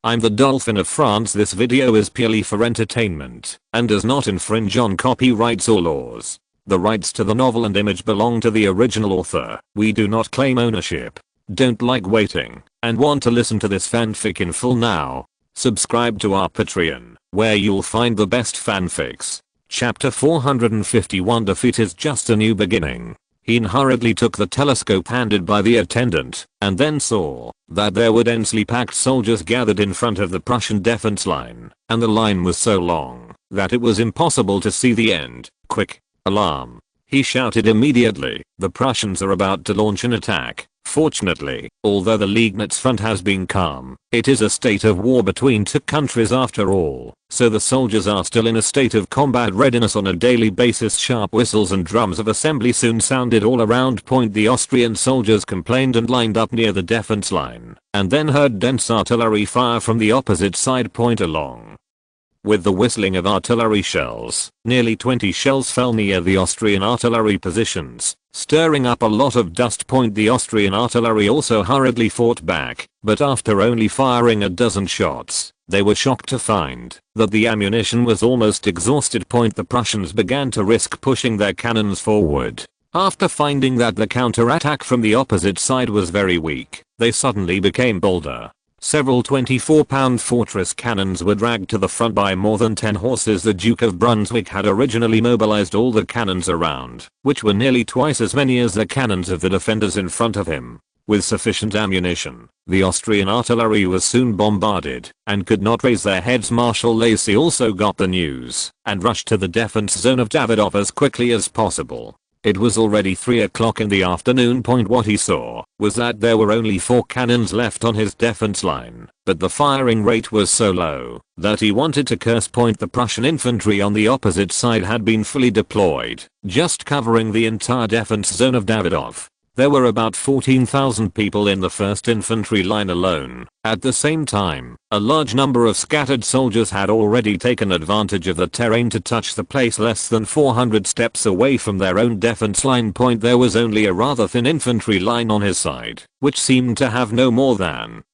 I'm the Dolphin of France. This video is purely for entertainment and does not infringe on copyrights or laws. The rights to the novel and image belong to the original author. We do not claim ownership. Don't like waiting and want to listen to this fanfic in full now? Subscribe to our Patreon, where you'll find the best fanfics. Chapter 451. Defeat is just a new beginning. He hurriedly took the telescope handed by the attendant, and then saw that there were densely packed soldiers gathered in front of the Prussian defense line, and the line was so long that it was impossible to see the end. Quick! Alarm! He shouted immediately. The Prussians are about to launch an attack. Fortunately, although the Legionaries' front has been calm, it is a state of war between two countries after all, so the soldiers are still in a state of combat readiness on a daily basis. Sharp whistles and drums of assembly soon sounded all around. The Austrian soldiers complained and lined up near the defense line, and then heard dense artillery fire from the opposite side. Along with the whistling of artillery shells, nearly 20 shells fell near the Austrian artillery positions, stirring up a lot of dust. The Austrian artillery also hurriedly fought back, but after only firing a dozen shots, they were shocked to find that the ammunition was almost exhausted. The Prussians began to risk pushing their cannons forward. After finding that the counterattack from the opposite side was very weak, they suddenly became bolder. Several 24-pound fortress cannons were dragged to the front by more than 10 horses. The Duke of Brunswick had originally mobilized all the cannons around, which were nearly twice as many as the cannons of the defenders in front of him. With sufficient ammunition, the Austrian artillery was soon bombarded and could not raise their heads. Marshal Lacy also got the news and rushed to the defense zone of Davidoff as quickly as possible. It was already 3 o'clock in the afternoon. What he saw was that there were only 4 cannons left on his defense line, but the firing rate was so low that he wanted to curse. The Prussian infantry on the opposite side had been fully deployed, just covering the entire defense zone of Davidoff. There were about 14,000 people in the 1st Infantry line alone. At the same time, a large number of scattered soldiers had already taken advantage of the terrain to touch the place less than 400 steps away from their own defense line. There was only a rather thin infantry line on his side, which seemed to have no more than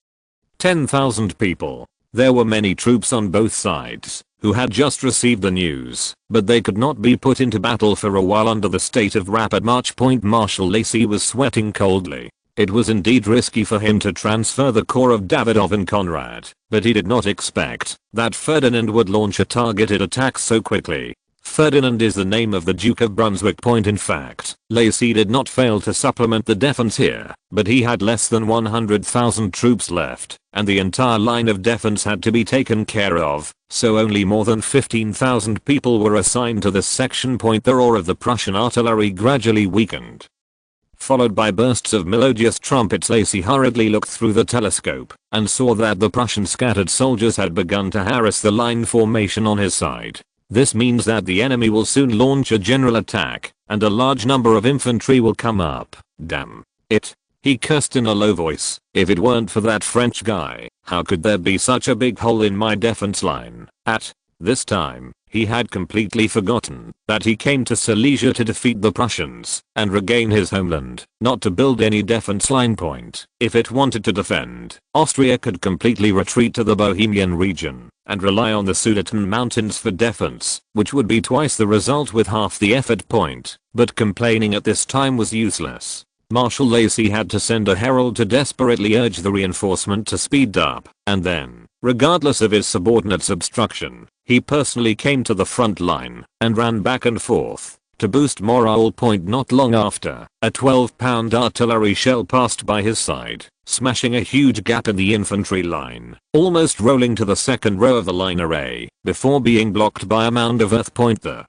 10,000 people. There were many troops on both sides who had just received the news, but they could not be put into battle for a while under the state of rapid march. Marshal Lacy was sweating coldly. It was indeed risky for him to transfer the corps of Davidoff and Conrad, but he did not expect that Ferdinand would launch a targeted attack so quickly. Ferdinand is the name of the Duke of Brunswick. In fact, Lacy did not fail to supplement the defense here, but he had less than 100,000 troops left, and the entire line of defense had to be taken care of, so only more than 15,000 people were assigned to this section. The roar of the Prussian artillery gradually weakened, followed by bursts of melodious trumpets. Lacy hurriedly looked through the telescope and saw that the Prussian scattered soldiers had begun to harass the line formation on his side. This means that the enemy will soon launch a general attack, and a large number of infantry will come up. Damn it, he cursed in a low voice. If it weren't for that French guy, how could there be such a big hole in my defense line? At this time, he had completely forgotten that he came to Silesia to defeat the Prussians and regain his homeland, not to build any defense line. If it wanted to defend, Austria could completely retreat to the Bohemian region and rely on the Sudeten mountains for defense, which would be twice the result with half the effort. But complaining at this time was useless. Marshal Lacy had to send a herald to desperately urge the reinforcement to speed up, and then, regardless of his subordinates' obstruction, he personally came to the front line and ran back and forth to boost morale. Not long after, a 12-pound artillery shell passed by his side, smashing a huge gap in the infantry line, almost rolling to the second row of the line array, before being blocked by a mound of earth. The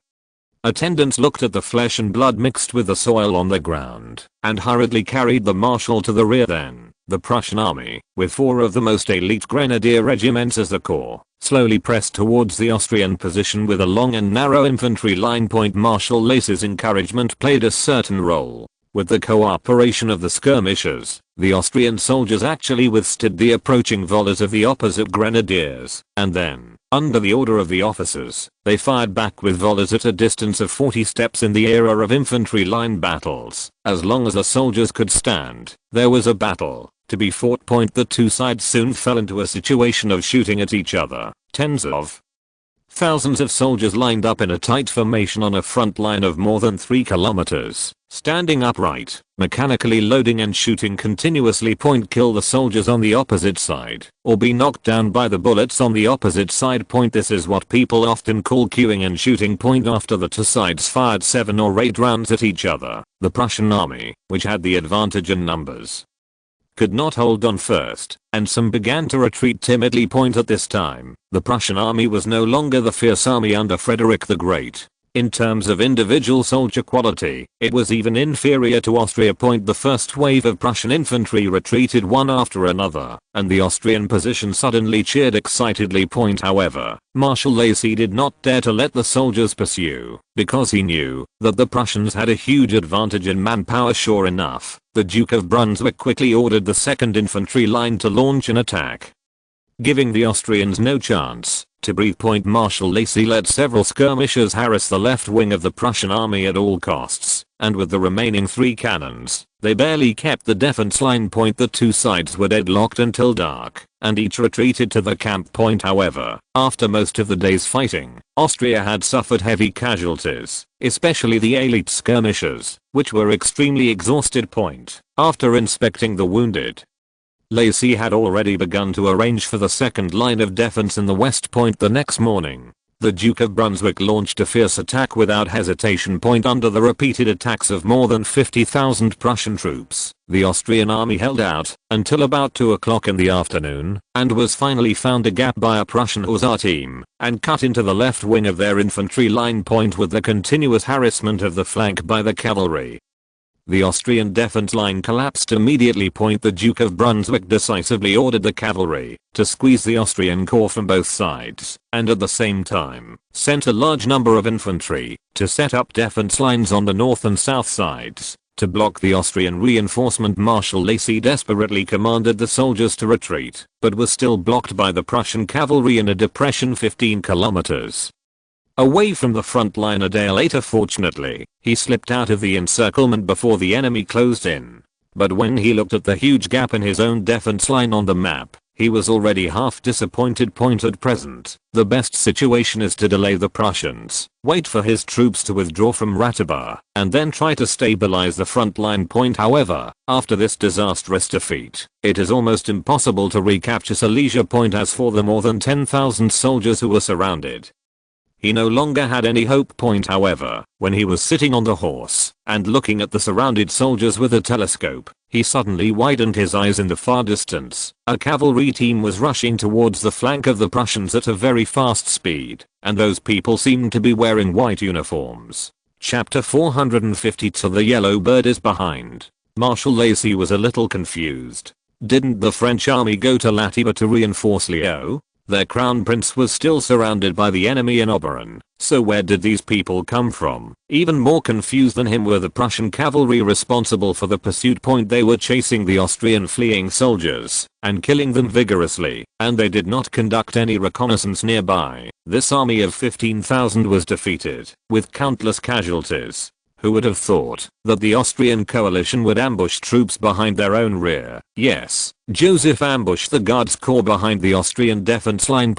attendants looked at the flesh and blood mixed with the soil on the ground and hurriedly carried the marshal to the rear. Then, the Prussian army, with 4 of the most elite grenadier regiments as the core, slowly pressed towards the Austrian position with a long and narrow infantry line. Marshal Lacy's encouragement played a certain role. With the cooperation of the skirmishers, the Austrian soldiers actually withstood the approaching volleys of the opposite grenadiers, and then, under the order of the officers, they fired back with volleys at a distance of 40 steps. In the era of infantry line battles, as long as the soldiers could stand, there was a battle. to be fought. The two sides soon fell into a situation of shooting at each other. Tens of thousands of soldiers lined up in a tight formation on a front line of more than 3 kilometers, standing upright, mechanically loading and shooting continuously. Kill the soldiers on the opposite side, or be knocked down by the bullets on the opposite side. This is what people often call queuing and shooting. After the two sides fired 7 or 8 rounds at each other, the Prussian army, which had the advantage in numbers, could not hold on first, and some began to retreat timidly. At this time, the Prussian army was no longer the fierce army under Frederick the Great. In terms of individual soldier quality, it was even inferior to Austria. The first wave of Prussian infantry retreated one after another, and the Austrian position suddenly cheered excitedly. However, Marshal Lacy did not dare to let the soldiers pursue, because he knew that the Prussians had a huge advantage in manpower. Sure enough, the Duke of Brunswick quickly ordered the 2nd Infantry Line to launch an attack, giving the Austrians no chance to breathe. Marshal Lacy let several skirmishers harass the left wing of the Prussian army at all costs, and with the remaining 3 cannons, they barely kept the defense line. The two sides were deadlocked until dark, and each retreated to the camp. However, after most of the day's fighting, Austria had suffered heavy casualties, especially the elite skirmishers, which were extremely exhausted. After inspecting the wounded, Lacy had already begun to arrange for the 2nd line of defense in the west. The next morning, the Duke of Brunswick launched a fierce attack without hesitation. Under the repeated attacks of more than 50,000 Prussian troops, the Austrian army held out until about 2 o'clock in the afternoon, and was finally found a gap by a Prussian hussar team, and cut into the left wing of their infantry line. With the continuous harassment of the flank by the cavalry, the Austrian defense line collapsed immediately. The Duke of Brunswick decisively ordered the cavalry to squeeze the Austrian corps from both sides, and at the same time, sent a large number of infantry to set up defense lines on the north and south sides to block the Austrian reinforcement. Marshal Lacy desperately commanded the soldiers to retreat, but was still blocked by the Prussian cavalry in a depression 15 kilometers away from the front line. A day later, fortunately, he slipped out of the encirclement before the enemy closed in. But when he looked at the huge gap in his own defense line on the map, he was already half disappointed. At present, the best situation is to delay the Prussians, wait for his troops to withdraw from Ratibor, and then try to stabilize the front line. However, after this disastrous defeat, it is almost impossible to recapture Silesia. As for the more than 10,000 soldiers who were surrounded, he no longer had any hope. However, when he was sitting on the horse and looking at the surrounded soldiers with a telescope, he suddenly widened his eyes. In the far distance, a cavalry team was rushing towards the flank of the Prussians at a very fast speed, and those people seemed to be wearing white uniforms. Chapter 452. The Yellow Bird is behind. Marshal Lacy was a little confused. Didn't the French army go to Latibor to reinforce Lyon? Their crown prince was still surrounded by the enemy in Oberon, so where did these people come from? Even more confused than him were the Prussian cavalry responsible for the pursuit. They were chasing the Austrian fleeing soldiers and killing them vigorously, and they did not conduct any reconnaissance nearby. This army of 15,000 was defeated, with countless casualties. Who would have thought that the Austrian coalition would ambush troops behind their own rear? Yes, Joseph ambushed the Guards Corps behind the Austrian defense line.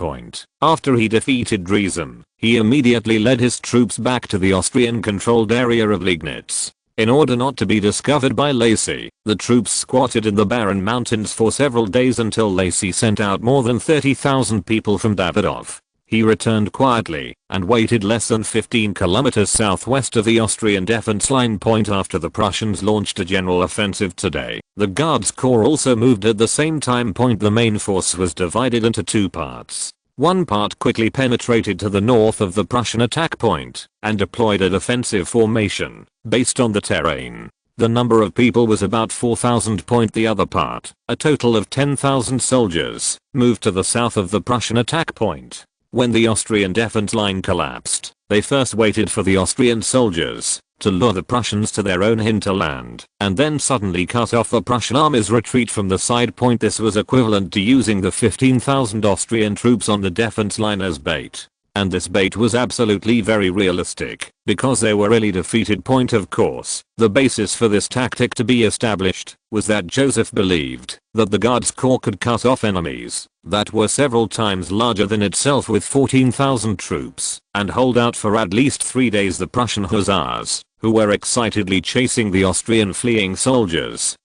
After he defeated Driesen, he immediately led his troops back to the Austrian-controlled area of Liegnitz. In order not to be discovered by Lacy, the troops squatted in the barren mountains for several days until Lacy sent out more than 30,000 people from Davidov. He returned quietly and waited less than 15 kilometers southwest of the Austrian defense line. After the Prussians launched a general offensive today, the Guards Corps also moved at the same time. The main force was divided into 2 parts. One part quickly penetrated to the north of the Prussian attack point and deployed a defensive formation based on the terrain. The number of people was about 4,000. The other part, a total of 10,000 soldiers, moved to the south of the Prussian attack point. When the Austrian defense line collapsed, they first waited for the Austrian soldiers to lure the Prussians to their own hinterland, and then suddenly cut off the Prussian army's retreat from the side. This was equivalent to using the 15,000 Austrian troops on the defense line as bait. And this bait was absolutely very realistic, because they were really defeated. Point of course, the basis for this tactic to be established was that Joseph believed that the Guards Corps could cut off enemies that were several times larger than itself with 14,000 troops, and hold out for at least 3 days. The Prussian hussars, who were excitedly chasing the Austrian fleeing soldiers,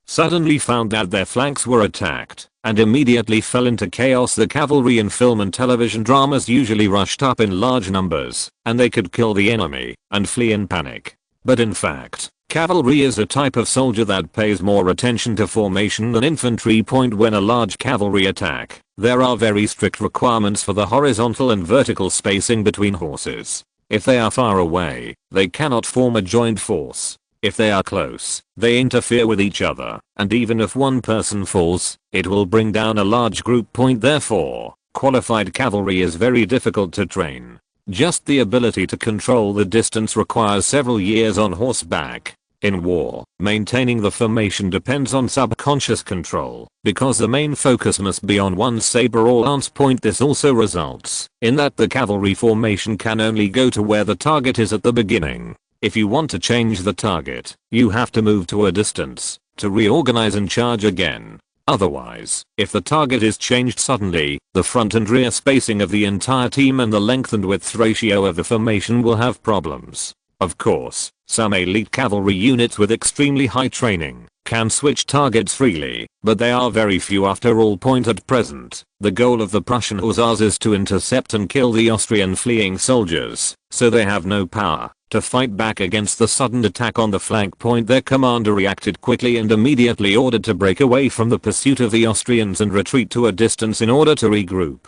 suddenly found that their flanks were attacked, and immediately fell into chaos. The cavalry in film and television dramas usually rushed up in large numbers, and they could kill the enemy and flee in panic. But in fact, cavalry is a type of soldier that pays more attention to formation than infantry. When a large cavalry attack, there are very strict requirements for the horizontal and vertical spacing between horses. If they are far away, they cannot form a joined force. If they are close, they interfere with each other, and even if one person falls, it will bring down a large group. Therefore, qualified cavalry is very difficult to train. Just the ability to control the distance requires several years on horseback. In war, maintaining the formation depends on subconscious control, because the main focus must be on one's saber or lance. This also results in that the cavalry formation can only go to where the target is at the beginning. If you want to change the target, you have to move to a distance to reorganize and charge again. Otherwise, if the target is changed suddenly, the front and rear spacing of the entire team and the length and width ratio of the formation will have problems. Of course, some elite cavalry units with extremely high training can switch targets freely, but they are very few after all. At present, the goal of the Prussian hussars is to intercept and kill the Austrian fleeing soldiers, so they have no power to fight back against the sudden attack on the flank. Their commander reacted quickly and immediately ordered to break away from the pursuit of the Austrians and retreat to a distance in order to regroup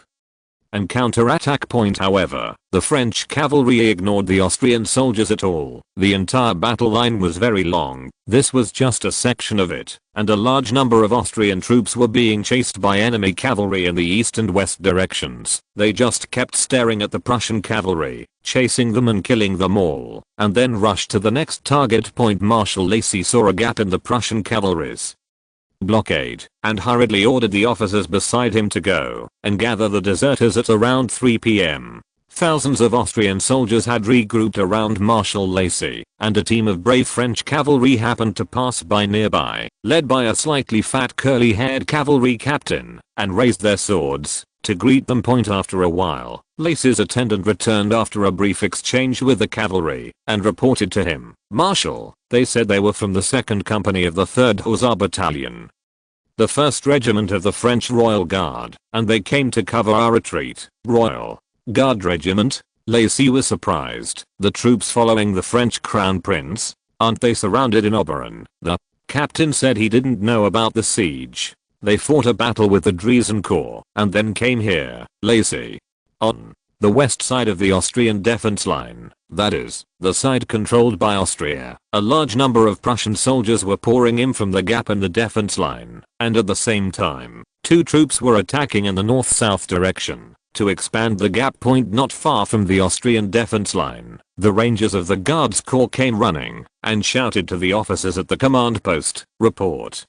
and counterattack. However, the French cavalry ignored the Austrian soldiers at all. The entire battle line was very long. This was just a section of it, and a large number of Austrian troops were being chased by enemy cavalry in the east and west directions. They just kept staring at the Prussian cavalry, chasing them and killing them all, and then rushed to the next target. Marshal Lacy saw a gap in the Prussian cavalry's blockade, and hurriedly ordered the officers beside him to go and gather the deserters. At around 3 p.m. thousands of Austrian soldiers had regrouped around Marshal Lacy, and a team of brave French cavalry happened to pass by nearby, led by a slightly fat curly-haired cavalry captain, and raised their swords to greet them. After a while, Lacy's attendant returned after a brief exchange with the cavalry and reported to him, "Marshal, they said they were from the 2nd Company of the 3rd Hussar Battalion, the 1st Regiment of the French Royal Guard, and they came to cover our retreat." Royal Guard Regiment? Lacy was surprised. The troops following the French Crown Prince? Aren't they surrounded in Oberon? The captain said he didn't know about the siege. They fought a battle with the Dresen Corps and then came here. Lacy. On the west side of the Austrian defense line, that is, the side controlled by Austria, a large number of Prussian soldiers were pouring in from the gap in the defense line, and at the same time, 2 troops were attacking in the north-south direction to expand the gap. Not far from the Austrian defense line, the Rangers of the Guards Corps came running and shouted to the officers at the command post, "Report.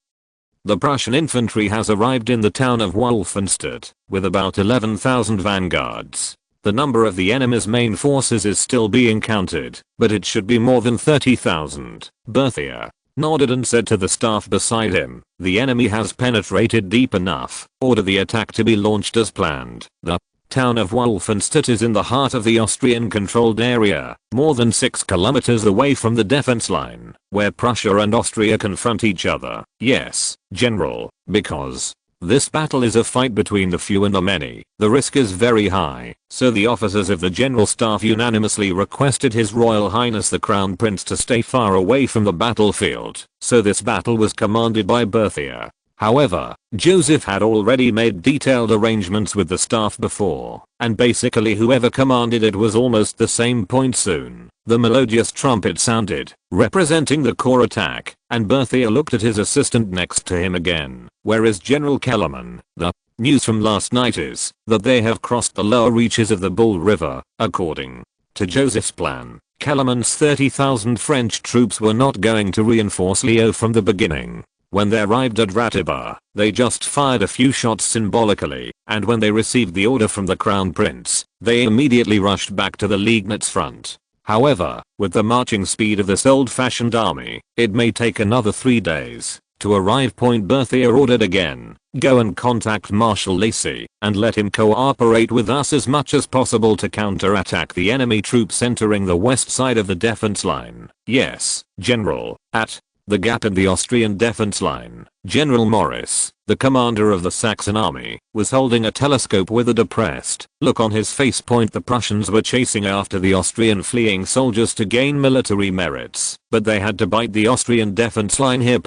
The Prussian infantry has arrived in the town of Wolfenstadt with about 11,000 vanguards. The number of the enemy's main forces is still being counted, but it should be more than 30,000. Berthier nodded and said to the staff beside him, "The enemy has penetrated deep enough. Order the attack to be launched as planned." The town of Wolfenstadt is in the heart of the Austrian-controlled area, more than 6 kilometers away from the defense line, where Prussia and Austria confront each other. Yes, General, because this battle is a fight between the few and the many. The risk is very high, so the officers of the General Staff unanimously requested His Royal Highness the Crown Prince to stay far away from the battlefield. So this battle was commanded by Berthier. However, Joseph had already made detailed arrangements with the staff before, and basically whoever commanded it was almost the same. Soon, the melodious trumpet sounded, representing the corps attack, and Berthier looked at his assistant next to him again. "Where is General Kellerman?" "The news from last night is that they have crossed the lower reaches of the Bull River." According to Joseph's plan, Kellerman's 30,000 French troops were not going to reinforce Leo from the beginning. When they arrived at Ratiba, they just fired a few shots symbolically, and when they received the order from the Crown Prince, they immediately rushed back to the Liegnitz front. However, with the marching speed of this old-fashioned army, it may take another 3 days. To arrive. Berthier ordered again, go and contact Marshal Lacy, and let him cooperate with us as much as possible to counterattack the enemy troops entering the west side of the defense line. Yes, General. At the gap in the Austrian defense line, General Morris, the commander of the Saxon army, was holding a telescope with a depressed look on his face. The Prussians were chasing after the Austrian fleeing soldiers to gain military merits, but they had to bite the Austrian defense line here.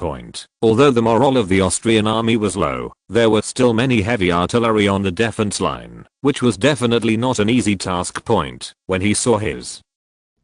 Although the morale of the Austrian army was low, there were still many heavy artillery on the defense line, which was definitely not an easy task. When he saw his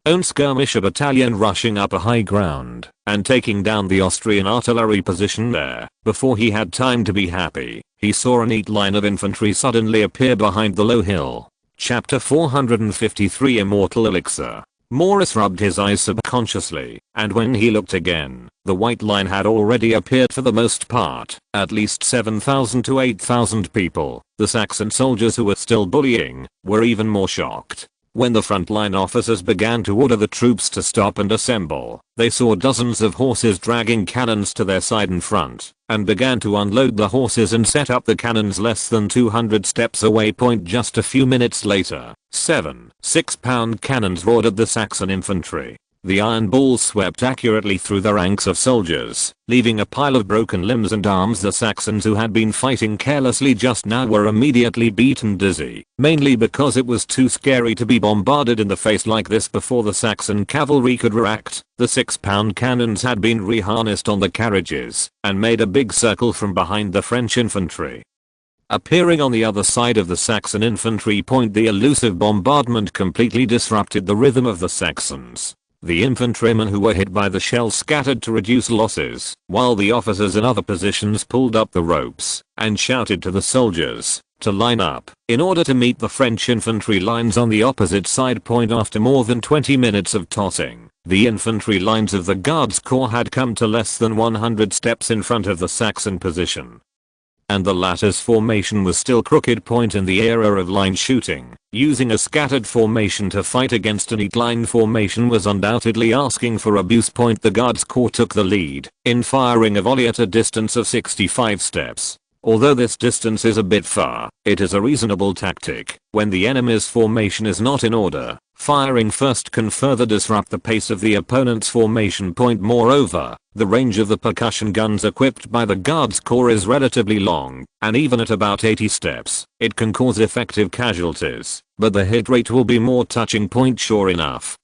own skirmisher battalion rushing up a high ground and taking down the Austrian artillery position there, before he had time to be happy, he saw a neat line of infantry suddenly appear behind the low hill. Chapter 453 Immortal Elixir. Morris rubbed his eyes subconsciously, and when he looked again, the white line had already appeared. For the most part, at least 7,000 to 8,000 people. The Saxon soldiers, who were still bullying, were even more shocked. When the frontline officers began to order the troops to stop and assemble, they saw dozens of horses dragging cannons to their side and front, and began to unload the horses and set up the cannons less than 200 steps away. Just a few minutes later, 7 6-pound cannons roared at the Saxon infantry. The iron balls swept accurately through the ranks of soldiers, leaving a pile of broken limbs and arms. The Saxons, who had been fighting carelessly just now, were immediately beaten dizzy, mainly because it was too scary to be bombarded in the face like this before the Saxon cavalry could react. The 6-pound cannons had been reharnessed on the carriages and made a big circle from behind the French infantry. Appearing on the other side of the Saxon infantry, the elusive bombardment completely disrupted the rhythm of the Saxons. The infantrymen who were hit by the shells scattered to reduce losses, while the officers in other positions pulled up the ropes and shouted to the soldiers to line up in order to meet the French infantry lines on the opposite side. After more than 20 minutes of tossing, the infantry lines of the Guards Corps had come to less than 100 steps in front of the Saxon position, and the latter's formation was still crooked. In the era of line shooting, using a scattered formation to fight against a neat line formation was undoubtedly asking for abuse. The Guards Corps took the lead in firing a volley at a distance of 65 steps. Although this distance is a bit far, it is a reasonable tactic when the enemy's formation is not in order. Firing first can further disrupt the pace of the opponent's formation. Moreover, the range of the percussion guns equipped by the Guards Corps is relatively long, and even at about 80 steps, it can cause effective casualties, but the hit rate will be more touching. Sure enough,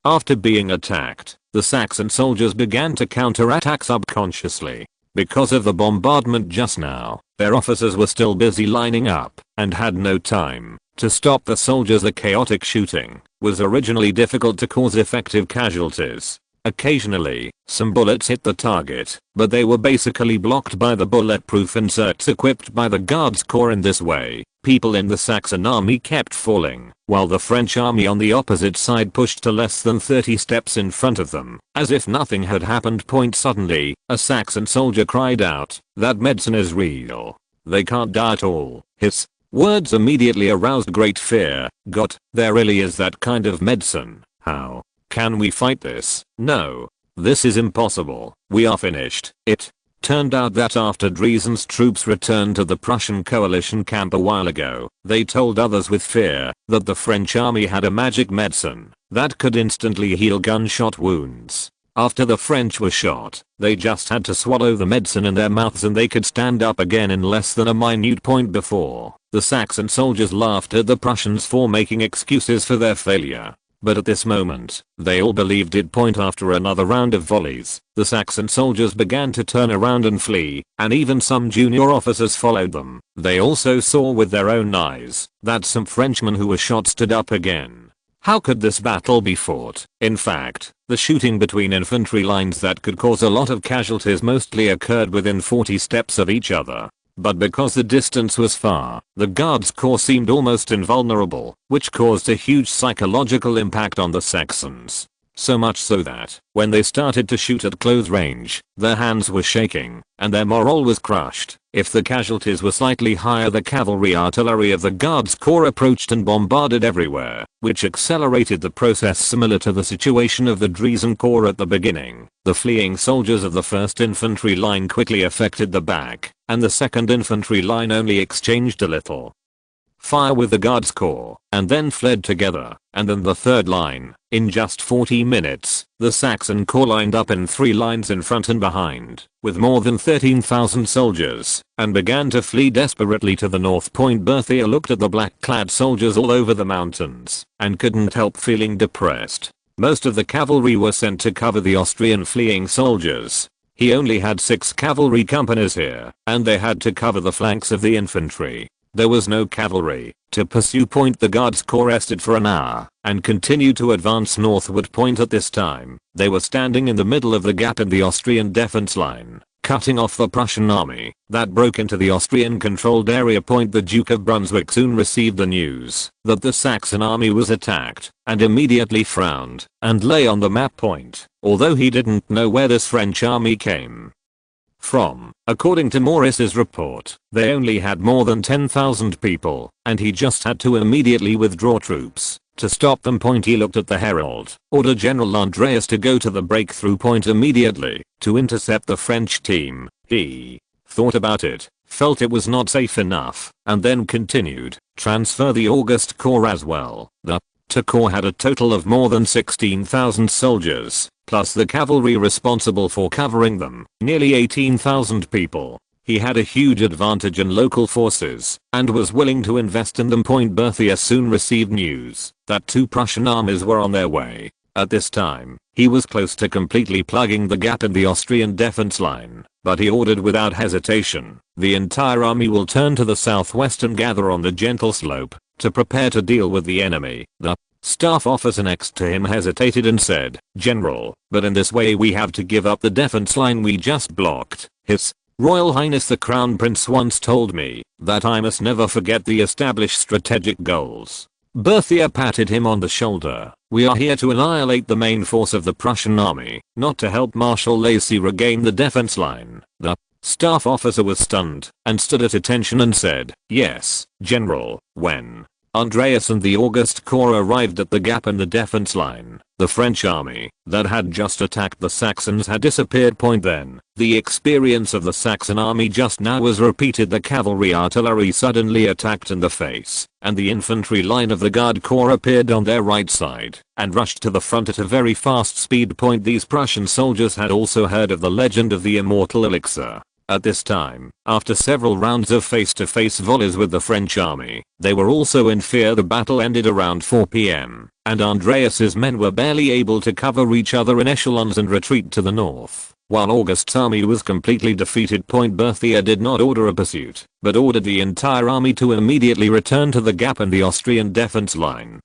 after being attacked, the Saxon soldiers began to counterattack subconsciously. Because of the bombardment just now, their officers were still busy lining up and had no time to stop the soldiers. The chaotic shooting was originally difficult to cause effective casualties. Occasionally, some bullets hit the target, but they were basically blocked by the bulletproof inserts equipped by the Guards Corps. In this way, people in the Saxon army kept falling, while the French army on the opposite side pushed to less than 30 steps in front of them, as if nothing had happened. Suddenly, a Saxon soldier cried out, "That medicine is real. They can't die at all." His words immediately aroused great fear. "God, there really is that kind of medicine. How can we fight this? No. This is impossible. We are finished." It turned out that after Driesen's troops returned to the Prussian coalition camp a while ago, they told others with fear that the French army had a magic medicine that could instantly heal gunshot wounds. After the French were shot, they just had to swallow the medicine in their mouths and they could stand up again in less than a minute. Before, the Saxon soldiers laughed at the Prussians for making excuses for their failure. But at this moment, they all believed it. After another round of volleys, the Saxon soldiers began to turn around and flee, and even some junior officers followed them. They also saw with their own eyes that some Frenchmen who were shot stood up again. How could this battle be fought? In fact, the shooting between infantry lines that could cause a lot of casualties mostly occurred within 40 steps of each other. But because the distance was far, the Guards Corps seemed almost invulnerable, which caused a huge psychological impact on the Saxons. So much so that, when they started to shoot at close range, their hands were shaking, and their morale was crushed. If the casualties were slightly higher, the cavalry artillery of the Guards Corps approached and bombarded everywhere, which accelerated the process similar to the situation of the Dresen Corps at the beginning. The fleeing soldiers of the 1st Infantry Line quickly affected the back, and the 2nd Infantry Line only exchanged a little fire with the Guards Corps, and then fled together, and then the 3rd line. In just 40 minutes, the Saxon Corps lined up in 3 lines in front and behind, with more than 13,000 soldiers, and began to flee desperately to the north. Berthier looked at the black-clad soldiers all over the mountains, and couldn't help feeling depressed. Most of the cavalry were sent to cover the Austrian fleeing soldiers. He only had 6 cavalry companies here, and they had to cover the flanks of the infantry. There was no cavalry to pursue. The Guards Corps rested for an hour and continued to advance northward. At this time, they were standing in the middle of the gap in the Austrian defense line, cutting off the Prussian army that broke into the Austrian controlled area. The Duke of Brunswick soon received the news that the Saxon army was attacked and immediately frowned and lay on the map. Although he didn't know where this French army came from. According to Maurice's report, they only had more than 10,000 people, and he just had to immediately withdraw troops to stop them. He looked at the herald, ordered General Andreas to go to the breakthrough point immediately to intercept the French team. He thought about it, felt it was not safe enough, and then continued, transfer the August Corps as well. The Corps had a total of more than 16,000 soldiers, plus the cavalry responsible for covering them, nearly 18,000 people. He had a huge advantage in local forces, and was willing to invest in them. Berthier soon received news that 2 Prussian armies were on their way. At this time, he was close to completely plugging the gap in the Austrian defense line, but he ordered without hesitation, the entire army will turn to the southwest and gather on the gentle slope to prepare to deal with the enemy. The staff officer next to him hesitated and said, General, but in this way we have to give up the defense line we just blocked. His Royal Highness the Crown Prince once told me that I must never forget the established strategic goals. Berthier patted him on the shoulder. We are here to annihilate the main force of the Prussian army, not to help Marshal Lacy regain the defense line. The staff officer was stunned and stood at attention and said, yes, General. When Andreas and the August Corps arrived at the gap in the defense line, the French army that had just attacked the Saxons had disappeared. Then, the experience of the Saxon army just now was repeated. The cavalry artillery suddenly attacked in the face, and the infantry line of the Guard Corps appeared on their right side and rushed to the front at a very fast speed. These Prussian soldiers had also heard of the legend of the immortal elixir. At this time, after several rounds of face-to-face volleys with the French army, they were also in fear. The battle ended around 4 p.m., and Andreas's men were barely able to cover each other in echelons and retreat to the north, while August's army was completely defeated. Berthier did not order a pursuit, but ordered the entire army to immediately return to the gap in the Austrian defense line.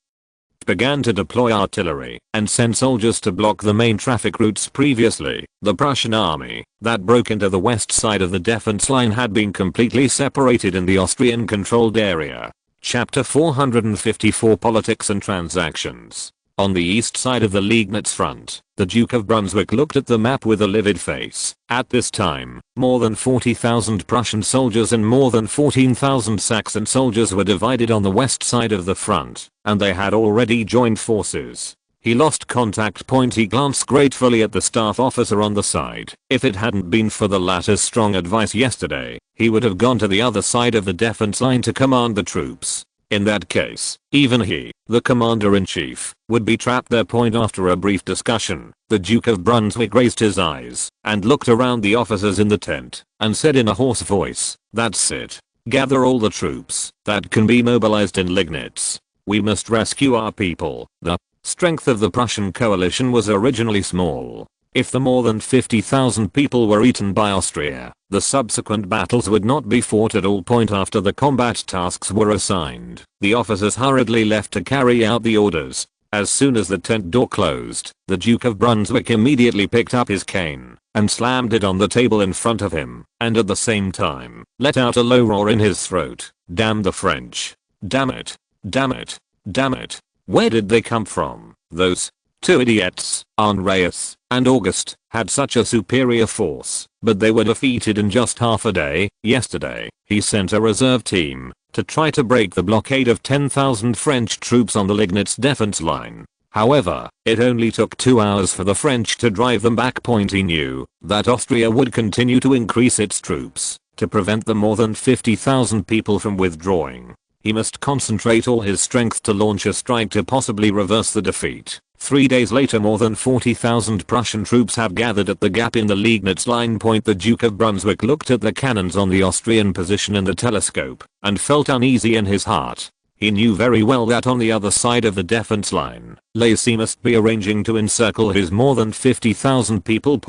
Began to deploy artillery and send soldiers to block the main traffic routes. Previously, the Prussian army that broke into the west side of the defense line had been completely separated in the Austrian controlled area. Chapter 454 Politics and Transactions. On the east side of the Liegnitz front, the Duke of Brunswick looked at the map with a livid face. At this time, more than 40,000 Prussian soldiers and more than 14,000 Saxon soldiers were divided on the west side of the front, and they had already joined forces. He lost contact. He glanced gratefully at the staff officer on the side. If it hadn't been for the latter's strong advice yesterday, he would have gone to the other side of the defense line to command the troops. In that case, even he, the commander-in-chief, would be trapped there. After a brief discussion, the Duke of Brunswick raised his eyes and looked around the officers in the tent and said in a hoarse voice, "That's it. Gather all the troops that can be mobilized in Liegnitz. We must rescue our people." The strength of the Prussian coalition was originally small. If the more than 50,000 people were eaten by Austria, the subsequent battles would not be fought at all. After the combat tasks were assigned, the officers hurriedly left to carry out the orders. As soon as the tent door closed, the Duke of Brunswick immediately picked up his cane and slammed it on the table in front of him, and at the same time, let out a low roar in his throat. Damn the French. Damn it. Damn it. Damn it. Where did they come from? Those Two idiots, Andreas and August, had such a superior force, but they were defeated in just half a day. Yesterday, he sent a reserve team to try to break the blockade of 10,000 French troops on the Lignitz defense line. However, it only took 2 hours for the French to drive them back. He knew that Austria would continue to increase its troops to prevent the more than 50,000 people from withdrawing. He must concentrate all his strength to launch a strike to possibly reverse the defeat. 3 days later, more than 40,000 Prussian troops have gathered at the gap in the Liegnitz line. The Duke of Brunswick looked at the cannons on the Austrian position in the telescope and felt uneasy in his heart. He knew very well that on the other side of the defense line, Lacy must be arranging to encircle his more than 50,000 people.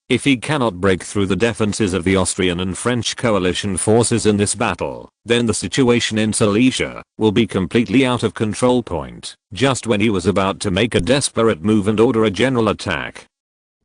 If he cannot break through the defenses of the Austrian and French coalition forces in this battle, then the situation in Silesia will be completely out of control. Just when he was about to make a desperate move and order a general attack,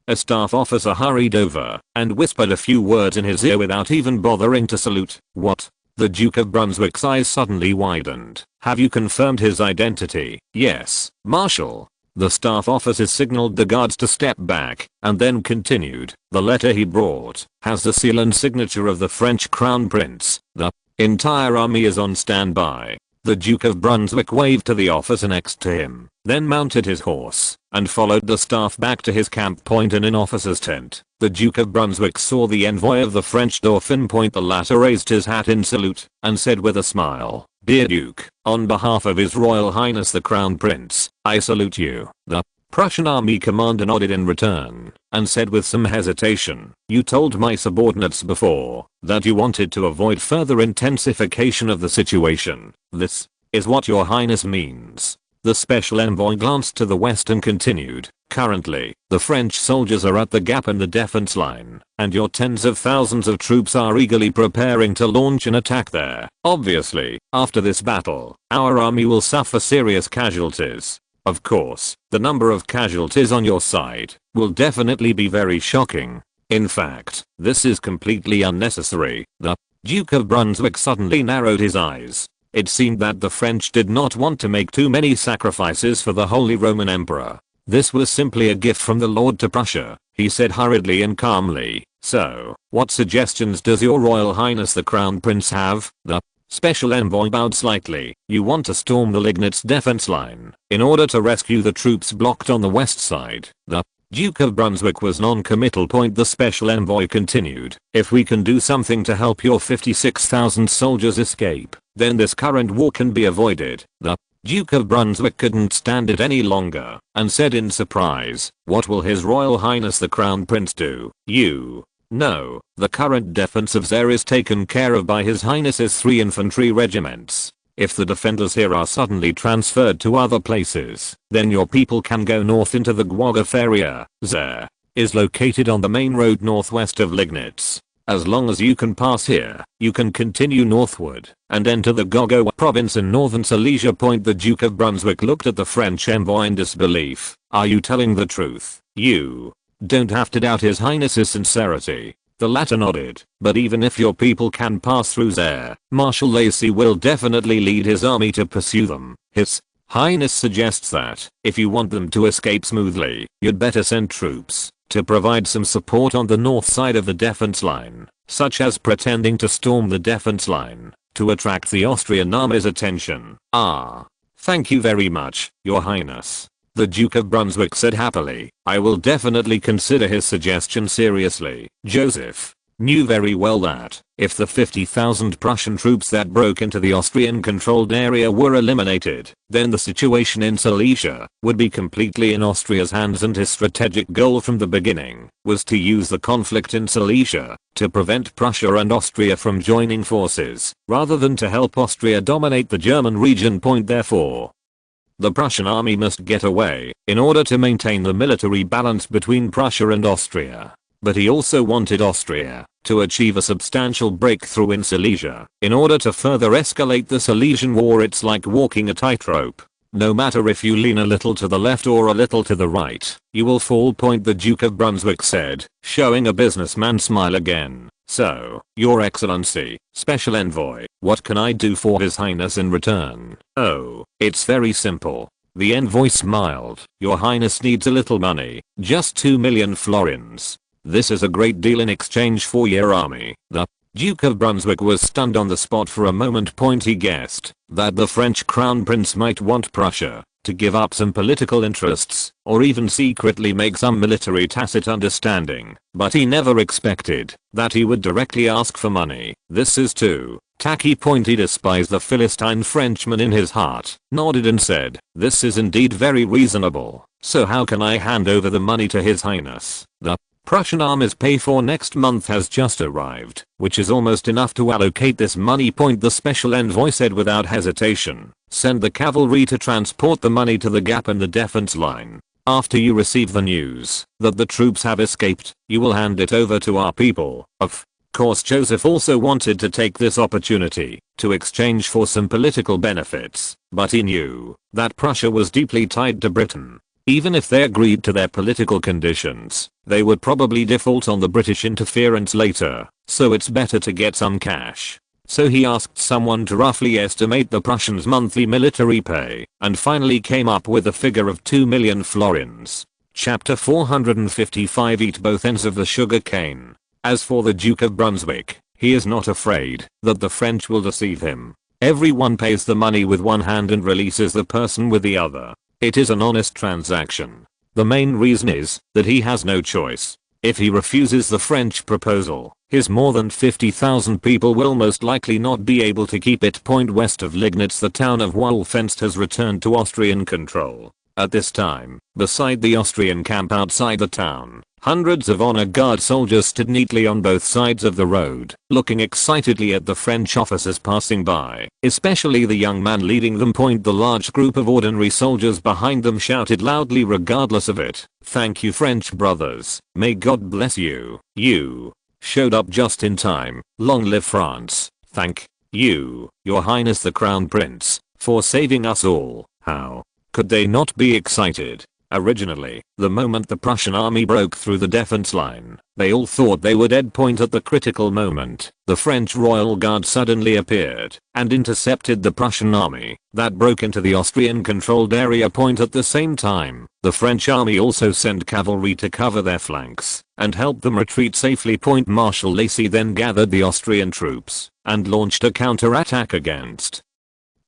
a staff officer hurried over and whispered a few words in his ear without even bothering to salute. What? The Duke of Brunswick's eyes suddenly widened. Have you confirmed his identity? Yes, Marshal. The staff officer signaled the guards to step back and then continued. The letter he brought has the seal and signature of the French Crown Prince. The entire army is on standby. The Duke of Brunswick waved to the officer next to him, then mounted his horse and followed the staff back to his camp point in an officer's tent. The Duke of Brunswick saw the envoy of the French Dauphin. The latter raised his hat in salute and said with a smile, "Dear Duke, on behalf of His Royal Highness the Crown Prince, I salute you." The Prussian army commander nodded in return and said with some hesitation, "You told my subordinates before that you wanted to avoid further intensification of the situation. This is what your highness means." The special envoy glanced to the west and continued, "Currently, the French soldiers are at the gap in the defense line, and your tens of thousands of troops are eagerly preparing to launch an attack there. Obviously, after this battle, our army will suffer serious casualties. Of course, the number of casualties on your side will definitely be very shocking. In fact, this is completely unnecessary." The Duke of Brunswick suddenly narrowed his eyes. It seemed that the French did not want to make too many sacrifices for the Holy Roman Emperor. This was simply a gift from the Lord to Prussia, he said hurriedly and calmly. "So, what suggestions does your Royal Highness the Crown Prince have?" The special envoy bowed slightly. "You want to storm the Liegnitz defense line in order to rescue the troops blocked on the west side." The Duke of Brunswick was non-committal. The special envoy continued, "If we can do something to help your 56,000 soldiers escape, then this current war can be avoided." The Duke of Brunswick couldn't stand it any longer and said in surprise, "What will His Royal Highness the Crown Prince do?" "You know, the current defense of Zaire is taken care of by His Highness's 3 infantry regiments. If the defenders here are suddenly transferred to other places, then your people can go north into the Guadeloupe area. Zaire is located on the main road northwest of Liegnitz. As long as you can pass here, you can continue northward and enter the Gogo province in northern Silesia." The Duke of Brunswick looked at the French envoy in disbelief. "Are you telling the truth? You don't have to doubt His Highness's sincerity." The latter nodded. "But even if your people can pass through Zaire, Marshal Lacy will definitely lead his army to pursue them. His Highness suggests that, if you want them to escape smoothly, you'd better send troops to provide some support on the north side of the defense line, such as pretending to storm the defense line to attract the Austrian army's attention." "Ah, thank you very much, Your Highness," the Duke of Brunswick said happily. "I will definitely consider his suggestion seriously." Joseph knew very well that, if the 50,000 Prussian troops that broke into the Austrian-controlled area were eliminated, then the situation in Silesia would be completely in Austria's hands, and his strategic goal from the beginning was to use the conflict in Silesia to prevent Prussia and Austria from joining forces, rather than to help Austria dominate the German region. Therefore, the Prussian army must get away in order to maintain the military balance between Prussia and Austria. But he also wanted Austria to achieve a substantial breakthrough in Silesia in order to further escalate the Silesian war. It's like walking a tightrope. No matter if you lean a little to the left or a little to the right, you will fall. The Duke of Brunswick said, showing a businessman smile again. "So, Your Excellency, Special Envoy, what can I do for His Highness in return?" "Oh, it's very simple. The envoy smiled. Your Highness needs a little money, just 2 million florins. This is a great deal in exchange for your army. The Duke of Brunswick was stunned on the spot for a moment. He guessed that the French crown prince might want Prussia to give up some political interests, or even secretly make some military tacit understanding, but he never expected that he would directly ask for money. This is too tacky. He despised the Philistine Frenchman in his heart, nodded and said, this is indeed very reasonable. So how can I hand over the money to His Highness? The Prussian army's pay for next month has just arrived, which is almost enough to allocate this money. The special envoy said without hesitation, send the cavalry to transport the money to the gap in the defense line. After you receive the news that the troops have escaped, you will hand it over to our people. Of course, Joseph also wanted to take this opportunity to exchange for some political benefits, but he knew that Prussia was deeply tied to Britain. Even if they agreed to their political conditions, they would probably default on the British interference later, so it's better to get some cash. So he asked someone to roughly estimate the Prussians' monthly military pay, and finally came up with a figure of 2 million florins. Chapter 455. Eat both ends of the sugar cane. As for the Duke of Brunswick, he is not afraid that the French will deceive him. Everyone pays the money with one hand and releases the person with the other. It is an honest transaction. The main reason is that he has no choice. If he refuses the French proposal, his more than 50,000 people will most likely not be able to keep it. West of Liegnitz, the town of Wolfenst has returned to Austrian control. At this time, beside the Austrian camp outside the town, hundreds of honor guard soldiers stood neatly on both sides of the road, looking excitedly at the French officers passing by, especially the young man leading them. The large group of ordinary soldiers behind them shouted loudly regardless of it, "Thank you, French brothers, may God bless you, you showed up just in time, long live France, thank you, your Highness the Crown Prince, for saving us all." How could they not be excited? Originally, the moment the Prussian army broke through the defense line, they all thought they were dead. At the critical moment, the French Royal Guard suddenly appeared and intercepted the Prussian army that broke into the Austrian-controlled area. At the same time, the French army also sent cavalry to cover their flanks and help them retreat safely. Marshal Lacy then gathered the Austrian troops and launched a counterattack against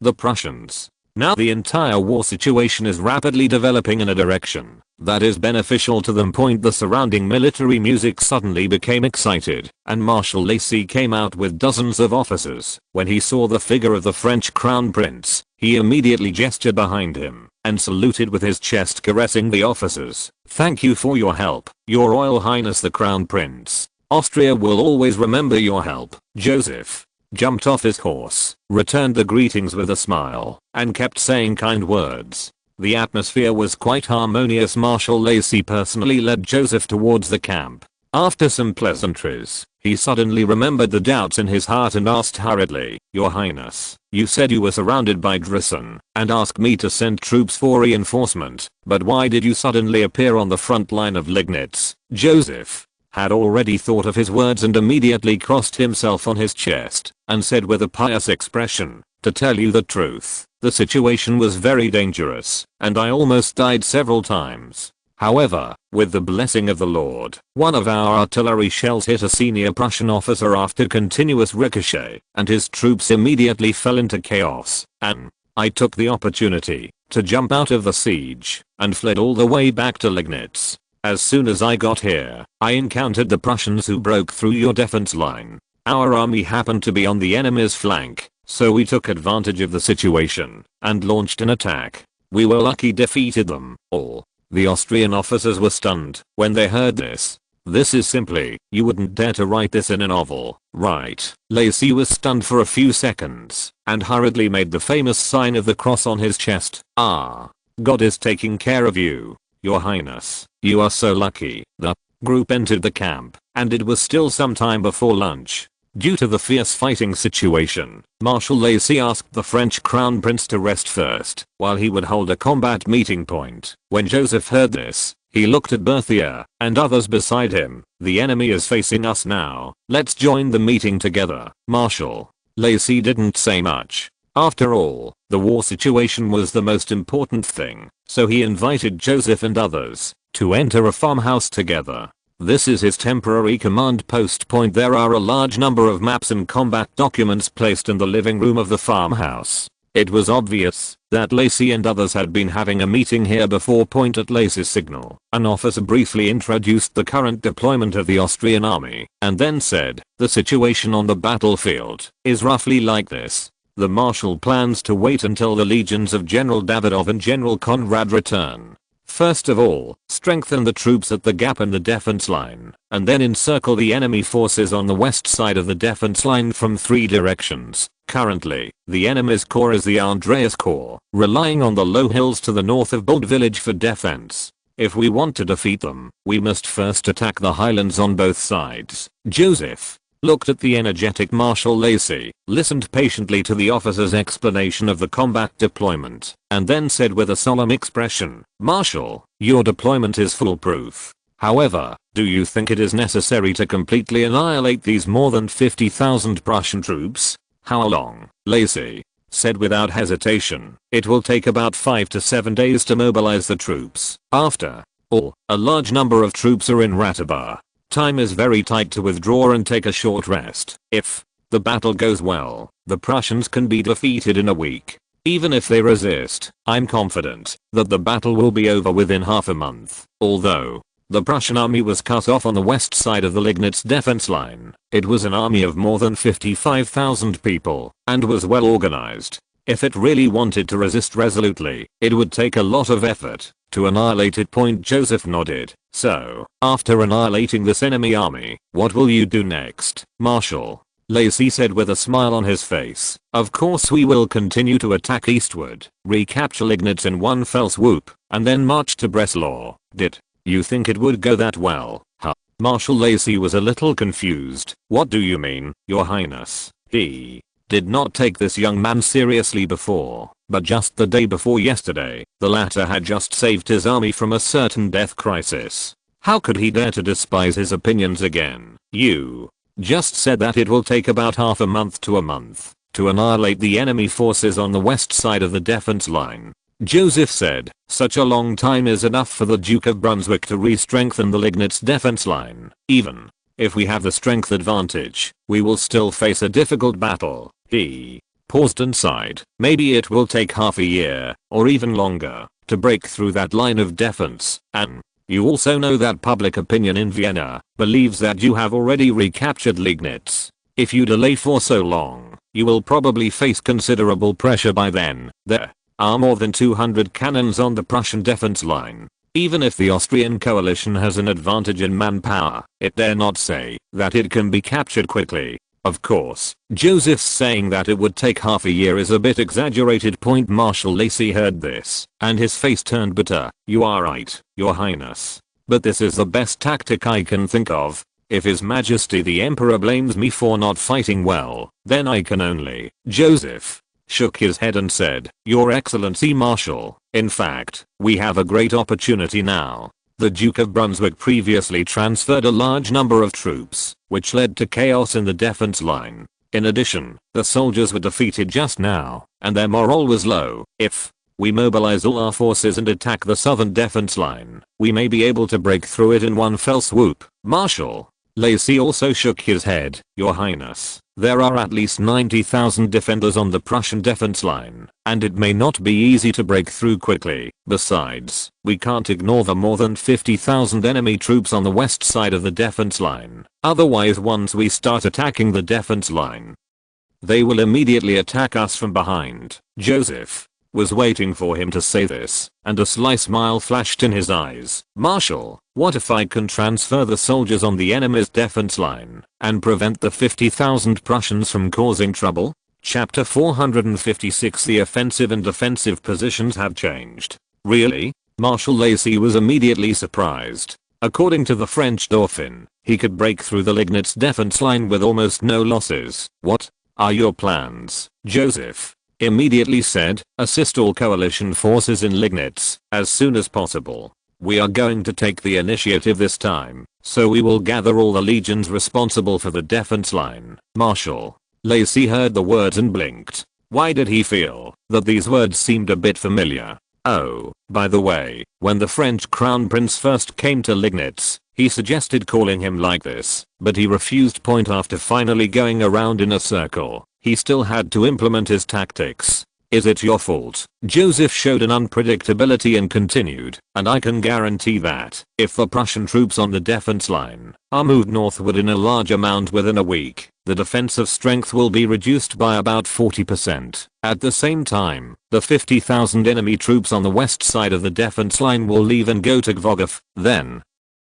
the Prussians. Now the entire war situation is rapidly developing in a direction that is beneficial to them. The surrounding military music suddenly became excited, and Marshal Lacy came out with dozens of officers. When he saw the figure of the French crown prince, he immediately gestured behind him and saluted with his chest, caressing the officers. "Thank you for your help, Your Royal Highness the Crown Prince. Austria will always remember your help." Joseph jumped off his horse, returned the greetings with a smile, and kept saying kind words. The atmosphere was quite harmonious. Marshal Lacy personally led Joseph towards the camp. After some pleasantries, he suddenly remembered the doubts in his heart and asked hurriedly, "Your Highness, you said you were surrounded by Drisen and asked me to send troops for reinforcement, but why did you suddenly appear on the front line of Liegnitz?" Joseph had already thought of his words and immediately crossed himself on his chest and said with a pious expression, "To tell you the truth, the situation was very dangerous, and I almost died several times. However, with the blessing of the Lord, one of our artillery shells hit a senior Prussian officer after continuous ricochet, and his troops immediately fell into chaos, and I took the opportunity to jump out of the siege and fled all the way back to Liegnitz. As soon as I got here, I encountered the Prussians who broke through your defense line. Our army happened to be on the enemy's flank, so we took advantage of the situation and launched an attack. We were lucky, defeated them all." The Austrian officers were stunned when they heard this. "This is simply, you wouldn't dare to write this in a novel, right?" Lacy was stunned for a few seconds and hurriedly made the famous sign of the cross on his chest. "Ah, God is taking care of you, Your Highness. You are so lucky." The group entered the camp, and it was still some time before lunch. Due to the fierce fighting situation, Marshal Lacy asked the French Crown Prince to rest first, while he would hold a combat meeting point. When Joseph heard this, he looked at Berthier and others beside him. "The enemy is facing us now, let's join the meeting together." Marshal Lacy didn't say much. After all, the war situation was the most important thing, so he invited Joseph and others to enter a farmhouse together. This is his temporary command post. There are a large number of maps and combat documents placed in the living room of the farmhouse. It was obvious that Lacy and others had been having a meeting here before. At Lacy's signal, an officer briefly introduced the current deployment of the Austrian army and then said, "The situation on the battlefield is roughly like this. The Marshal plans to wait until the legions of General Davidov and General Conrad return. First of all, strengthen the troops at the gap in the defense line, and then encircle the enemy forces on the west side of the defense line from 3 directions. Currently, the enemy's corps is the Andreas Corps, relying on the low hills to the north of Bold Village for defense. If we want to defeat them, we must first attack the highlands on both sides." Joseph looked at the energetic Marshal Lacy, listened patiently to the officer's explanation of the combat deployment, and then said with a solemn expression, "Marshal, your deployment is foolproof. However, do you think it is necessary to completely annihilate these more than 50,000 Prussian troops?" "How long?" Lacy said without hesitation. "It will take about 5 to 7 days to mobilize the troops. After all, a large number of troops are in Ratabar. Time is very tight to withdraw and take a short rest. If the battle goes well, the Prussians can be defeated in a week. Even if they resist, I'm confident that the battle will be over within half a month." Although the Prussian army was cut off on the west side of the Liegnitz defense line, it was an army of more than 55,000 people and was well organized. If it really wanted to resist resolutely, it would take a lot of effort to annihilate it. Joseph nodded. "So, after annihilating this enemy army, what will you do next, Marshal?" Lacy said with a smile on his face. "Of course we will continue to attack eastward, recapture Liegnitz in one fell swoop, and then march to Breslau." "Did you think it would go that well, huh?" Marshal Lacy was a little confused. "What do you mean, Your Highness?" He did not take this young man seriously before, but just the day before yesterday, the latter had just saved his army from a certain death crisis. How could he dare to despise his opinions again? "You just said that it will take about half a month to a month to annihilate the enemy forces on the west side of the defense line," Joseph said. "Such a long time is enough for the Duke of Brunswick to re-strengthen the Liegnitz defense line. Even if we have the strength advantage, we will still face a difficult battle." He paused and sighed. "Maybe it will take half a year, or even longer, to break through that line of defense, and you also know that public opinion in Vienna believes that you have already recaptured Liegnitz. If you delay for so long, you will probably face considerable pressure by then. There are more than 200 cannons on the Prussian defense line. Even if the Austrian coalition has an advantage in manpower, it dare not say that it can be captured quickly. Of course, Joseph's saying that it would take half a year is a bit exaggerated." Marshal Lacy heard this, and his face turned bitter. "You are right, Your Highness. But this is the best tactic I can think of. If His Majesty the Emperor blames me for not fighting well, then I can only..." Joseph shook his head and said, "Your Excellency Marshal, in fact, we have a great opportunity now. The Duke of Brunswick previously transferred a large number of troops, which led to chaos in the defense line. In addition, the soldiers were defeated just now, and their morale was low. If we mobilize all our forces and attack the southern defense line, we may be able to break through it in one fell swoop." Marshal Lacy also shook his head. "Your Highness, there are at least 90,000 defenders on the Prussian defense line, and it may not be easy to break through quickly. Besides, we can't ignore the more than 50,000 enemy troops on the west side of the defense line. Otherwise, once we start attacking the defense line, they will immediately attack us from behind." Joseph was waiting for him to say this, and a sly smile flashed in his eyes. "Marshal, what if I can transfer the soldiers on the enemy's defense line and prevent the 50,000 Prussians from causing trouble?" Chapter 456. The offensive and defensive positions have changed. "Really?" Marshal Lacy was immediately surprised. According to the French Dauphin, he could break through the Liegnitz defense line with almost no losses. "What are your plans?" Joseph immediately said. "Assist all coalition forces in Liegnitz as soon as possible. We are going to take the initiative this time, so we will gather all the legions responsible for the defense line." Marshal Lacy heard the words and blinked. Why did he feel that these words seemed a bit familiar? Oh, by the way, when the French crown prince first came to Liegnitz, he suggested calling him like this, but he refused. Point after finally going around in a circle, he still had to implement his tactics. Is it your fault? Joseph showed an unpredictability and continued, and I can guarantee that, if the Prussian troops on the defense line are moved northward in a large amount within a week, the defensive strength will be reduced by about 40%. At the same time, the 50,000 enemy troops on the west side of the defense line will leave and go to Gvogov. Then,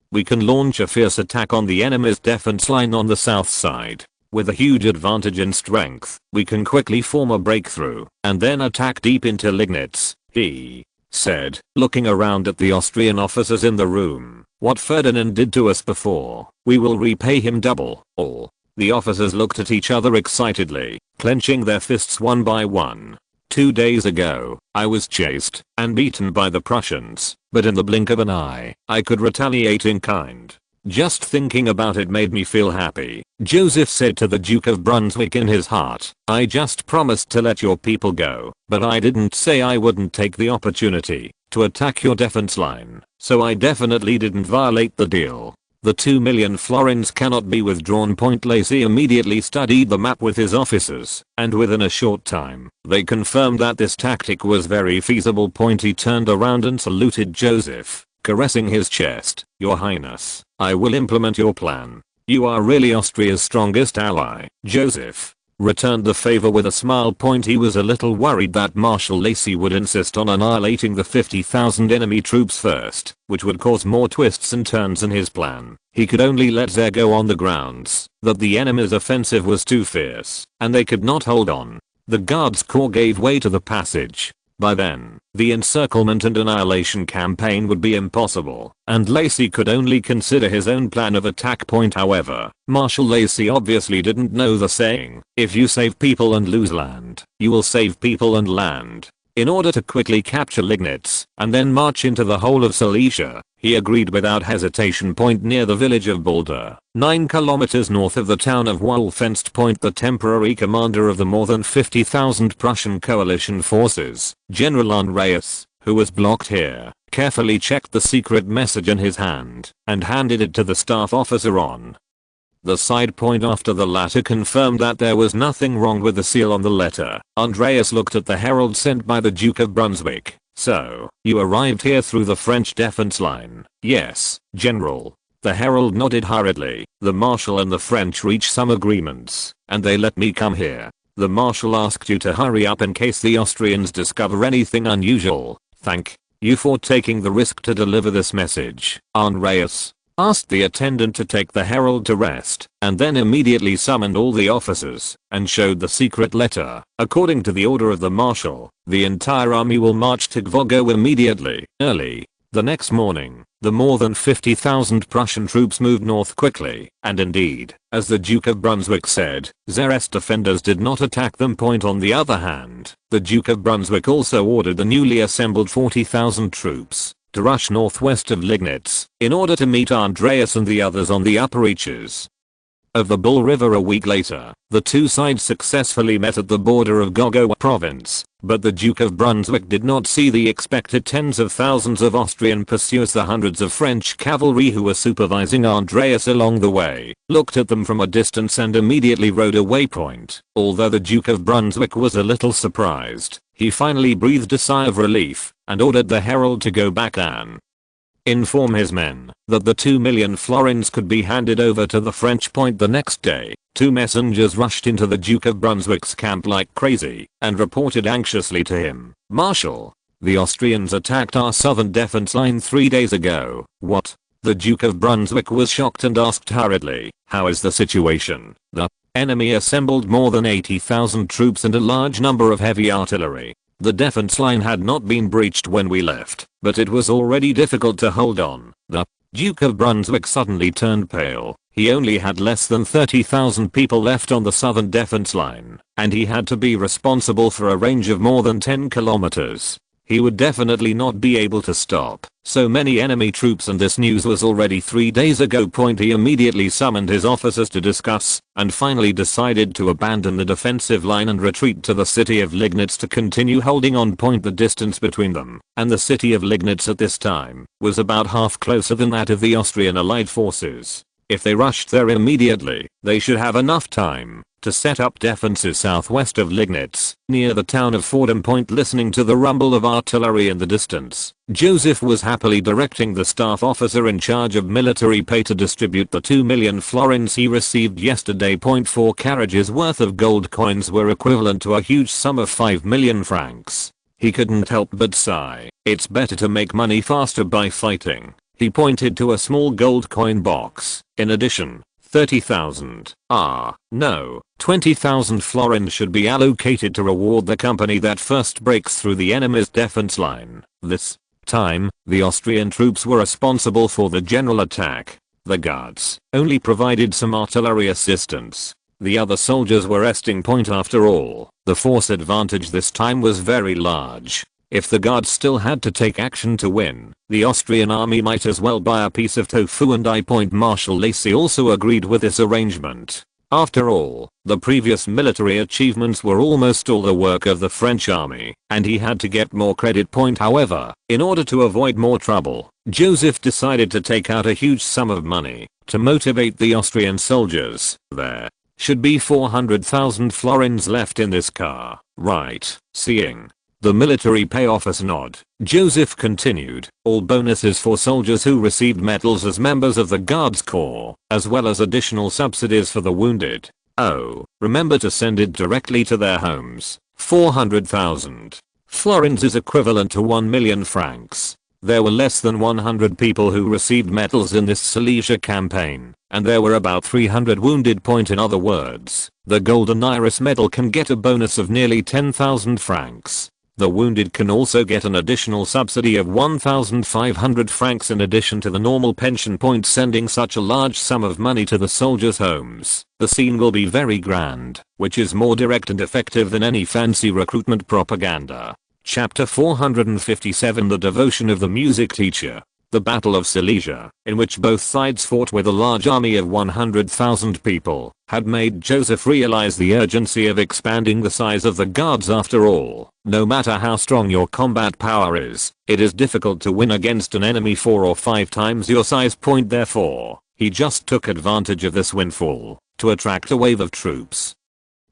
we can launch a fierce attack on the enemy's defense line on the south side. With a huge advantage in strength, we can quickly form a breakthrough, and then attack deep into Liegnitz, he said, looking around at the Austrian officers in the room. What Ferdinand did to us before, we will repay him double. All the officers looked at each other excitedly, clenching their fists one by one. 2 days ago, I was chased and beaten by the Prussians, but in the blink of an eye, I could retaliate in kind. Just thinking about it made me feel happy. Joseph said to the Duke of Brunswick in his heart, I just promised to let your people go, but I didn't say I wouldn't take the opportunity to attack your defense line, so I definitely didn't violate the deal. The 2 million florins cannot be withdrawn. Lacy immediately studied the map with his officers, and within a short time, they confirmed that this tactic was very feasible. He turned around and saluted Joseph, caressing his chest. Your Highness, I will implement your plan. You are really Austria's strongest ally. Joseph returned the favor with a smile. He was a little worried that Marshal Lacy would insist on annihilating the 50,000 enemy troops first, which would cause more twists and turns in his plan. He could only let Zaire go on the grounds that the enemy's offensive was too fierce, and they could not hold on. The Guards Corps gave way to the passage. By then, the encirclement and annihilation campaign would be impossible, and Lacy could only consider his own plan of attack. However, Marshal Lacy obviously didn't know the saying, if you save people and lose land, you will save people and land. In order to quickly capture Liegnitz, and then march into the whole of Silesia, he agreed without hesitation. Near the village of Balder, 9 kilometers north of the town of Wolfenst. The temporary commander of the more than 50,000 Prussian coalition forces, General Andreas, who was blocked here, carefully checked the secret message in his hand, and handed it to the staff officer on the side. After the latter confirmed that there was nothing wrong with the seal on the letter, Andreas looked at the herald sent by the Duke of Brunswick. So, you arrived here through the French defense line? Yes, General. The herald nodded hurriedly. The Marshal and the French reached some agreements, and they let me come here. The Marshal asked you to hurry up in case the Austrians discover anything unusual. Thank you for taking the risk to deliver this message. Andreas asked the attendant to take the herald to rest, and then immediately summoned all the officers, and showed the secret letter. According to the order of the Marshal, the entire army will march to Gvogov immediately. Early the next morning, the more than 50,000 Prussian troops moved north quickly, and indeed, as the Duke of Brunswick said, Zaire's defenders did not attack them. On the other hand, the Duke of Brunswick also ordered the newly assembled 40,000 troops to rush northwest of Liegnitz, in order to meet Andreas and the others on the upper reaches of the Bull River. A week later, the two sides successfully met at the border of Goggowa province, but the Duke of Brunswick did not see the expected tens of thousands of Austrian pursuers. The hundreds of French cavalry who were supervising Andreas along the way looked at them from a distance and immediately rode away. Although the Duke of Brunswick was a little surprised, he finally breathed a sigh of relief and ordered the herald to go back and inform his men that the 2 million florins could be handed over to the French. The next day, 2 messengers rushed into the Duke of Brunswick's camp like crazy and reported anxiously to him, Marshal, the Austrians attacked our southern defense line 3 days ago. What? The Duke of Brunswick was shocked and asked hurriedly, how is the situation? The enemy assembled more than 80,000 troops and a large number of heavy artillery. The defense line had not been breached when we left, but it was already difficult to hold on. The Duke of Brunswick suddenly turned pale. He only had less than 30,000 people left on the southern defense line, and he had to be responsible for a range of more than 10 kilometers. he would definitely not be able to stop so many enemy troops, and this news was already 3 days ago. He immediately summoned his officers to discuss and finally decided to abandon the defensive line and retreat to the city of Liegnitz to continue holding on. The distance between them and the city of Liegnitz at this time was about half closer than that of the Austrian allied forces. If they rushed there immediately, they should have enough time to set up defenses southwest of Liegnitz, near the town of Fordham. Listening to the rumble of artillery in the distance, Joseph was happily directing the staff officer in charge of military pay to distribute the 2 million florins he received yesterday. 4 carriages worth of gold coins were equivalent to a huge sum of 5 million francs. He couldn't help but sigh. It's better to make money faster by fighting. He pointed to a small gold coin box. In addition, 30,000, no, 20,000 florins should be allocated to reward the company that first breaks through the enemy's defense line. This time, the Austrian troops were responsible for the general attack. The guards only provided some artillery assistance. The other soldiers were resting. After all, the force advantage this time was very large. If the guards still had to take action to win, the Austrian army might as well buy a piece of tofu and I. Marshal Lacy also agreed with this arrangement. After all, the previous military achievements were almost all the work of the French army, and he had to get more credit. However, in order to avoid more trouble, Joseph decided to take out a huge sum of money to motivate the Austrian soldiers. There should be 400,000 florins left in this car, right? Seeing the military pay officer nod, Joseph continued, all bonuses for soldiers who received medals as members of the Guards Corps, as well as additional subsidies for the wounded. Oh, remember to send it directly to their homes. 400,000 florins is equivalent to 1 million francs. There were less than 100 people who received medals in this Silesia campaign, and there were about 300 wounded. In other words, the Golden Iris medal can get a bonus of nearly 10,000 francs. The wounded can also get an additional subsidy of 1,500 francs in addition to the normal pension. Sending such a large sum of money to the soldiers' homes, the scene will be very grand, which is more direct and effective than any fancy recruitment propaganda. Chapter 457, The Devotion of the Music Teacher. The Battle of Silesia, in which both sides fought with a large army of 100,000 people, had made Joseph realize the urgency of expanding the size of the guards. After all, no matter how strong your combat power is, it is difficult to win against an enemy 4 or 5 times your size. Therefore, he just took advantage of this windfall to attract a wave of troops,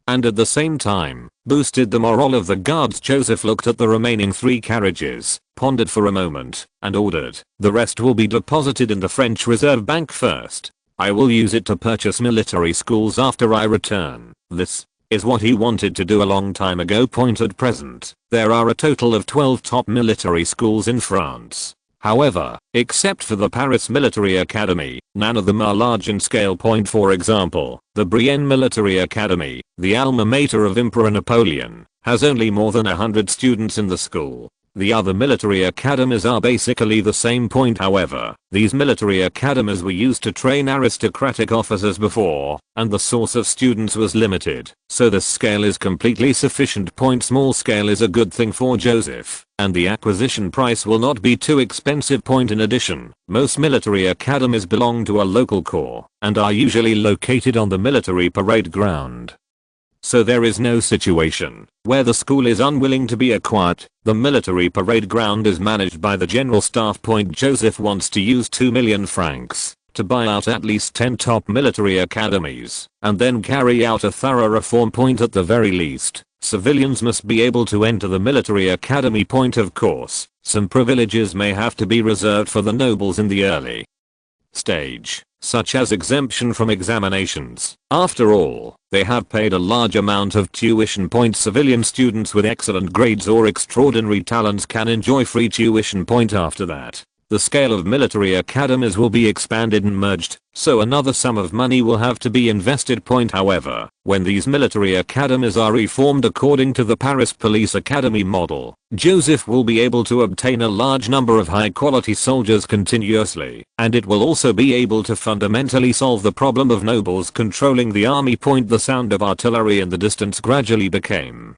and at the same time, boosted the morale of the guards. Joseph looked at the remaining 3 carriages, pondered for a moment, and ordered, the rest will be deposited in the French Reserve Bank first. I will use it to purchase military schools after I return. This is what he wanted to do a long time ago. At present, there are a total of 12 top military schools in France. However, except for the Paris Military Academy, none of them are large in scale. For example, the Brienne Military Academy, the alma mater of Emperor Napoleon, has only more than 100 students in the school. The other military academies are basically the same. However, these military academies were used to train aristocratic officers before, and the source of students was limited, so the scale is completely sufficient. Small scale is a good thing for Joseph, and the acquisition price will not be too expensive. In addition, most military academies belong to a local corps, and are usually located on the military parade ground. So there is no situation where the school is unwilling to be acquired. The military parade ground is managed by the general staff. Joseph wants to use 2 million francs to buy out at least 10 top military academies, and then carry out a thorough reform. At the very least, civilians must be able to enter the military academy. Of course, some privileges may have to be reserved for the nobles in the early stage, such as exemption from examinations. After all, they have paid a large amount of tuition. Civilian students with excellent grades or extraordinary talents can enjoy free tuition. After that, the scale of military academies will be expanded and merged, so another sum of money will have to be invested. However, when these military academies are reformed according to the Paris Police Academy model, Joseph will be able to obtain a large number of high-quality soldiers continuously, and it will also be able to fundamentally solve the problem of nobles controlling the army. The sound of artillery in the distance gradually became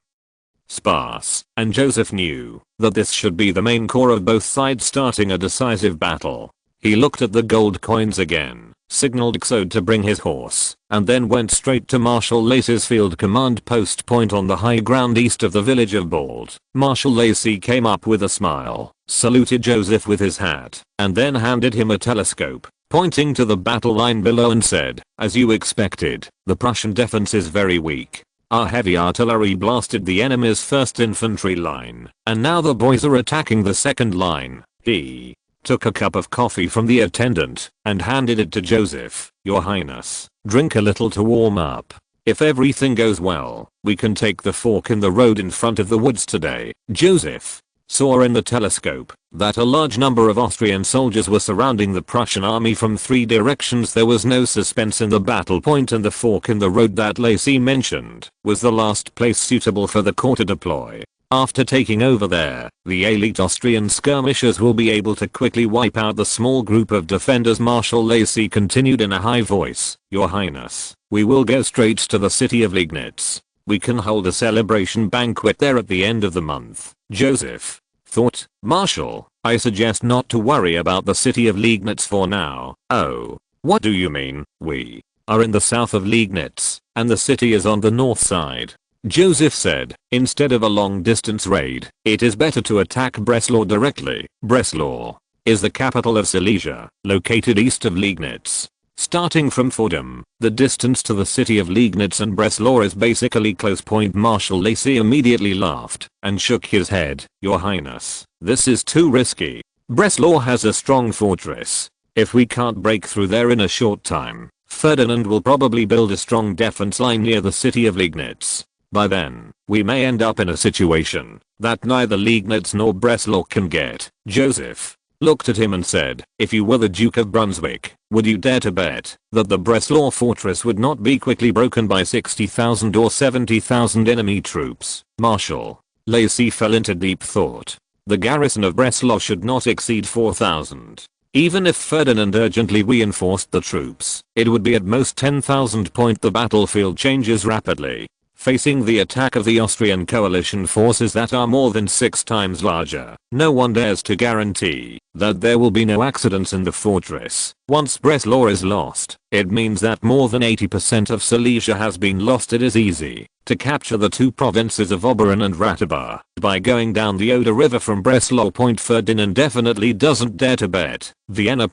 sparse, and Joseph knew that this should be the main core of both sides starting a decisive battle. He looked at the gold coins again, signaled Xode to bring his horse, and then went straight to Marshal Lacy's field command post point on the high ground east of the village of Bald. Marshal Lacy came up with a smile, saluted Joseph with his hat, and then handed him a telescope, pointing to the battle line below and said, "As you expected, the Prussian defense is very weak. Our heavy artillery blasted the enemy's first infantry line, and now the boys are attacking the second line." He took a cup of coffee from the attendant and handed it to Joseph. "Your Highness, drink a little to warm up. If everything goes well, we can take the fork in the road in front of the woods today." Joseph saw in the telescope that a large number of Austrian soldiers were surrounding the Prussian army from 3 directions. There was no suspense in the battle point, and the fork in the road that Lacy mentioned was the last place suitable for the corps to deploy. After taking over there, the elite Austrian skirmishers will be able to quickly wipe out the small group of defenders. Marshal Lacy continued in a high voice, "Your Highness, we will go straight to the city of Liegnitz. We can hold a celebration banquet there at the end of the month." Joseph thought, "Marshal, I suggest not to worry about the city of Liegnitz for now." "Oh, what do you mean?" "We are in the south of Liegnitz, and the city is on the north side." Joseph said, "Instead of a long-distance raid, it is better to attack Breslau directly." Breslau is the capital of Silesia, located east of Liegnitz. Starting from Fordham, the distance to the city of Liegnitz and Breslau is basically close point. Marshal Lacy immediately laughed and shook his head. "Your Highness, this is too risky. Breslau has a strong fortress. If we can't break through there in a short time, Ferdinand will probably build a strong defense line near the city of Liegnitz. By then, we may end up in a situation that neither Liegnitz nor Breslau can get." Joseph looked at him and said, "If you were the Duke of Brunswick, would you dare to bet that the Breslau fortress would not be quickly broken by 60,000 or 70,000 enemy troops?" Marshal Lacy fell into deep thought. The garrison of Breslau should not exceed 4,000. Even if Ferdinand urgently reinforced the troops, it would be at most 10,000. The battlefield changes rapidly, facing the attack of the Austrian coalition forces that are more than 6 times larger. No one dares to guarantee that there will be no accidents in the fortress. Once Breslau is lost, it means that more than 80% of Silesia has been lost. It is easy to capture the 2 provinces of Oberrun and Ratibor by going down the Oder River from Breslau. Ferdinand definitely doesn't dare to bet Vienna.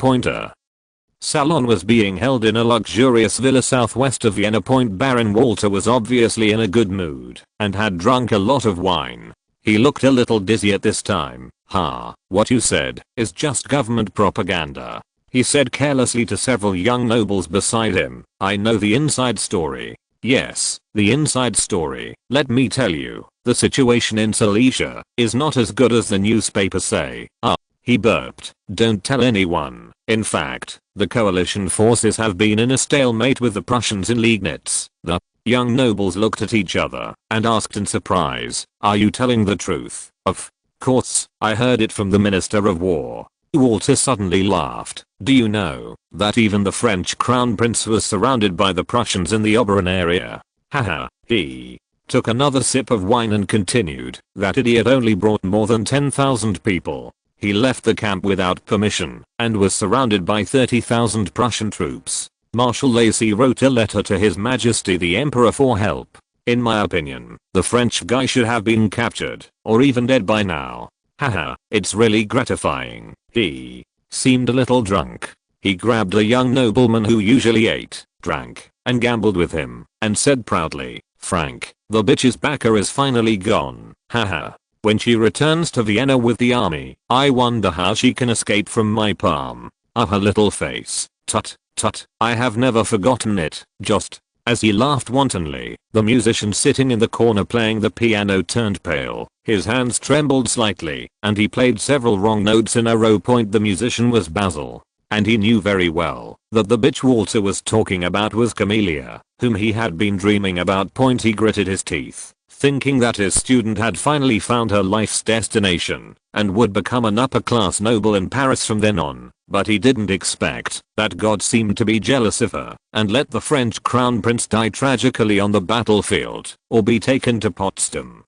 Salon was being held in a luxurious villa southwest of Vienna. Baron Walter was obviously in a good mood and had drunk a lot of wine. He looked a little dizzy at this time. What you said is just government propaganda," he said carelessly to several young nobles beside him. "I know the inside story." "Yes, the inside story. Let me tell you, the situation in Silesia is not as good as the newspapers say." He burped. "Don't tell anyone. In fact, the coalition forces have been in a stalemate with the Prussians in Liegnitz." The young nobles looked at each other and asked in surprise, "Are you telling the truth?" "Of course, I heard it from the Minister of War." Walter suddenly laughed. "Do you know that even the French Crown Prince was surrounded by the Prussians in the Oberrun area?" Haha. He took another sip of wine and continued, "That idiot only brought more than 10,000 people. He left the camp without permission and was surrounded by 30,000 Prussian troops." Marshal Lacy wrote a letter to His Majesty the Emperor for help. "In my opinion, the French guy should have been captured or even dead by now." Haha, it's really gratifying. He seemed a little drunk. He grabbed a young nobleman who usually ate, drank, and gambled with him and said proudly, "Frank, the bitch's backer is finally gone. Haha. When she returns to Vienna with the army, I wonder how she can escape from my palm." Her little face. "Tut, tut, I have never forgotten it." Just as he laughed wantonly, the musician sitting in the corner playing the piano turned pale. His hands trembled slightly, and he played several wrong notes in a row. The musician was Basil, and he knew very well that the bitch Walter was talking about was Camelia, whom he had been dreaming about. He gritted his teeth, thinking that his student had finally found her life's destination and would become an upper-class noble in Paris from then on, but he didn't expect that God seemed to be jealous of her and let the French crown prince die tragically on the battlefield or be taken to Potsdam.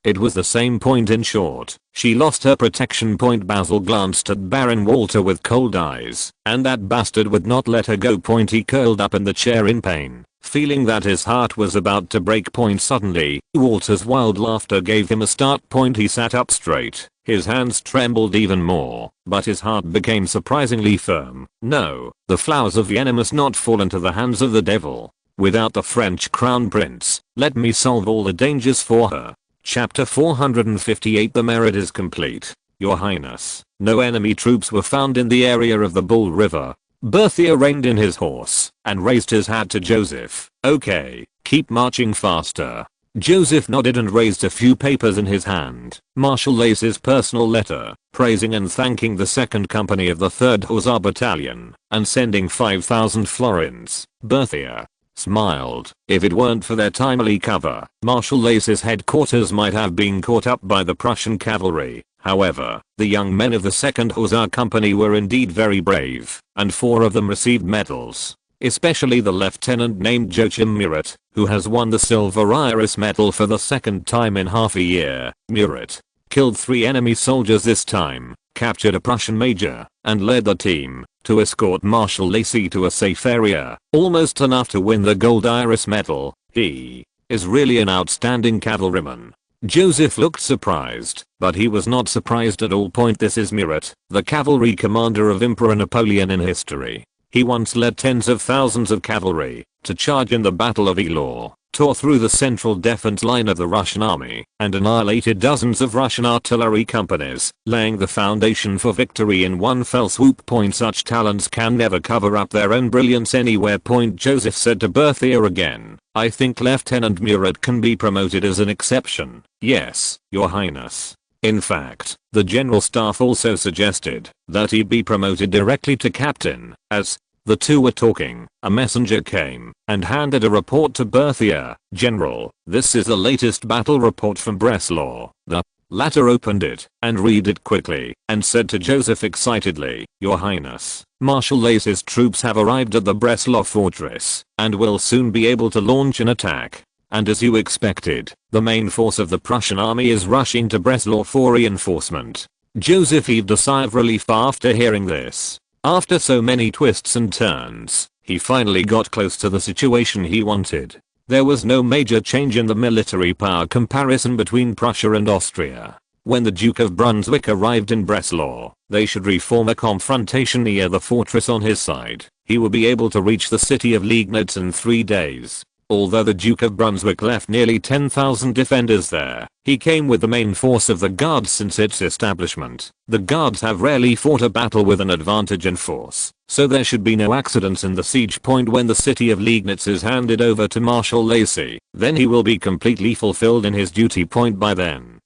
It was the same point in short. She lost her protection point. Basil glanced at Baron Walter with cold eyes, and that bastard would not let her go. He curled up in the chair in pain, feeling that his heart was about to break. Suddenly, Walter's wild laughter gave him a start. He sat up straight. His hands trembled even more, but his heart became surprisingly firm. No, the flowers of Vienna must not fall into the hands of the devil. Without the French crown prince, let me solve all the dangers for her. Chapter 458. The merit is complete, Your Highness. No enemy troops were found in the area of the Bull River. Berthier reined in his horse and raised his hat to Joseph. Okay, keep marching faster. Joseph nodded and raised a few papers in his hand. Marshal Lace's personal letter, praising and thanking the 2nd Company of the 3rd Hussar Battalion, and sending 5,000 florins. Berthier smiled. If it weren't for their timely cover, Marshal Lace's headquarters might have been caught up by the Prussian cavalry. However, the young men of the 2nd Hussar Company were indeed very brave, and 4 of them received medals. Especially the lieutenant named Joachim Murat, who has won the Silver Iris medal for the 2nd time in half a year. Murat killed 3 enemy soldiers this time, captured a Prussian major, and led the team to escort Marshal Lacy to a safe area, almost enough to win the Gold Iris medal. He is really an outstanding cavalryman. Joseph looked surprised, but he was not surprised at all. This is Murat, the cavalry commander of Emperor Napoleon in history. He once led tens of thousands of cavalry to charge in the Battle of Eylau, tore through the central defense line of the Russian army, and annihilated dozens of Russian artillery companies, laying the foundation for victory in one fell swoop. Such talents can never cover up their own brilliance anywhere. Joseph said to Berthier again, I think Lieutenant Murat can be promoted as an exception. Yes, Your Highness. In fact, the General Staff also suggested that he be promoted directly to captain. As the two were talking, a messenger came and handed a report to Berthier. General, this is the latest battle report from Breslau. The latter opened it and read it quickly and said to Joseph excitedly, Your Highness, Marshal Lace's troops have arrived at the Breslau fortress and will soon be able to launch an attack. And as you expected, the main force of the Prussian army is rushing to Breslau for reinforcement. Joseph heaved a sigh of relief after hearing this. After so many twists and turns, he finally got close to the situation he wanted. There was no major change in the military power comparison between Prussia and Austria. When the Duke of Brunswick arrived in Breslau, they should reform a confrontation near the fortress on his side. He would be able to reach the city of Liegnitz in 3 days. Although the Duke of Brunswick left nearly 10,000 defenders there, he came with the main force of the Guards since its establishment. The Guards have rarely fought a battle with an advantage in force, so there should be no accidents in the siege. When the city of Liegnitz is handed over to Marshal Lacy, then he will be completely fulfilled in his duty. By then,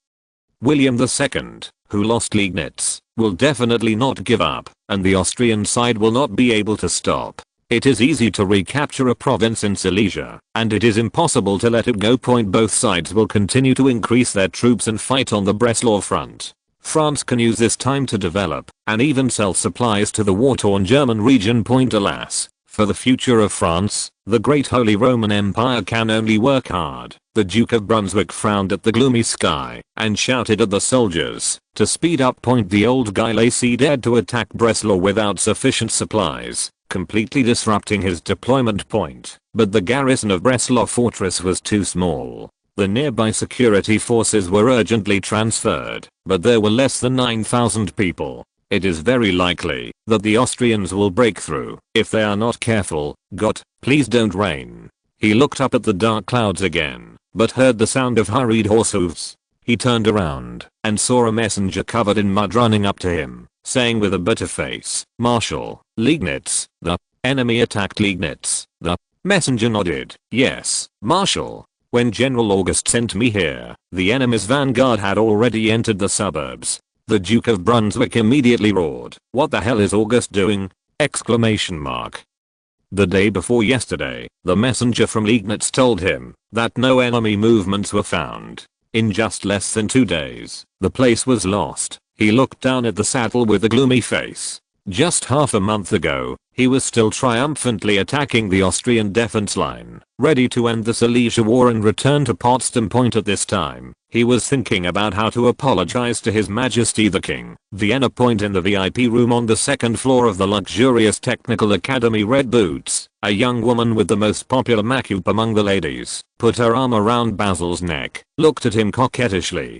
William II, who lost Liegnitz, will definitely not give up, and the Austrian side will not be able to stop. It is easy to recapture a province in Silesia, and it is impossible to let it go. Both sides will continue to increase their troops and fight on the Breslau front. France can use this time to develop and even sell supplies to the war-torn German region. Alas, for the future of France, the Great Holy Roman Empire can only work hard. The Duke of Brunswick frowned at the gloomy sky and shouted at the soldiers to speed up. The old guy Lacy dared to attack Breslau without sufficient supplies, completely disrupting his deployment point, but the garrison of Breslau fortress was too small. The nearby security forces were urgently transferred, but there were less than 9,000 people. It is very likely that the Austrians will break through if they are not careful. God, please don't rain. He looked up at the dark clouds again, but heard the sound of hurried horse hoofs. He turned around and saw a messenger covered in mud running up to him, saying with a bitter face, Marshal, Liegnitz, the enemy attacked Liegnitz. The messenger nodded. Yes, Marshal. When General August sent me here, the enemy's vanguard had already entered the suburbs. The Duke of Brunswick immediately roared, What the hell is August doing? Exclamation mark. The day before yesterday, the messenger from Liegnitz told him that no enemy movements were found. In just less than 2 days, the place was lost. He looked down at the saddle with a gloomy face. Just half a month ago, He was still triumphantly attacking the Austrian defense line, ready to end the Silesia War and return to Potsdam Point at this time. He was thinking about how to apologize to His Majesty the King. Vienna Point in the VIP room on the second floor of the luxurious Technical Academy. Red Boots, a young woman with the most popular makeup among the ladies, put her arm around Basil's neck, looked at him coquettishly,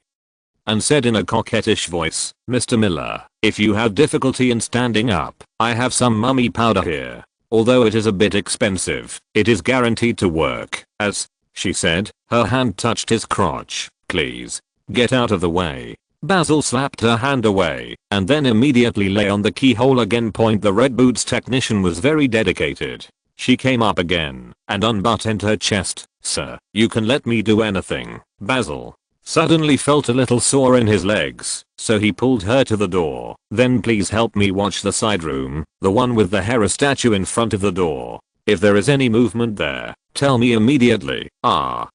and said in a coquettish voice, "Mr. Miller, if you have difficulty in standing up, I have some mummy powder here. Although it is a bit expensive, it is guaranteed to work." As she said, her hand touched his crotch. "Please, get out of the way." Basil slapped her hand away, and then immediately lay on the keyhole again. The Red Boots technician was very dedicated. She came up again, and unbuttoned her chest. "Sir, you can let me do anything." Basil suddenly felt a little sore in his legs, so he pulled her to the door. "Then please help me watch the side room, the one with the Hera statue in front of the door. If there is any movement there, tell me immediately." Oh.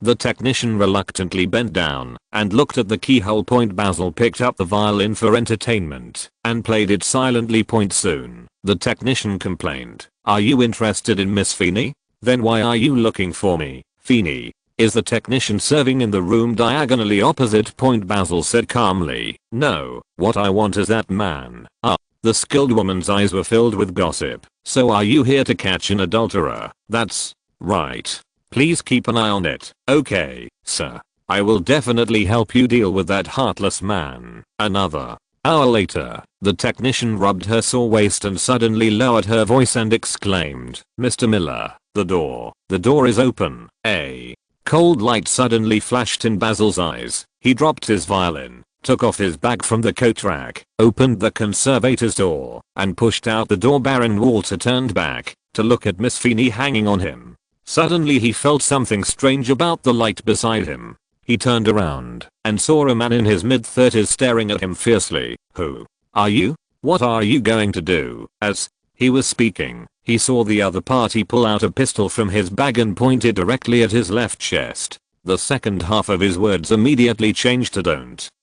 The technician reluctantly bent down and looked at the keyhole. Basil picked up the violin for entertainment and played it silently. Soon, the technician complained, "Are you interested in Miss Feeney? Then why are you looking for me?" "Feeney is the technician serving in the room diagonally opposite." Basil said calmly, "No, what I want is that man." The skilled woman's eyes were filled with gossip. "So are you here to catch an adulterer?" "That's right. Please keep an eye on it." "Okay, sir. I will definitely help you deal with that heartless man." Another hour later, the technician rubbed her sore waist and suddenly lowered her voice and exclaimed, "Mr. Miller, the door. The door is open." A cold light suddenly flashed in Basil's eyes. He dropped his violin, took off his bag from the coat rack, opened the conservator's door, and pushed out the door. Baron Walter turned back to look at Miss Feeney hanging on him. Suddenly he felt something strange about the light beside him. He turned around and saw a man in his mid-30s staring at him fiercely. "Who are you? What are you going to do?" As he was speaking, he saw the other party pull out a pistol from his bag and point it directly at his left chest. The second half of his words immediately changed to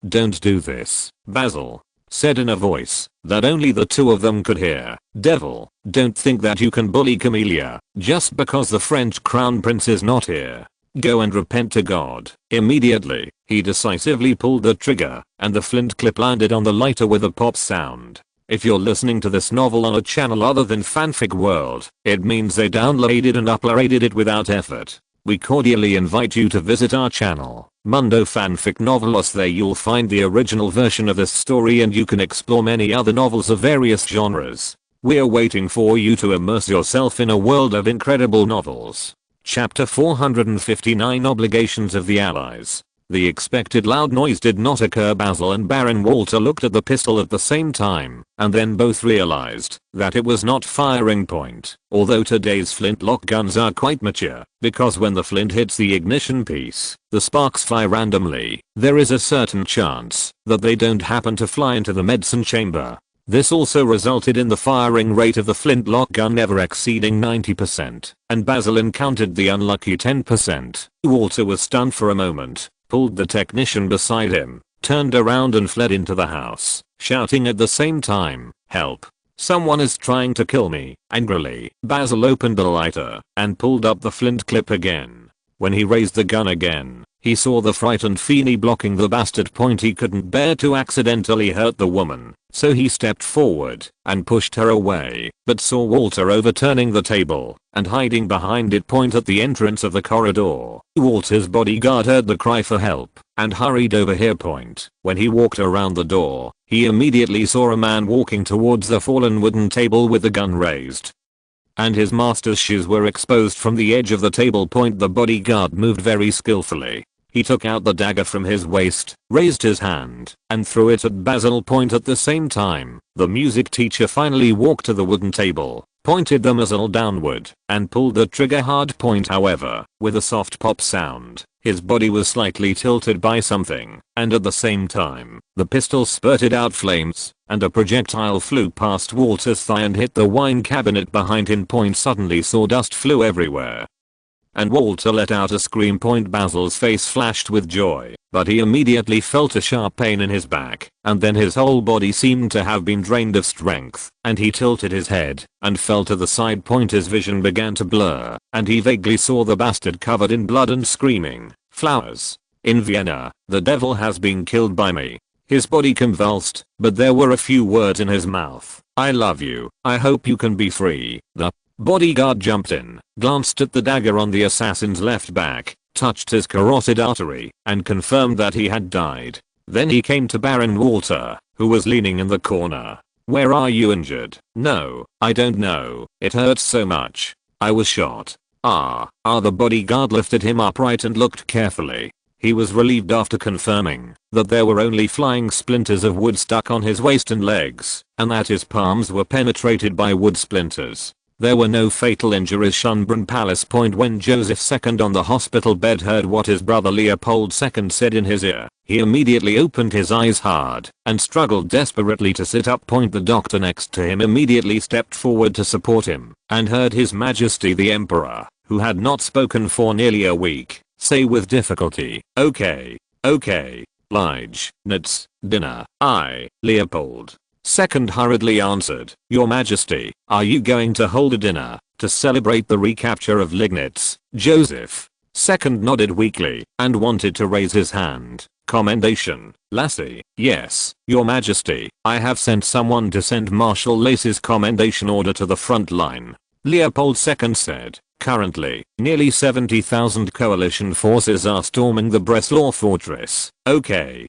"Don't do this," Basil said in a voice that only the two of them could hear. "Devil, don't think that you can bully Camellia just because the French crown prince is not here. Go and repent to God." Immediately, he decisively pulled the trigger, and the flint clip landed on the lighter with a pop sound. If you're listening to this novel on a channel other than Fanfic World, it means they downloaded and uploaded it without effort. We cordially invite you to visit our channel, Mundo Fanfic Novelos. There you'll find the original version of this story and you can explore many other novels of various genres. We're waiting for you to immerse yourself in a world of incredible novels. Chapter 459, Obligations of the Allies. The expected loud noise did not occur. Basil and Baron Walter looked at the pistol at the same time, and then both realized that it was not firing. Although today's flintlock guns are quite mature, because when the flint hits the ignition piece, the sparks fly randomly, there is a certain chance that they don't happen to fly into the medicine chamber. This also resulted in the firing rate of the flintlock gun never exceeding 90%, and Basil encountered the unlucky 10%. Walter was stunned for a moment, pulled the technician beside him, turned around and fled into the house, shouting at the same time, "Help! Someone is trying to kill me." Angrily, Basil opened the lighter and pulled up the flint clip again. When he raised the gun again, he saw the frightened Feeney blocking the bastard. He couldn't bear to accidentally hurt the woman, so he stepped forward and pushed her away, but saw Walter overturning the table and hiding behind it. At the entrance of the corridor, Walter's bodyguard heard the cry for help and hurried over here. When he walked around the door, he immediately saw a man walking towards the fallen wooden table with the gun raised, and his master's shoes were exposed from the edge of the table. The bodyguard moved very skillfully. He took out the dagger from his waist, raised his hand, and threw it at Basil. At the same time, the music teacher finally walked to the wooden table, pointed the muzzle downward, and pulled the trigger hard. However, with a soft pop sound, his body was slightly tilted by something, and at the same time, the pistol spurted out flames, and a projectile flew past Walter's thigh and hit the wine cabinet behind him. Suddenly sawdust flew everywhere, and Walter let out a scream. Basil's face flashed with joy, but he immediately felt a sharp pain in his back, and then his whole body seemed to have been drained of strength, and he tilted his head and fell to the side. His vision began to blur, and he vaguely saw the bastard covered in blood and screaming, "Flowers! In Vienna, the devil has been killed by me." His body convulsed, but there were a few words in his mouth. "I love you. I hope you can be free." The bodyguard jumped in, glanced at the dagger on the assassin's left back, touched his carotid artery, and confirmed that he had died. Then he came to Baron Walter, who was leaning in the corner. "Where are you injured?" "No, I don't know. It hurts so much. I was shot." The bodyguard lifted him upright and looked carefully. He was relieved after confirming that there were only flying splinters of wood stuck on his waist and legs, and that his palms were penetrated by wood splinters. There were no fatal injuries. Schönbrunn Palace. When Joseph II on the hospital bed heard what his brother Leopold II said in his ear, he immediately opened his eyes hard and struggled desperately to sit up. The doctor next to him immediately stepped forward to support him and heard His Majesty the Emperor, who had not spoken for nearly a week, say with difficulty, okay, Lige, Nats, dinner." Leopold II hurriedly answered, "Your Majesty, are you going to hold a dinner to celebrate the recapture of Liegnitz?" Joseph II nodded weakly and wanted to raise his hand. "Commendation, Lassie." "Yes, Your Majesty, I have sent someone to send Marshal Lacy's commendation order to the front line," Leopold II said. "Currently, nearly 70,000 coalition forces are storming the Breslau fortress." Okay.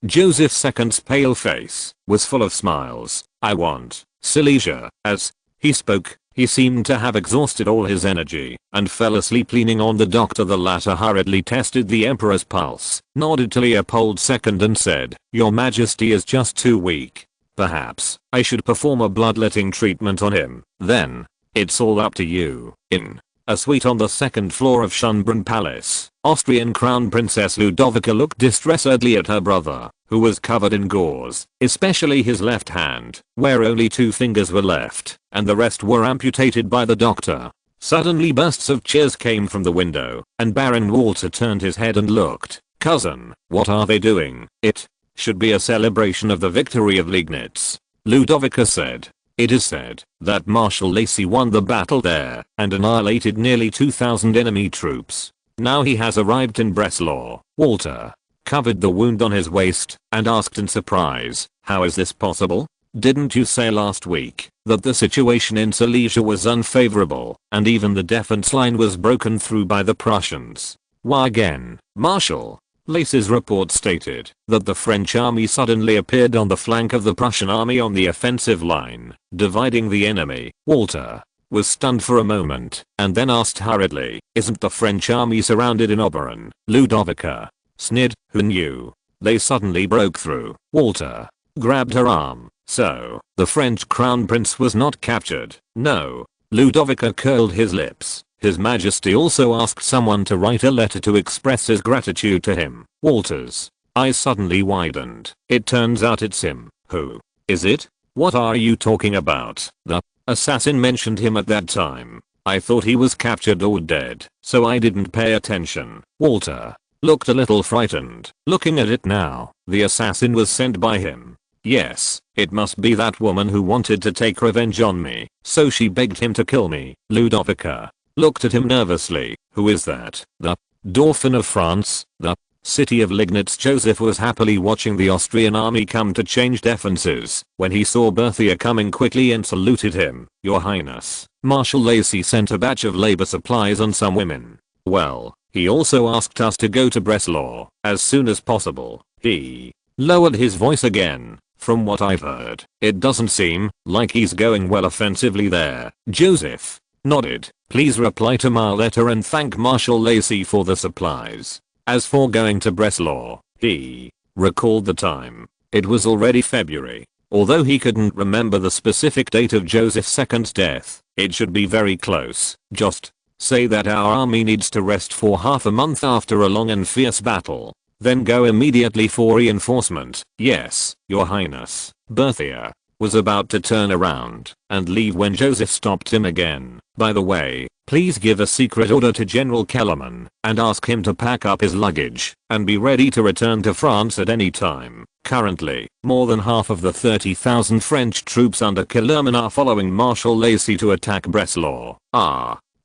Joseph II's pale face was full of smiles. "I want Silesia." As he spoke, he seemed to have exhausted all his energy and fell asleep leaning on the doctor. The latter hurriedly tested the Emperor's pulse, nodded to Leopold II and said, "Your Majesty is just too weak. Perhaps I should perform a bloodletting treatment on him, then. It's all up to you." In a suite on the second floor of Schönbrunn Palace, Austrian Crown Princess Ludovica looked distressedly at her brother, who was covered in gauze, especially his left hand, where only 2 fingers were left, and the rest were amputated by the doctor. Suddenly bursts of cheers came from the window, and Baron Walter turned his head and looked. "Cousin, what are they doing?" "It should be a celebration of the victory of Liegnitz," Ludovica said. "It is said that Marshal Lacy won the battle there and annihilated nearly 2,000 enemy troops. Now he has arrived in Breslau." Walter covered the wound on his waist and asked in surprise, "How is this possible? Didn't you say last week that the situation in Silesia was unfavorable and even the defense line was broken through by the Prussians?" "Why again, Marshal?" Lacy's report stated that the French army suddenly appeared on the flank of the Prussian army on the offensive line, dividing the enemy. Walter was stunned for a moment and then asked hurriedly, "Isn't the French army surrounded in Oberon?" Ludovica sneered, "Who knew? They suddenly broke through." Walter grabbed her arm. "So, the French crown prince was not captured?" "No." Ludovica curled his lips. "His Majesty also asked someone to write a letter to express his gratitude to him." Walter's eyes suddenly widened. "It turns out it's him." "Who is it? What are you talking about?" "The assassin mentioned him at that time. I thought he was captured or dead, so I didn't pay attention." Walter looked a little frightened. Looking at it now, the assassin was sent by him. "Yes, it must be that woman who wanted to take revenge on me, so she begged him to kill me." Ludovica looked at him nervously. "Who is that?" "The Dauphin of France, the city of Liegnitz." Joseph was happily watching the Austrian army come to change defenses when he saw Berthier coming quickly and saluted him. "Your Highness, Marshal Lacy sent a batch of labor supplies and some women. Well, he also asked us to go to Breslau as soon as possible." He lowered his voice again. "From what I've heard, it doesn't seem like he's going well offensively there." Joseph nodded. "Please reply to my letter and thank Marshal Lacy for the supplies." As for going to Breslau, he recalled the time. It was already February. Although he couldn't remember the specific date of Joseph II's death, it should be very close. "Just say that our army needs to rest for half a month after a long and fierce battle. Then go immediately for reinforcement." "Yes, Your Highness." Berthier was about to turn around and leave when Joseph stopped him again. By the way, please give a secret order to General Kellerman and ask him to pack up his luggage and be ready to return to France at any time. Currently, more than half of the 30,000 French troops under Kellerman are following Marshal Lacy to attack Breslau.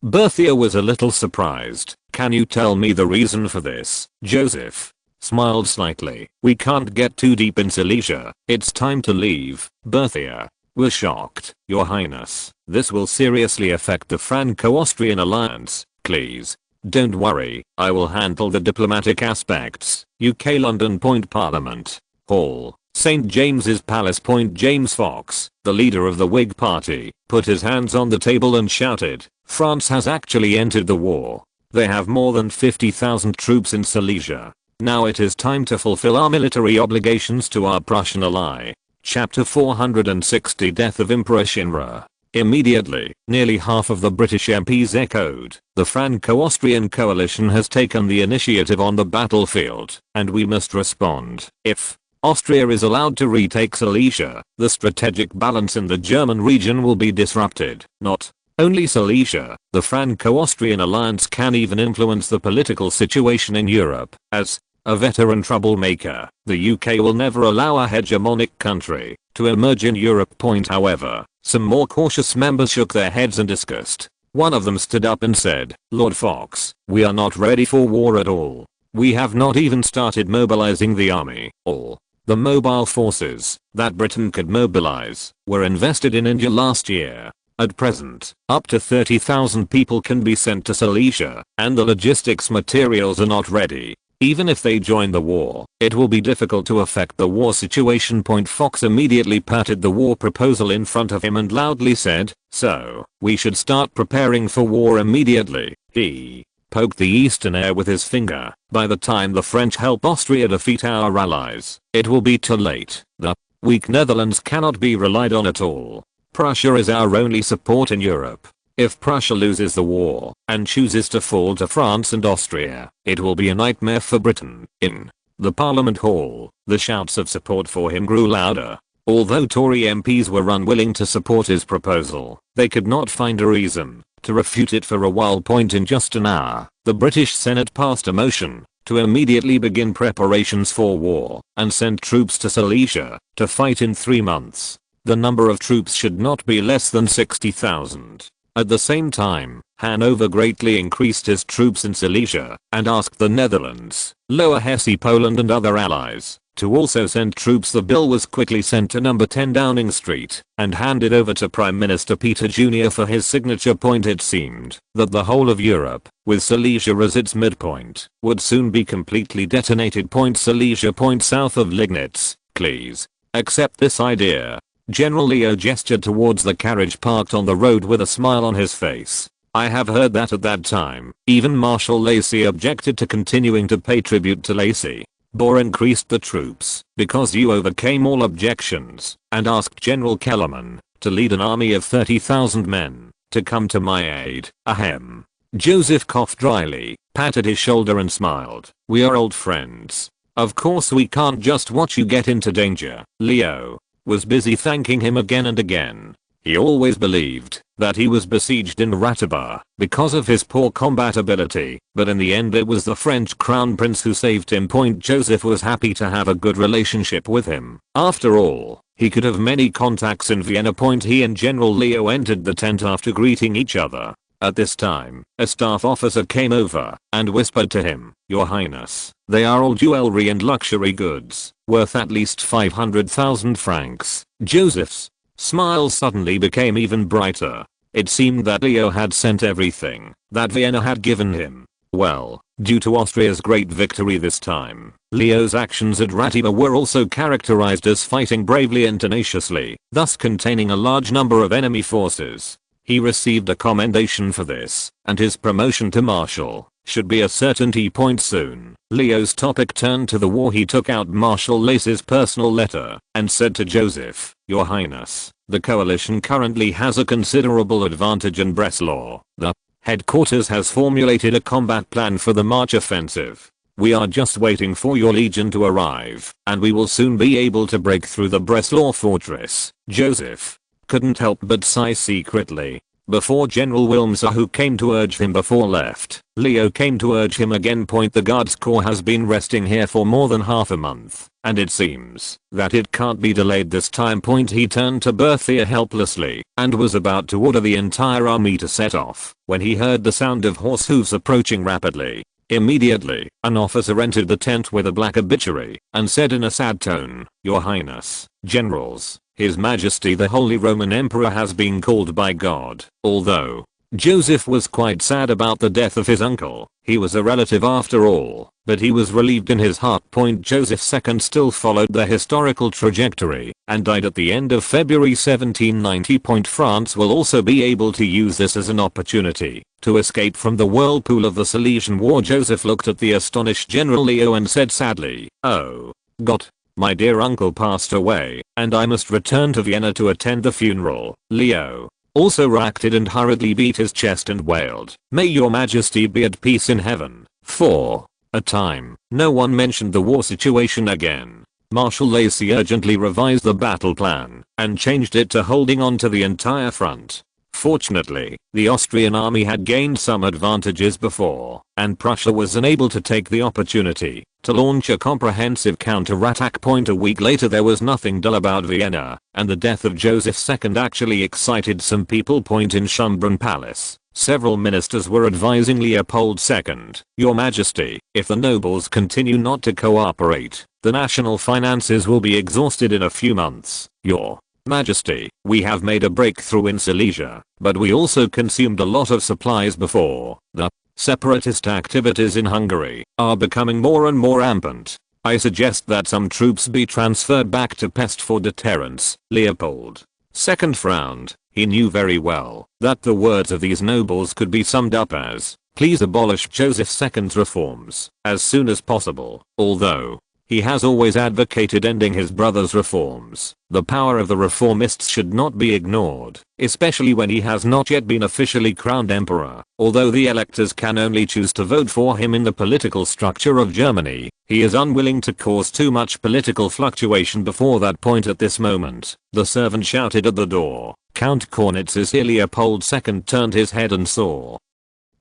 Berthier was a little surprised. Can you tell me the reason for this? Joseph smiled slightly. We can't get too deep in Silesia. It's time to leave. Berthier was shocked. Your Highness, this will seriously affect the Franco-Austrian alliance. Please don't worry, I will handle the diplomatic aspects. UK London Point Parliament Hall, St James's Palace. James Fox, the leader of the Whig Party, put his hands on the table and shouted, France has actually entered the war. They have more than 50,000 troops in Silesia. Now it is time to fulfill our military obligations to our Prussian ally. Chapter 460 Death of Emperor Shinra. Immediately, nearly half of the British MPs echoed, the Franco-Austrian coalition has taken the initiative on the battlefield, and we must respond. If Austria is allowed to retake Silesia, the strategic balance in the German region will be disrupted. Not only Silesia, the Franco-Austrian alliance can even influence the political situation in Europe. As a veteran troublemaker, the UK will never allow a hegemonic country to emerge in Europe. However, some more cautious members shook their heads in disgust. One of them stood up and said, Lord Fox, we are not ready for war at all. We have not even started mobilizing the army. All the mobile forces that Britain could mobilize were invested in India last year. At present, up to 30,000 people can be sent to Silesia, and the logistics materials are not ready. Even if they join the war, it will be difficult to affect the war situation. Fox immediately patted the war proposal in front of him and loudly said, so, we should start preparing for war immediately. He poked the eastern air with his finger. By the time the French help Austria defeat our allies, it will be too late. The weak Netherlands cannot be relied on at all. Prussia is our only support in Europe. If Prussia loses the war and chooses to fall to France and Austria, it will be a nightmare for Britain. In the Parliament Hall, the shouts of support for him grew louder. Although Tory MPs were unwilling to support his proposal, they could not find a reason to refute it for a while. In just an hour, the British Senate passed a motion to immediately begin preparations for war and send troops to Silesia to fight in 3 months. The number of troops should not be less than 60,000. At the same time, Hanover greatly increased his troops in Silesia and asked the Netherlands, Lower Hesse, Poland and other allies to also send troops. The bill was quickly sent to number 10 Downing Street and handed over to Prime Minister Peter Jr. for his signature. It seemed that the whole of Europe, with Silesia as its midpoint, would soon be completely detonated. Silesia. South of Liegnitz. Please accept this idea. General Leo gestured towards the carriage parked on the road with a smile on his face. I have heard that at that time, even Marshal Lacy objected to continuing to pay tribute to Lacy. Boer increased the troops because you overcame all objections and asked General Kellerman to lead an army of 30,000 men to come to my aid. Ahem. Joseph coughed dryly, patted his shoulder and smiled. We are old friends. Of course we can't just watch you get into danger. Leo was busy thanking him again and again. He always believed that he was besieged in Rataba because of his poor combat ability, but in the end it was the French crown prince who saved him. Joseph was happy to have a good relationship with him. After all, he could have many contacts in Vienna. He and General Leo entered the tent after greeting each other. At this time, a staff officer came over and whispered to him, Your Highness, they are all jewelry and luxury goods, worth at least 500,000 francs. Joseph's smile suddenly became even brighter. It seemed that Leo had sent everything that Vienna had given him. Well, due to Austria's great victory this time, Leo's actions at Rataba were also characterized as fighting bravely and tenaciously, thus containing a large number of enemy forces. He received a commendation for this, and his promotion to Marshal should be a certainty. Soon, Leo's topic turned to the war. He took out Marshal Lacy's personal letter and said to Joseph, Your Highness, the coalition currently has a considerable advantage in Breslau. The headquarters has formulated a combat plan for the March offensive. We are just waiting for your legion to arrive, and we will soon be able to break through the Breslau fortress." Joseph couldn't help but sigh secretly. Before General Wilmser, who came to urge him before, left, Leo came to urge him again. The Guards Corps has been resting here for more than half a month, and it seems that it can't be delayed this time. He turned to Berthier helplessly and was about to order the entire army to set off when he heard the sound of horse hooves approaching rapidly. Immediately, an officer entered the tent with a black obituary and said in a sad tone, "Your Highness, Generals, His Majesty the Holy Roman Emperor has been called by God." Although Joseph was quite sad about the death of his uncle, he was a relative after all, but he was relieved in his heart. Joseph II still followed the historical trajectory and died at the end of February 1790. France will also be able to use this as an opportunity to escape from the whirlpool of the Silesian War. Joseph looked at the astonished General Leo and said sadly, "Oh, God, my dear uncle passed away, and I must return to Vienna to attend the funeral." Leo also reacted and hurriedly beat his chest and wailed, "May your Majesty be at peace in heaven." For a time, no one mentioned the war situation again. Marshal Lacy urgently revised the battle plan and changed it to holding on to the entire front. Fortunately, the Austrian army had gained some advantages before, and Prussia was unable to take the opportunity to launch a comprehensive counter-attack. A week later, there was nothing dull about Vienna, and the death of Joseph II actually excited some people. In Schönbrunn Palace, several ministers were advising Leopold II, "Your Majesty, if the nobles continue not to cooperate, the national finances will be exhausted in a few months. Your Majesty, we have made a breakthrough in Silesia, but we also consumed a lot of supplies before. The separatist activities in Hungary are becoming more and more rampant. I suggest that some troops be transferred back to Pest for deterrence." Leopold II frowned. He knew very well that the words of these nobles could be summed up as, "Please abolish Joseph II's reforms as soon as possible." Although he has always advocated ending his brother's reforms, the power of the reformists should not be ignored, especially when he has not yet been officially crowned emperor. Although the electors can only choose to vote for him in the political structure of Germany, he is unwilling to cause too much political fluctuation before that point. At this moment, the servant shouted at the door, "Count Kornitz is here." Leopold II turned his head and saw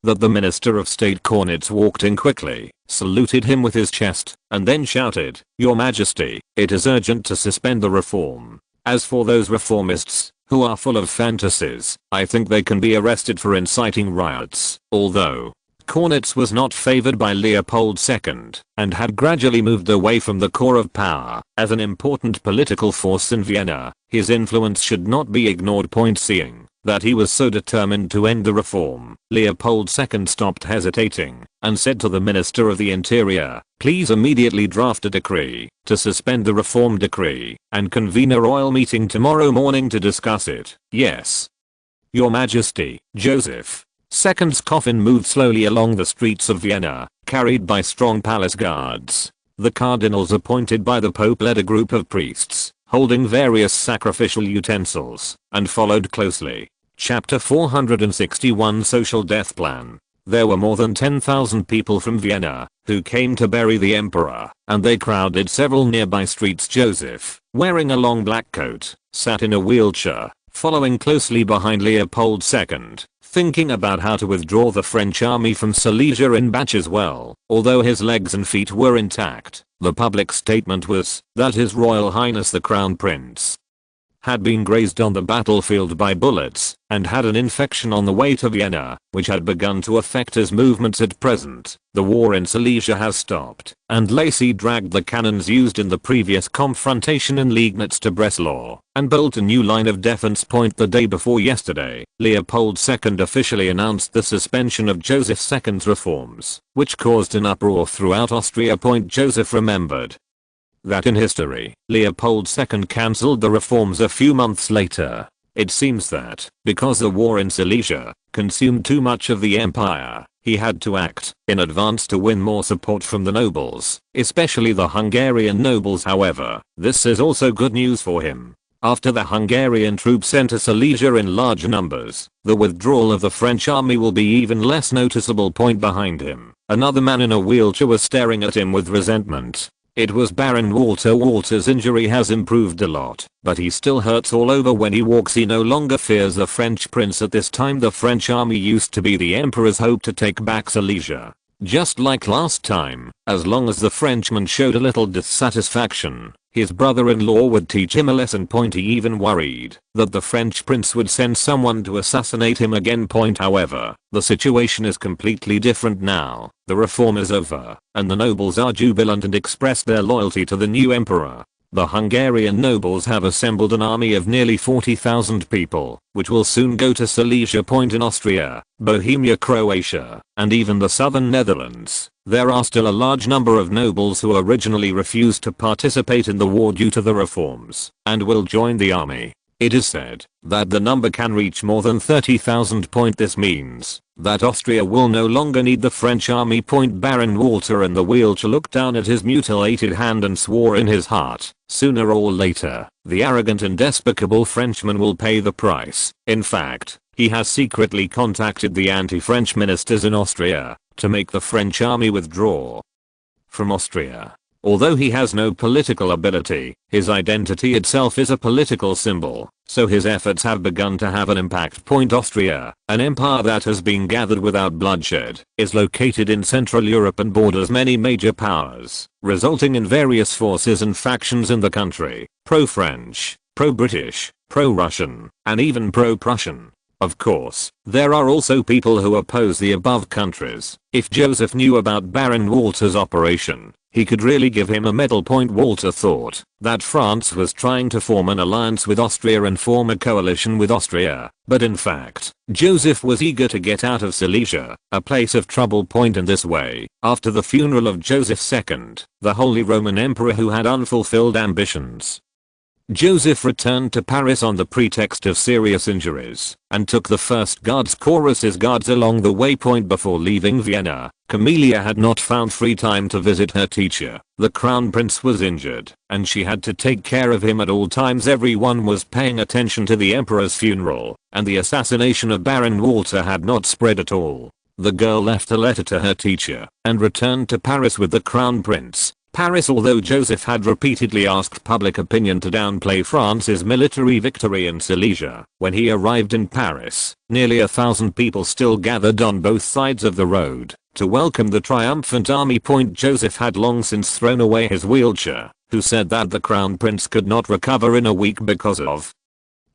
that the Minister of State Kornitz walked in quickly, saluted him with his chest, and then shouted, "Your Majesty, it is urgent to suspend the reform. As for those reformists, who are full of fantasies, I think they can be arrested for inciting riots." Although Kornitz was not favored by Leopold II, and had gradually moved away from the core of power as an important political force in Vienna, his influence should not be ignored. Seeing that he was so determined to end the reform, Leopold II stopped hesitating and said to the Minister of the Interior, "Please immediately draft a decree to suspend the reform decree and convene a royal meeting tomorrow morning to discuss it." "Yes, Your Majesty." Joseph II's coffin moved slowly along the streets of Vienna, carried by strong palace guards. The cardinals appointed by the Pope led a group of priests, holding various sacrificial utensils, and followed closely. Chapter 461 Social Death Plan. There were more than 10,000 people from Vienna who came to bury the emperor, and they crowded several nearby streets. Joseph, wearing a long black coat, sat in a wheelchair, following closely behind Leopold II, thinking about how to withdraw the French army from Silesia in batches. Well, although his legs and feet were intact, the public statement was that His Royal Highness the Crown Prince had been grazed on the battlefield by bullets and had an infection on the way to Vienna, which had begun to affect his movements. At present, the war in Silesia has stopped, and Lacy dragged the cannons used in the previous confrontation in Liegnitz to Breslau and built a new line of defense. The day before yesterday, Leopold II officially announced the suspension of Joseph II's reforms, which caused an uproar throughout Austria. Joseph remembered that in history, Leopold II cancelled the reforms a few months later. It seems that, because the war in Silesia consumed too much of the empire, he had to act in advance to win more support from the nobles, especially the Hungarian nobles. However, this is also good news for him. After the Hungarian troops enter Silesia in large numbers, the withdrawal of the French army will be even less noticeable. Behind him, another man in a wheelchair was staring at him with resentment. It was Baron Walter. Walter's injury has improved a lot, but he still hurts all over when he walks. He no longer fears the French prince. At this time the French army used to be the emperor's hope to take back Silesia. Just like last time, as long as the Frenchman showed a little dissatisfaction, his brother-in-law would teach him a lesson. He even worried that the French prince would send someone to assassinate him again. However, the situation is completely different now. The reform is over, and the nobles are jubilant and express their loyalty to the new emperor. The Hungarian nobles have assembled an army of nearly 40,000 people, which will soon go to Silesia. In Austria, Bohemia, Croatia, and even the southern Netherlands, there are still a large number of nobles who originally refused to participate in the war due to the reforms, and will join the army. It is said that the number can reach more than 30,000. This means that Austria will no longer need the French army. Baron Walter in the wheelchair looked down at his mutilated hand and swore in his heart, sooner or later, the arrogant and despicable Frenchman will pay the price. In fact, he has secretly contacted the anti-French ministers in Austria to make the French army withdraw from Austria. Although he has no political ability, his identity itself is a political symbol, so his efforts have begun to have an impact. Austria, an empire that has been gathered without bloodshed, is located in Central Europe and borders many major powers, resulting in various forces and factions in the country: pro-French, pro-British, pro-Russian, and even pro-Prussian. Of course, there are also people who oppose the above countries. If Joseph knew about Baron Walter's operation, he could really give him a medal. Walter thought that France was trying to form an alliance with Austria and form a coalition with Austria, but in fact, Joseph was eager to get out of Silesia, a place of trouble. In this way, after the funeral of Joseph II, the Holy Roman Emperor who had unfulfilled ambitions, Joseph returned to Paris on the pretext of serious injuries, and took the first guards along the way. Before leaving Vienna, Camilla had not found free time to visit her teacher. The crown prince was injured, and she had to take care of him at all times. Everyone was paying attention to the emperor's funeral, and the assassination of Baron Walter had not spread at all. The girl left a letter to her teacher, and returned to Paris with the crown prince. Although Joseph had repeatedly asked public opinion to downplay France's military victory in Silesia, when he arrived in Paris, nearly 1,000 people still gathered on both sides of the road to welcome the triumphant army. Joseph had long since thrown away his wheelchair, who said that the crown prince could not recover in a week because of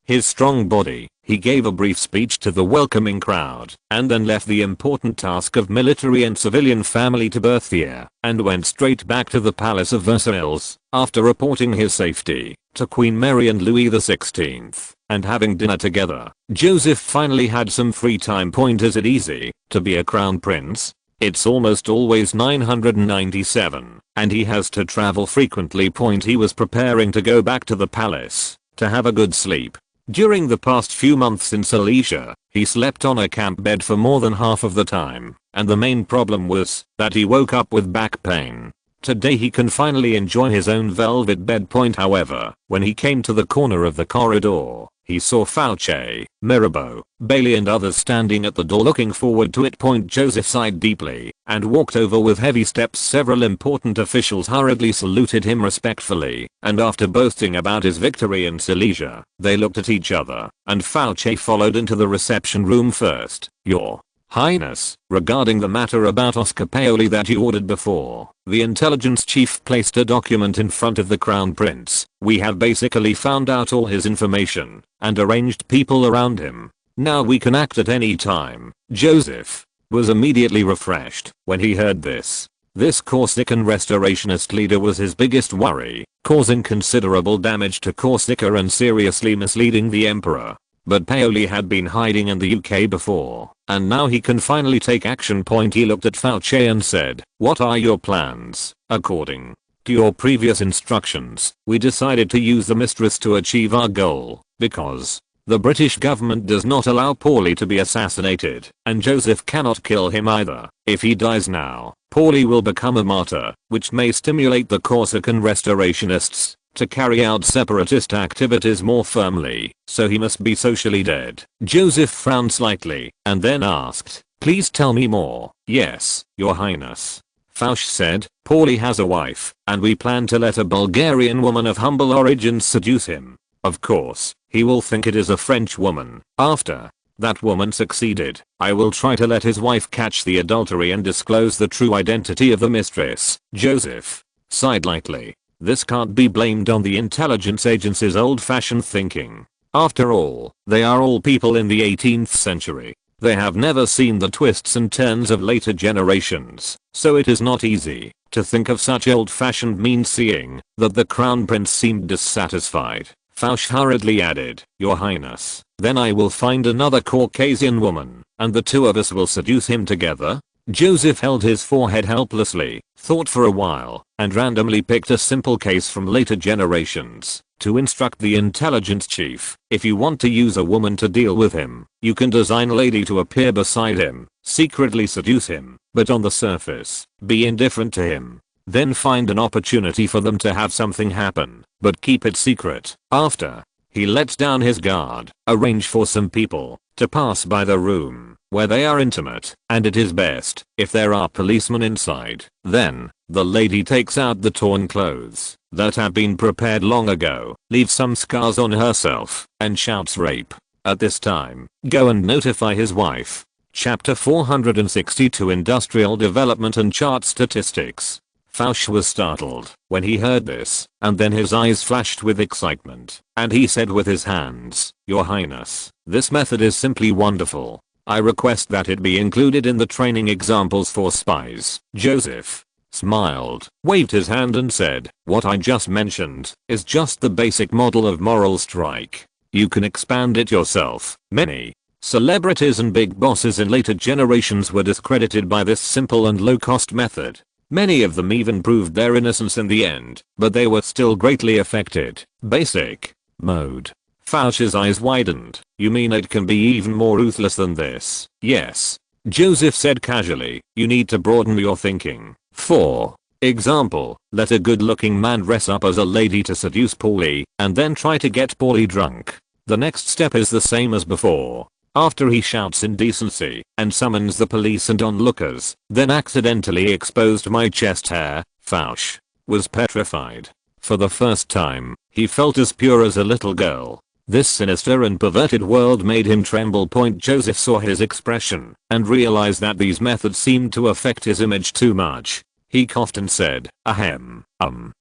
his strong body. He gave a brief speech to the welcoming crowd, and then left the important task of military and civilian family to Berthier, and went straight back to the Palace of Versailles, after reporting his safety to Queen Mary and Louis XVI, and having dinner together. Joseph finally had some free time. Is it easy to be a crown prince? It's almost always 997, and he has to travel frequently. He was preparing to go back to the palace to have a good sleep. During the past few months in Silesia, he slept on a camp bed for more than half of the time, and the main problem was that he woke up with back pain. Today he can finally enjoy his own velvet bed. However, when he came to the corner of the corridor, he saw Fouché, Mirabeau, Bailey and others standing at the door looking forward to it. Joseph sighed deeply and walked over with heavy steps. Several important officials hurriedly saluted him respectfully, and after boasting about his victory in Silesia, they looked at each other, and Fouché followed into the reception room first. "Your Highness, regarding the matter about Oscar Paoli that you ordered before," the intelligence chief placed a document in front of the crown prince. "We have basically found out all his information and arranged people around him. Now we can act at any time." Joseph was immediately refreshed when he heard this. This Corsican restorationist leader was his biggest worry, causing considerable damage to Corsica and seriously misleading the emperor. But Paoli had been hiding in the UK before, and now he can finally take action. He looked at Fouché and said, "What are your plans?" "According to your previous instructions, we decided to use the mistress to achieve our goal, because the British government does not allow Paoli to be assassinated, and Joseph cannot kill him either. If he dies now, Paoli will become a martyr, which may stimulate the Corsican restorationists to carry out separatist activities more firmly, so he must be socially dead. Joseph frowned slightly, and then asked, "Please tell me more." "Yes, your highness." Fouche said, "Paulie has a wife, and we plan to let a Bulgarian woman of humble origins seduce him. Of course, he will think it is a French woman. After that woman succeeded, I will try to let his wife catch the adultery and disclose the true identity of the mistress." Joseph sighed lightly. This can't be blamed on the intelligence agency's old-fashioned thinking. After all, they are all people in the 18th century. They have never seen the twists and turns of later generations, so it is not easy to think of such old-fashioned means. Seeing that the crown prince seemed dissatisfied, Fouche hurriedly added, "Your highness, then I will find another Caucasian woman, and the two of us will seduce him together?" Joseph held his forehead helplessly, thought for a while, and randomly picked a simple case from later generations to instruct the intelligence chief. "If you want to use a woman to deal with him, you can design a lady to appear beside him, secretly seduce him, but on the surface, be indifferent to him. Then find an opportunity for them to have something happen, but keep it secret. After he lets down his guard, arrange for some people to pass by the room where they are intimate, and it is best if there are policemen inside. Then the lady takes out the torn clothes that have been prepared long ago, leaves some scars on herself, and shouts rape. At this time, go and notify his wife." Chapter 462 Industrial Development and Chart Statistics. Fouche was startled when he heard this, and then his eyes flashed with excitement, and he said with his hands, "Your highness, this method is simply wonderful. I request that it be included in the training examples for spies." Joseph smiled, waved his hand and said, "What I just mentioned is just the basic model of moral strike. You can expand it yourself." Many celebrities and big bosses in later generations were discredited by this simple and low-cost method. Many of them even proved their innocence in the end, but they were still greatly affected. Basic mode. Fouche's eyes widened. "You mean it can be even more ruthless than this?" "Yes," Joseph said casually, "you need to broaden your thinking. For example, let a good-looking man dress up as a lady to seduce Paulie, and then try to get Paulie drunk. The next step is the same as before. After he shouts indecency and summons the police and onlookers, then accidentally exposed my chest hair." Fouche was petrified. For the first time, he felt as pure as a little girl. This sinister and perverted world made him tremble. Joseph saw his expression and realized that these methods seemed to affect his image too much. He coughed and said, "Ahem,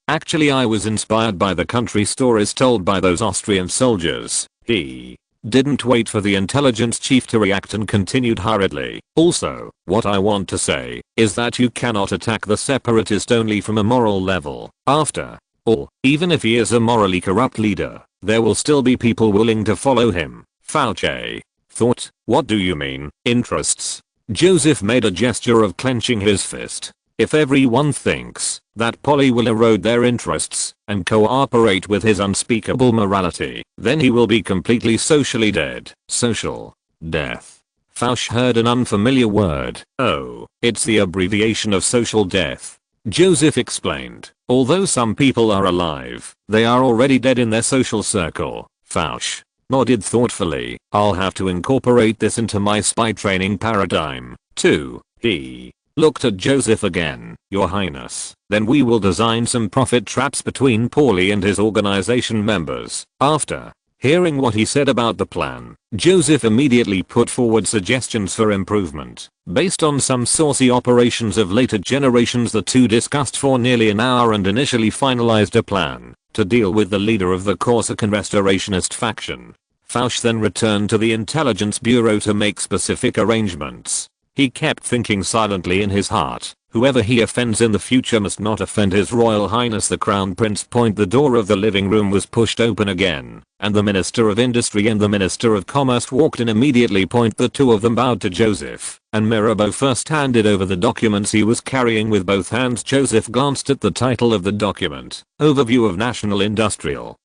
actually I was inspired by the country stories told by those Austrian soldiers." He didn't wait for the intelligence chief to react and continued hurriedly, "Also, what I want to say is that you cannot attack the separatist only from a moral level. After all, even if he is a morally corrupt leader, there will still be people willing to follow him." Fouche thought, "What do you mean, interests?" Joseph made a gesture of clenching his fist. "If everyone thinks that Paulie will erode their interests and cooperate with his unspeakable morality, then he will be completely socially dead." Social death. Fouche heard an unfamiliar word. "Oh, it's the abbreviation of social death," Joseph explained. "Although some people are alive, they are already dead in their social circle." Fouche nodded thoughtfully. "I'll have to incorporate this into my spy training paradigm, too." He looked at Joseph again. "Your highness, then we will design some profit traps between Paulie and his organization members." After hearing what he said about the plan, Joseph immediately put forward suggestions for improvement. Based on some saucy operations of later generations, the two discussed for nearly an hour and initially finalized a plan to deal with the leader of the Corsican restorationist faction. Fouche then returned to the intelligence bureau to make specific arrangements. He kept thinking silently in his heart, whoever he offends in the future must not offend His Royal Highness the Crown Prince. The door of the living room was pushed open again, and the Minister of Industry and the Minister of Commerce walked in immediately. The two of them bowed to Joseph, and Mirabeau first handed over the documents he was carrying with both hands. Joseph glanced at the title of the document, Overview of National Industrial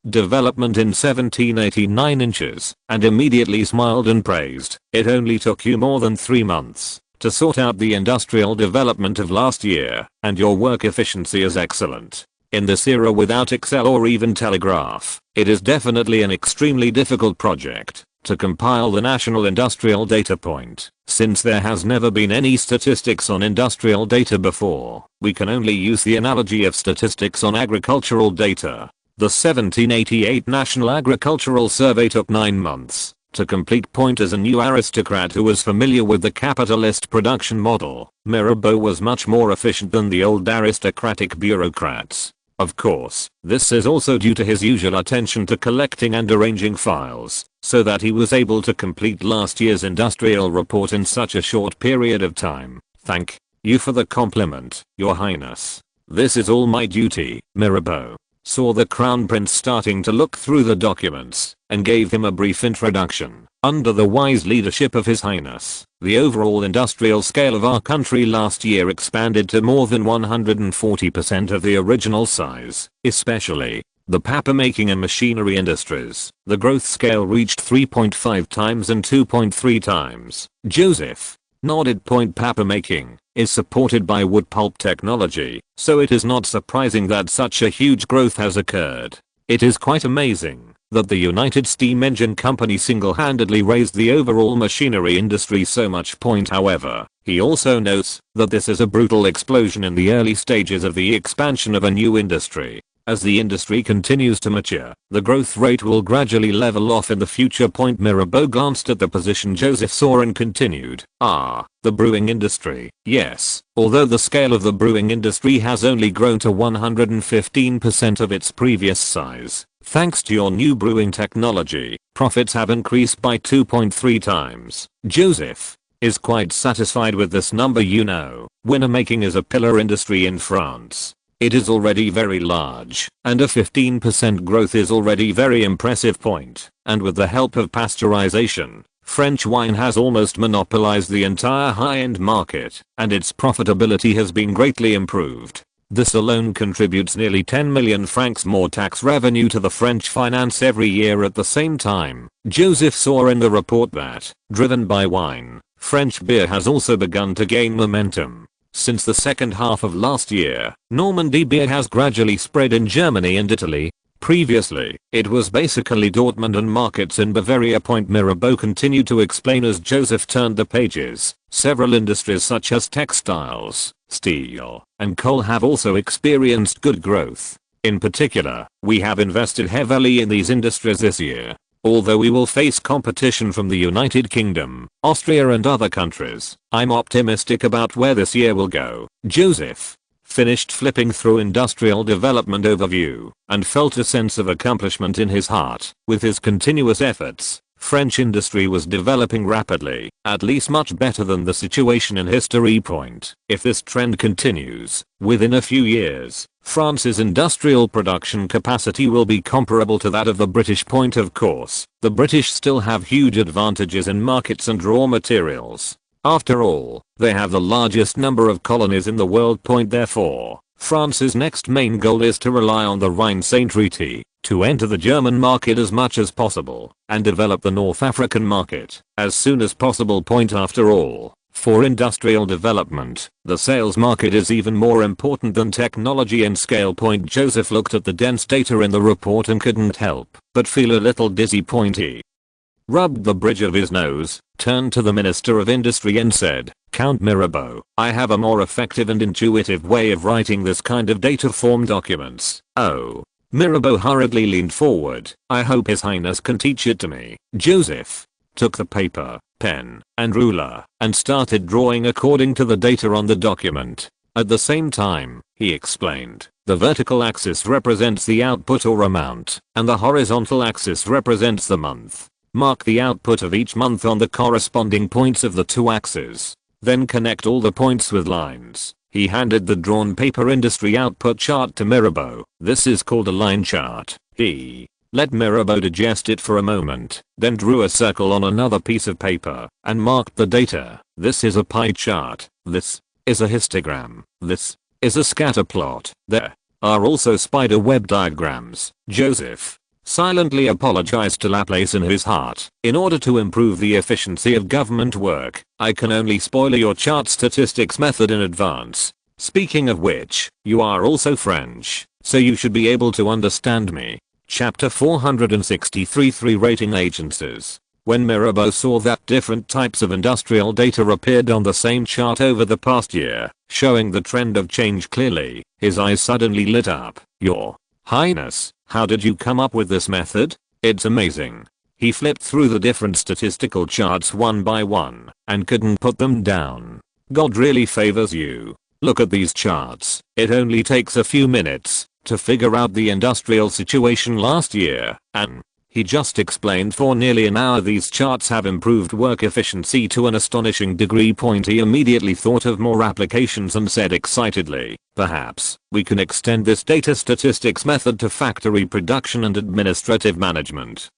Development in 1789 inches, and immediately smiled and praised. "It only took you more than 3 months to sort out the industrial development of last year, and your work efficiency is excellent." In this era without Excel or even Telegraph, it is definitely an extremely difficult project to compile the national industrial data point. Since there has never been any statistics on industrial data before, we can only use the analogy of statistics on agricultural data. The 1788 National Agricultural Survey took 9 months to complete. Point as a new aristocrat who was familiar with the capitalist production model, Mirabeau was much more efficient than the old aristocratic bureaucrats. Of course, this is also due to his usual attention to collecting and arranging files, so that he was able to complete last year's industrial report in such a short period of time. Thank you for the compliment, Your Highness. This is all my duty. Mirabeau saw the Crown Prince starting to look through the documents and gave him a brief introduction. Under the wise leadership of His Highness, the overall industrial scale of our country last year expanded to more than 140% of the original size, especially the paper-making and machinery industries. The growth scale reached 3.5 times and 2.3 times. Joseph nodded. Paper-making is supported by wood pulp technology, so it is not surprising that such a huge growth has occurred. It is quite amazing that the United Steam Engine Company single-handedly raised the overall machinery industry so much. However, he also notes that this is a brutal explosion in the early stages of the expansion of a new industry. As the industry continues to mature, the growth rate will gradually level off in the future. Mirabeau glanced at the position Joseph saw and continued, the brewing industry. Yes, although the scale of the brewing industry has only grown to 115% of its previous size, thanks to your new brewing technology, profits have increased by 2.3 times. Joseph is quite satisfied with this number. Winner making is a pillar industry in France. It is already very large, and a 15% growth is already very impressive. And with the help of pasteurization, French wine has almost monopolized the entire high-end market, and its profitability has been greatly improved. This alone contributes nearly 10 million francs more tax revenue to the French finance every year. At the same time, Joseph saw in the report that, driven by wine, French beer has also begun to gain momentum. Since the second half of last year, Normandy beer has gradually spread in Germany and Italy. Previously, it was basically Dortmund and markets in Bavaria. Mirabeau continued to explain as Joseph turned the pages. Several industries such as textiles, steel, and coal have also experienced good growth. In particular, we have invested heavily in these industries this year. Although we will face competition from the United Kingdom, Austria and other countries, I'm optimistic about where this year will go. Joseph finished flipping through industrial development overview and felt a sense of accomplishment in his heart. With his continuous efforts, French industry was developing rapidly, at least much better than the situation in history. If this trend continues, within a few years, France's industrial production capacity will be comparable to that of the British. Of course, the British still have huge advantages in markets and raw materials. After all, they have the largest number of colonies in the world. Therefore, France's next main goal is to rely on the Rhine-Seine Treaty to enter the German market as much as possible and develop the North African market as soon as possible. After all, for industrial development, the sales market is even more important than technology and scale. Joseph looked at the dense data in the report and couldn't help but feel a little dizzy. He rubbed the bridge of his nose, turned to the Minister of Industry and said, Count Mirabeau, I have a more effective and intuitive way of writing this kind of data form documents. Oh. Mirabeau hurriedly leaned forward. I hope His Highness can teach it to me. Joseph took the paper, pen, and ruler and started drawing according to the data on the document. At the same time, he explained, the vertical axis represents the output or amount, and the horizontal axis represents the month. Mark the output of each month on the corresponding points of the two axes. Then connect all the points with lines. He handed the drawn paper industry output chart to Mirabeau. This is called a line chart. He let Mirabeau digest it for a moment, then drew a circle on another piece of paper and marked the data. This is a pie chart. This is a histogram. This is a scatter plot. There are also spider web diagrams. Joseph silently apologized to Laplace in his heart. In order to improve the efficiency of government work, I can only spoil your chart statistics method in advance. Speaking of which, you are also French. so you should be able to understand me. Chapter 463 3 Rating Agencies. When Mirabeau saw that different types of industrial data appeared on the same chart over the past year, showing the trend of change clearly, his eyes suddenly lit up. "Your Highness, how did you come up with this method? It's amazing." He flipped through the different statistical charts one by one, and couldn't put them down. "God really favors you. Look at these charts. It only takes a few minutes to figure out the industrial situation last year, and he just explained for nearly an hour these charts have improved work efficiency to an astonishing degree. He immediately thought of more applications and said excitedly, "Perhaps we can extend this data statistics method to factory production and administrative management,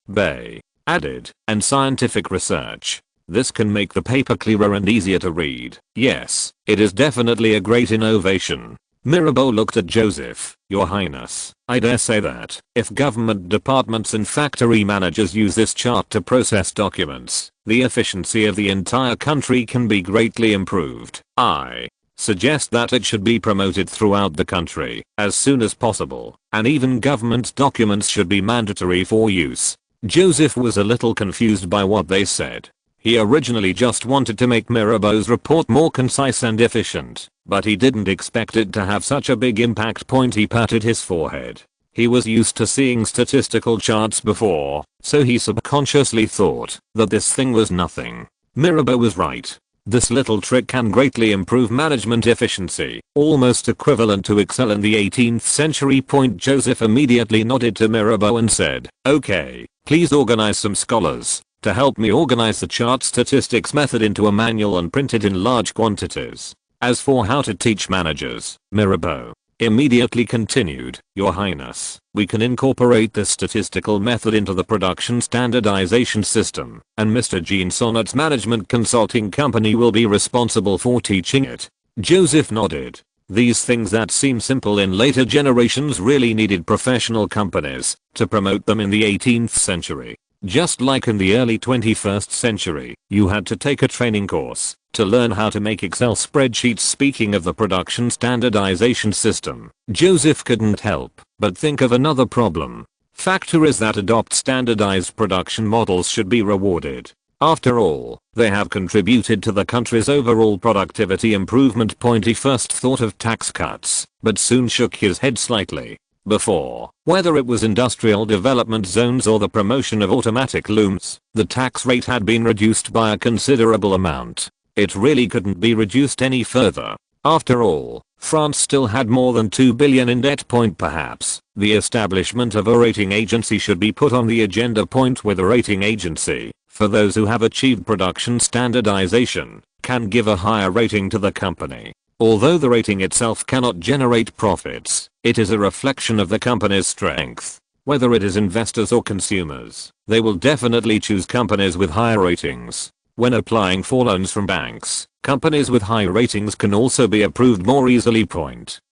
added, and scientific research. This can make the paper clearer and easier to read. Yes, it is definitely a great innovation." Mirabeau looked at Joseph. "Your Highness, I dare say that if government departments and factory managers use this chart to process documents, the efficiency of the entire country can be greatly improved. I suggest that it should be promoted throughout the country as soon as possible, and even government documents should be mandatory for use." Joseph was a little confused by what they said. He originally just wanted to make Mirabeau's report more concise and efficient, but he didn't expect it to have such a big impact. He patted his forehead. He was used to seeing statistical charts before, so he subconsciously thought that this thing was nothing. Mirabeau was right. This little trick can greatly improve management efficiency, almost equivalent to Excel in the 18th century. Joseph immediately nodded to Mirabeau and said, "Okay, please organize some scholars to help me organize the chart statistics method into a manual and print it in large quantities. As for how to teach managers," Mirabeau immediately continued, "Your Highness, we can incorporate this statistical method into the production standardization system, and Mr. Jean Sonnet's management consulting company will be responsible for teaching it." Joseph nodded. These things that seem simple in later generations really needed professional companies to promote them in the 18th century. Just like in the early 21st century, you had to take a training course to learn how to make Excel spreadsheets. Speaking of the production standardization system, Joseph couldn't help but think of another problem. Factories that adopt standardized production models should be rewarded. After all, they have contributed to the country's overall productivity improvement. He first thought of tax cuts, but soon shook his head slightly. Before, whether it was industrial development zones or the promotion of automatic looms, the tax rate had been reduced by a considerable amount. It really couldn't be reduced any further. After all, France still had more than 2 billion in debt. Perhaps the establishment of a rating agency should be put on the agenda. With a rating agency, for those who have achieved production standardization, can give a higher rating to the company. Although the rating itself cannot generate profits, it is a reflection of the company's strength. Whether it is investors or consumers, they will definitely choose companies with higher ratings. When applying for loans from banks, companies with high ratings can also be approved more easily.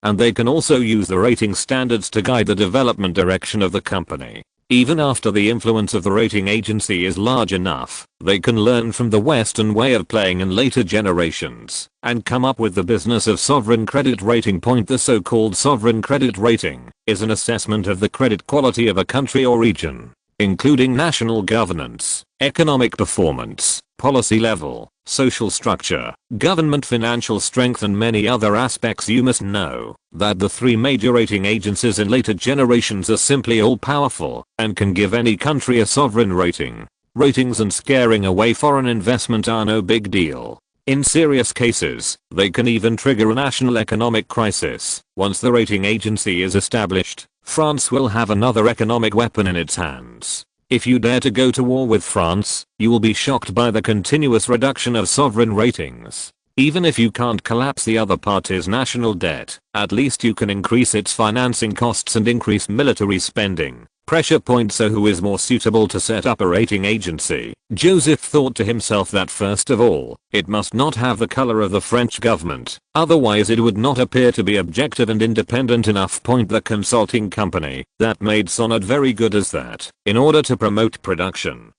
And they can also use the rating standards to guide the development direction of the company. Even after the influence of the rating agency is large enough, they can learn from the Western way of playing in later generations and come up with the business of sovereign credit rating. The so-called sovereign credit rating is an assessment of the credit quality of a country or region, including national governance, economic performance, policy level, social structure, government financial strength, and many other aspects. You must know that the three major rating agencies in later generations are simply all-powerful and can give any country a sovereign rating. Ratings and scaring away foreign investment are no big deal. In serious cases, they can even trigger a national economic crisis. Once the rating agency is established, France will have another economic weapon in its hands. If you dare to go to war with France, you will be shocked by the continuous reduction of sovereign ratings. Even if you can't collapse the other party's national debt, at least you can increase its financing costs and increase military spending. Pressure point. So who is more suitable to set up a rating agency? Joseph thought to himself that first of all, it must not have the color of the French government, otherwise it would not appear to be objective and independent enough. The consulting company that made Sonnet very good as that, in order to promote production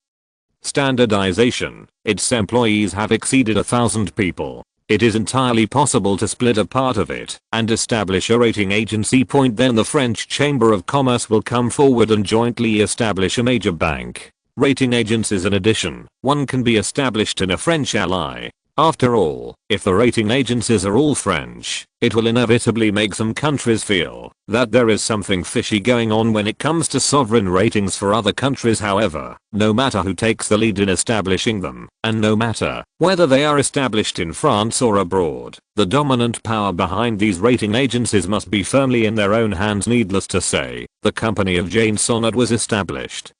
standardization, its employees have exceeded 1,000 people. it is entirely possible to split a part of it and establish a rating agency. Then the French Chamber of Commerce will come forward and jointly establish a major bank. Rating agencies in addition, one can be established in a French ally. After all, if the rating agencies are all French, it will inevitably make some countries feel that there is something fishy going on when it comes to sovereign ratings for other countries. However, no matter who takes the lead in establishing them, and no matter whether they are established in France or abroad, the dominant power behind these rating agencies must be firmly in their own hands. Needless to say, the company of Jane Sonnett was established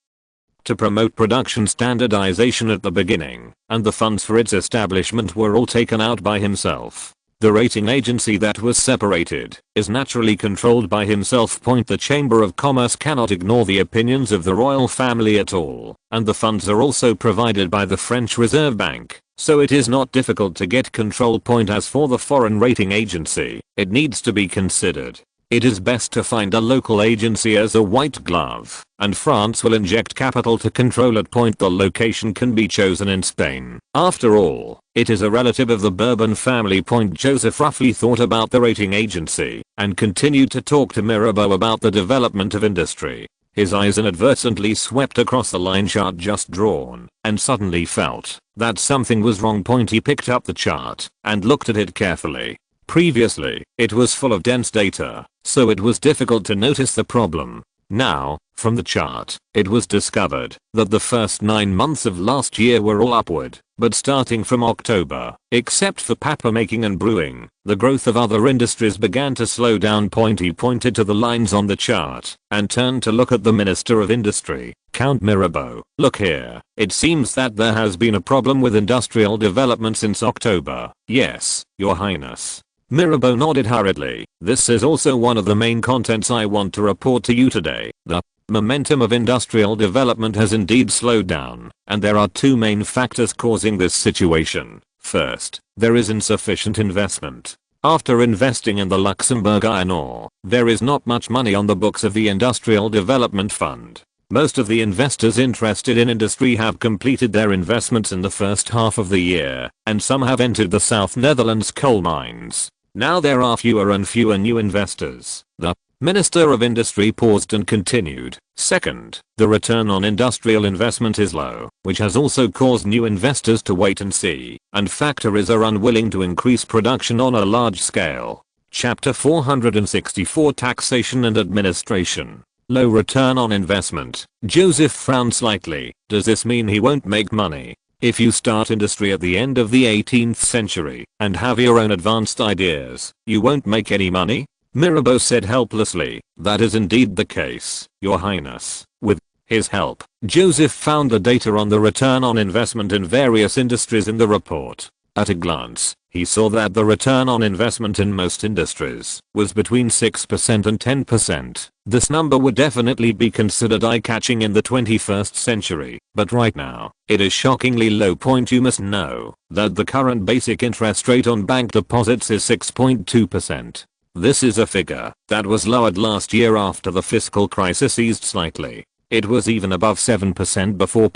to promote production standardization at the beginning, and the funds for its establishment were all taken out by himself. The rating agency that was separated is naturally controlled by himself. The Chamber of Commerce cannot ignore the opinions of the royal family at all, and the funds are also provided by the French Reserve Bank, so it is not difficult to get control. As for the foreign rating agency, it needs to be considered. It is best to find a local agency as a white glove, and France will inject capital to control it. The location can be chosen in Spain. After all, it is a relative of the Bourbon family. Joseph roughly thought about the rating agency and continued to talk to Mirabeau about the development of industry. His eyes inadvertently swept across the line chart just drawn, and suddenly felt that something was wrong. He picked up the chart and looked at it carefully. Previously, it was full of dense data, so it was difficult to notice the problem. Now, from the chart, it was discovered that the first 9 months of last year were all upward, but starting from October, except for paper-making and brewing, the growth of other industries began to slow down. He pointed to the lines on the chart and turned to look at the Minister of Industry, Count Mirabeau. Look here, it seems that there has been a problem with industrial development since October. Yes, Your Highness. Mirabeau nodded hurriedly. This is also one of the main contents I want to report to you today. The momentum of industrial development has indeed slowed down, and there are two main factors causing this situation. First, there is insufficient investment. After investing in the Luxembourg iron ore, there is not much money on the books of the Industrial Development Fund. Most of the investors interested in industry have completed their investments in the first half of the year, and some have entered the South Netherlands coal mines. Now there are fewer and fewer new investors. The Minister of Industry paused and continued. Second, the return on industrial investment is low, which has also caused new investors to wait and see, and factories are unwilling to increase production on a large scale. Chapter 464 Taxation and Administration. Low return on investment. Joseph frowned slightly. Does this mean he won't make money? If you start industry at the end of the 18th century and have your own advanced ideas, you won't make any money? Mirabeau said helplessly. That is indeed the case, Your Highness. With his help, Joseph found the data on the return on investment in various industries in the report. At a glance, he saw that the return on investment in most industries was between 6% and 10%. This number would definitely be considered eye-catching in the 21st century, but right now, it is shockingly low. You must know that the current basic interest rate on bank deposits is 6.2%. This is a figure that was lowered last year after the fiscal crisis eased slightly. It was even above 7% before.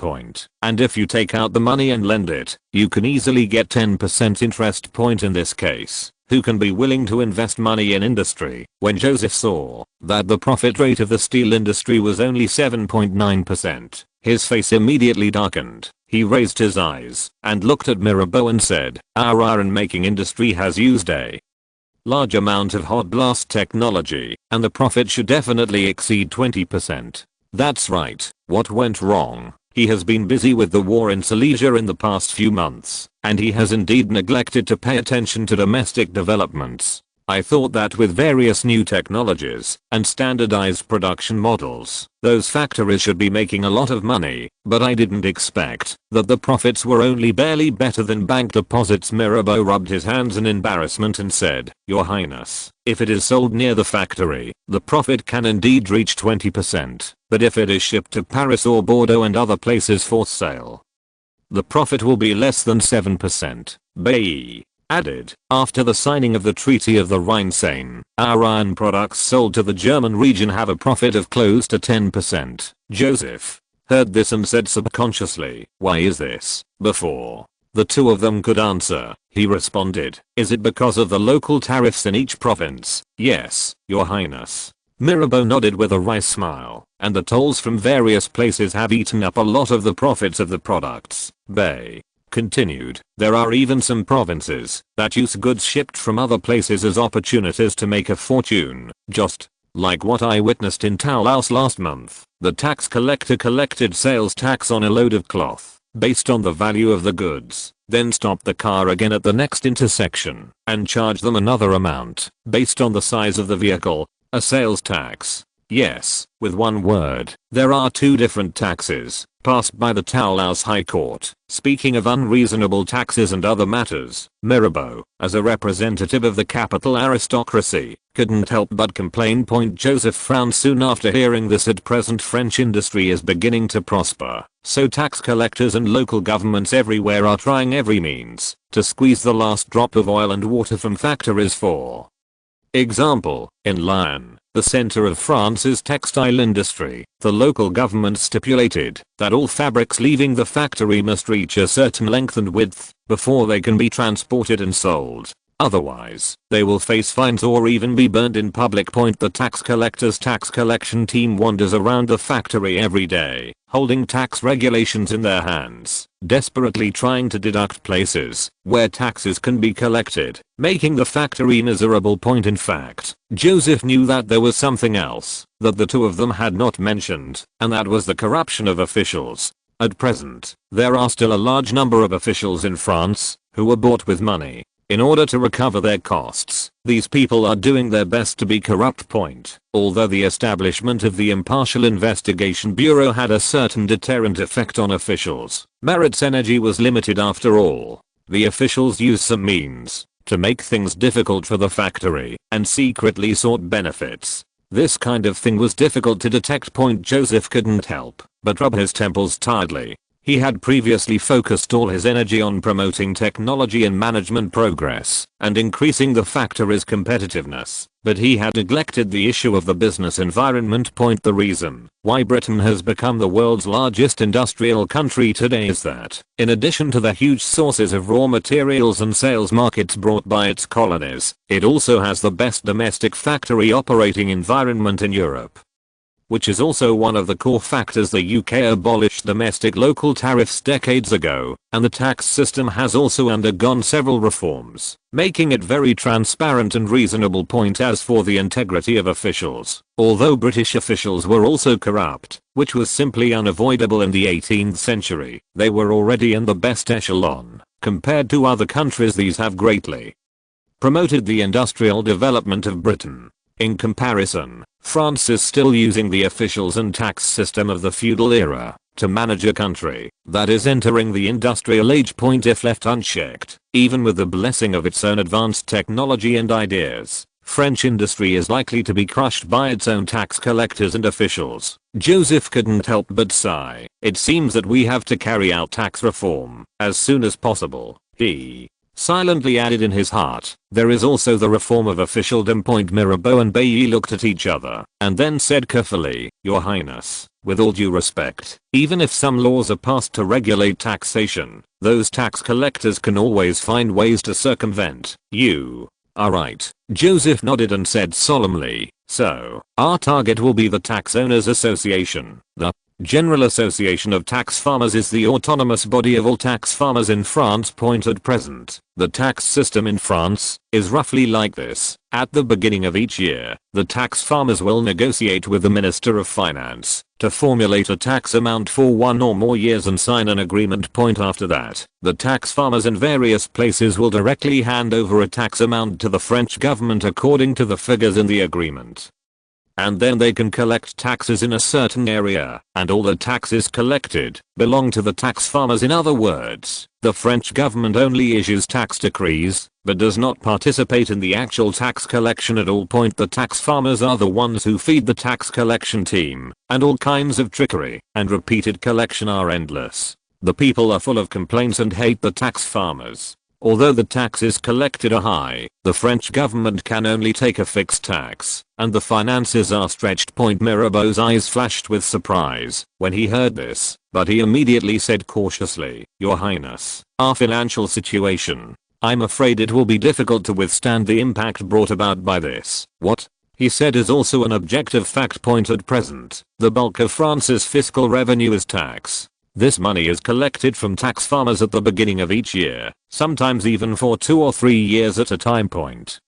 And if you take out the money and lend it, you can easily get 10% interest. In this case, who can be willing to invest money in industry? When Joseph saw that the profit rate of the steel industry was only 7.9%, his face immediately darkened. He raised his eyes and looked at Mirabeau and said, our iron making industry has used a large amount of hot blast technology, and the profit should definitely exceed 20%. That's right. What went wrong? He has been busy with the war in Silesia in the past few months, and he has indeed neglected to pay attention to domestic developments. I thought that with various new technologies and standardized production models, those factories should be making a lot of money, but I didn't expect that the profits were only barely better than bank deposits. Mirabeau rubbed his hands in embarrassment and said, Your Highness, if it is sold near the factory, the profit can indeed reach 20%, but if it is shipped to Paris or Bordeaux and other places for sale, the profit will be less than 7%. Bay added, after the signing of the Treaty of the Rhine-Seine, our iron products sold to the German region have a profit of close to 10%. Joseph heard this and said subconsciously, why is this? Before The two of them could answer. He responded, "Is it because of the local tariffs in each province?" "Yes, your highness." Mirabeau nodded with a wry smile, "And the tolls from various places have eaten up a lot of the profits of the products." Bay continued, "There are even some provinces that use goods shipped from other places as opportunities to make a fortune, just like what I witnessed in Toulouse last month. The tax collector collected sales tax on a load of cloth based on the value of the goods, then stopped the car again at the next intersection and charged them another amount based on the size of the vehicle, a sales tax. Yes, with one word, there are two different taxes passed by the Toulouse High Court. Speaking of unreasonable taxes and other matters, Mirabeau, as a representative of the capital aristocracy, couldn't help but complain. Joseph frowned soon after hearing this. At present French industry is beginning to prosper, so tax collectors and local governments everywhere are trying every means to squeeze the last drop of oil and water from factories. For example, in Lyon, the center of France's textile industry, the local government stipulated that all fabrics leaving the factory must reach a certain length and width before they can be transported and sold. Otherwise, they will face fines or even be burned in public. The tax collector's tax collection team wanders around the factory every day, holding tax regulations in their hands, desperately trying to deduct places where taxes can be collected, making the factory miserable. In fact, Joseph knew that there was something else that the two of them had not mentioned, and that was the corruption of officials. At present, there are still a large number of officials in France who were bought with money in order to recover their costs. These people are doing their best to be corrupt. Although the establishment of the Impartial Investigation Bureau had a certain deterrent effect on officials, Marat's energy was limited after all. The officials used some means to make things difficult for the factory and secretly sought benefits. This kind of thing was difficult to detect. Joseph couldn't help but rub his temples tiredly. He had previously focused all his energy on promoting technology and management progress and increasing the factory's competitiveness, but he had neglected the issue of the business environment. The reason why Britain has become the world's largest industrial country today is that, in addition to the huge sources of raw materials and sales markets brought by its colonies, it also has the best domestic factory operating environment in Europe, which is also one of the core factors. The UK abolished domestic local tariffs decades ago, and the tax system has also undergone several reforms, making it very transparent and reasonable. As for the integrity of officials, although British officials were also corrupt, which was simply unavoidable in the 18th century, they were already in the best echelon. Compared to other countries, these have greatly promoted the industrial development of Britain. In comparison, France is still using the officials and tax system of the feudal era to manage a country that is entering the industrial age. If left unchecked, even with the blessing of its own advanced technology and ideas, French industry is likely to be crushed by its own tax collectors and officials. Joseph couldn't help but sigh. It seems that we have to carry out tax reform as soon as possible. He silently added in his heart, there is also the reform of officialdom. Mirabeau and Bailly looked at each other and then said carefully, Your Highness, with all due respect, even if some laws are passed to regulate taxation, those tax collectors can always find ways to circumvent. You are right. Joseph nodded and said solemnly, so, our target will be the Tax Owners Association. The General Association of Tax Farmers is the autonomous body of all tax farmers in France. At present, the tax system in France is roughly like this. At the beginning of each year, the tax farmers will negotiate with the Minister of Finance to formulate a tax amount for 1 or more years and sign an agreement. After that, the tax farmers in various places will directly hand over a tax amount to the French government according to the figures in the agreement. And then they can collect taxes in a certain area, and all the taxes collected belong to the tax farmers. In other words, the French government only issues tax decrees, but does not participate in the actual tax collection at all. The tax farmers are the ones who feed the tax collection team, and all kinds of trickery and repeated collection are endless. The people are full of complaints and hate the tax farmers. Although the taxes collected are high, the French government can only take a fixed tax, and the finances are stretched. Mirabeau's eyes flashed with surprise when he heard this, but he immediately said cautiously, "Your Highness, our financial situation. I'm afraid it will be difficult to withstand the impact brought about by this." "What?" he said, "is also an objective fact. At present, the bulk of France's fiscal revenue is tax. This money is collected from tax farmers at the beginning of each year, sometimes even for 2 or 3 years at a time.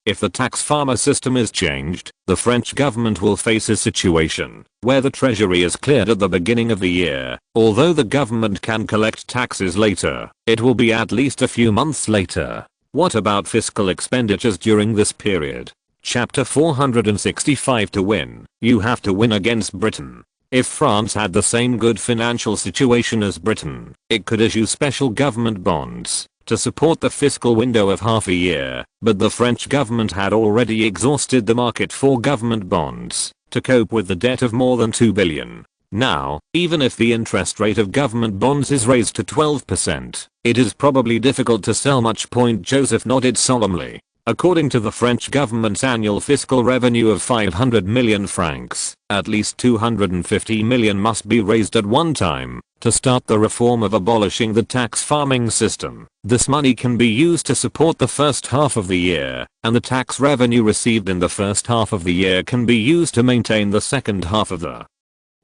If the tax farmer system is changed, the French government will face a situation where the treasury is cleared at the beginning of the year. Although the government can collect taxes later, it will be at least a few months later. What about fiscal expenditures during this period?" Chapter 465. To win, you have to win against Britain. If France had the same good financial situation as Britain, it could issue special government bonds to support the fiscal window of half a year, but the French government had already exhausted the market for government bonds to cope with the debt of more than 2 billion. Now, even if the interest rate of government bonds is raised to 12%, it is probably difficult to sell much. Joseph nodded solemnly. According to the French government's annual fiscal revenue of 500 million francs, at least 250 million must be raised at one time to start the reform of abolishing the tax farming system. This money can be used to support the first half of the year, and the tax revenue received in the first half of the year can be used to maintain the second half of the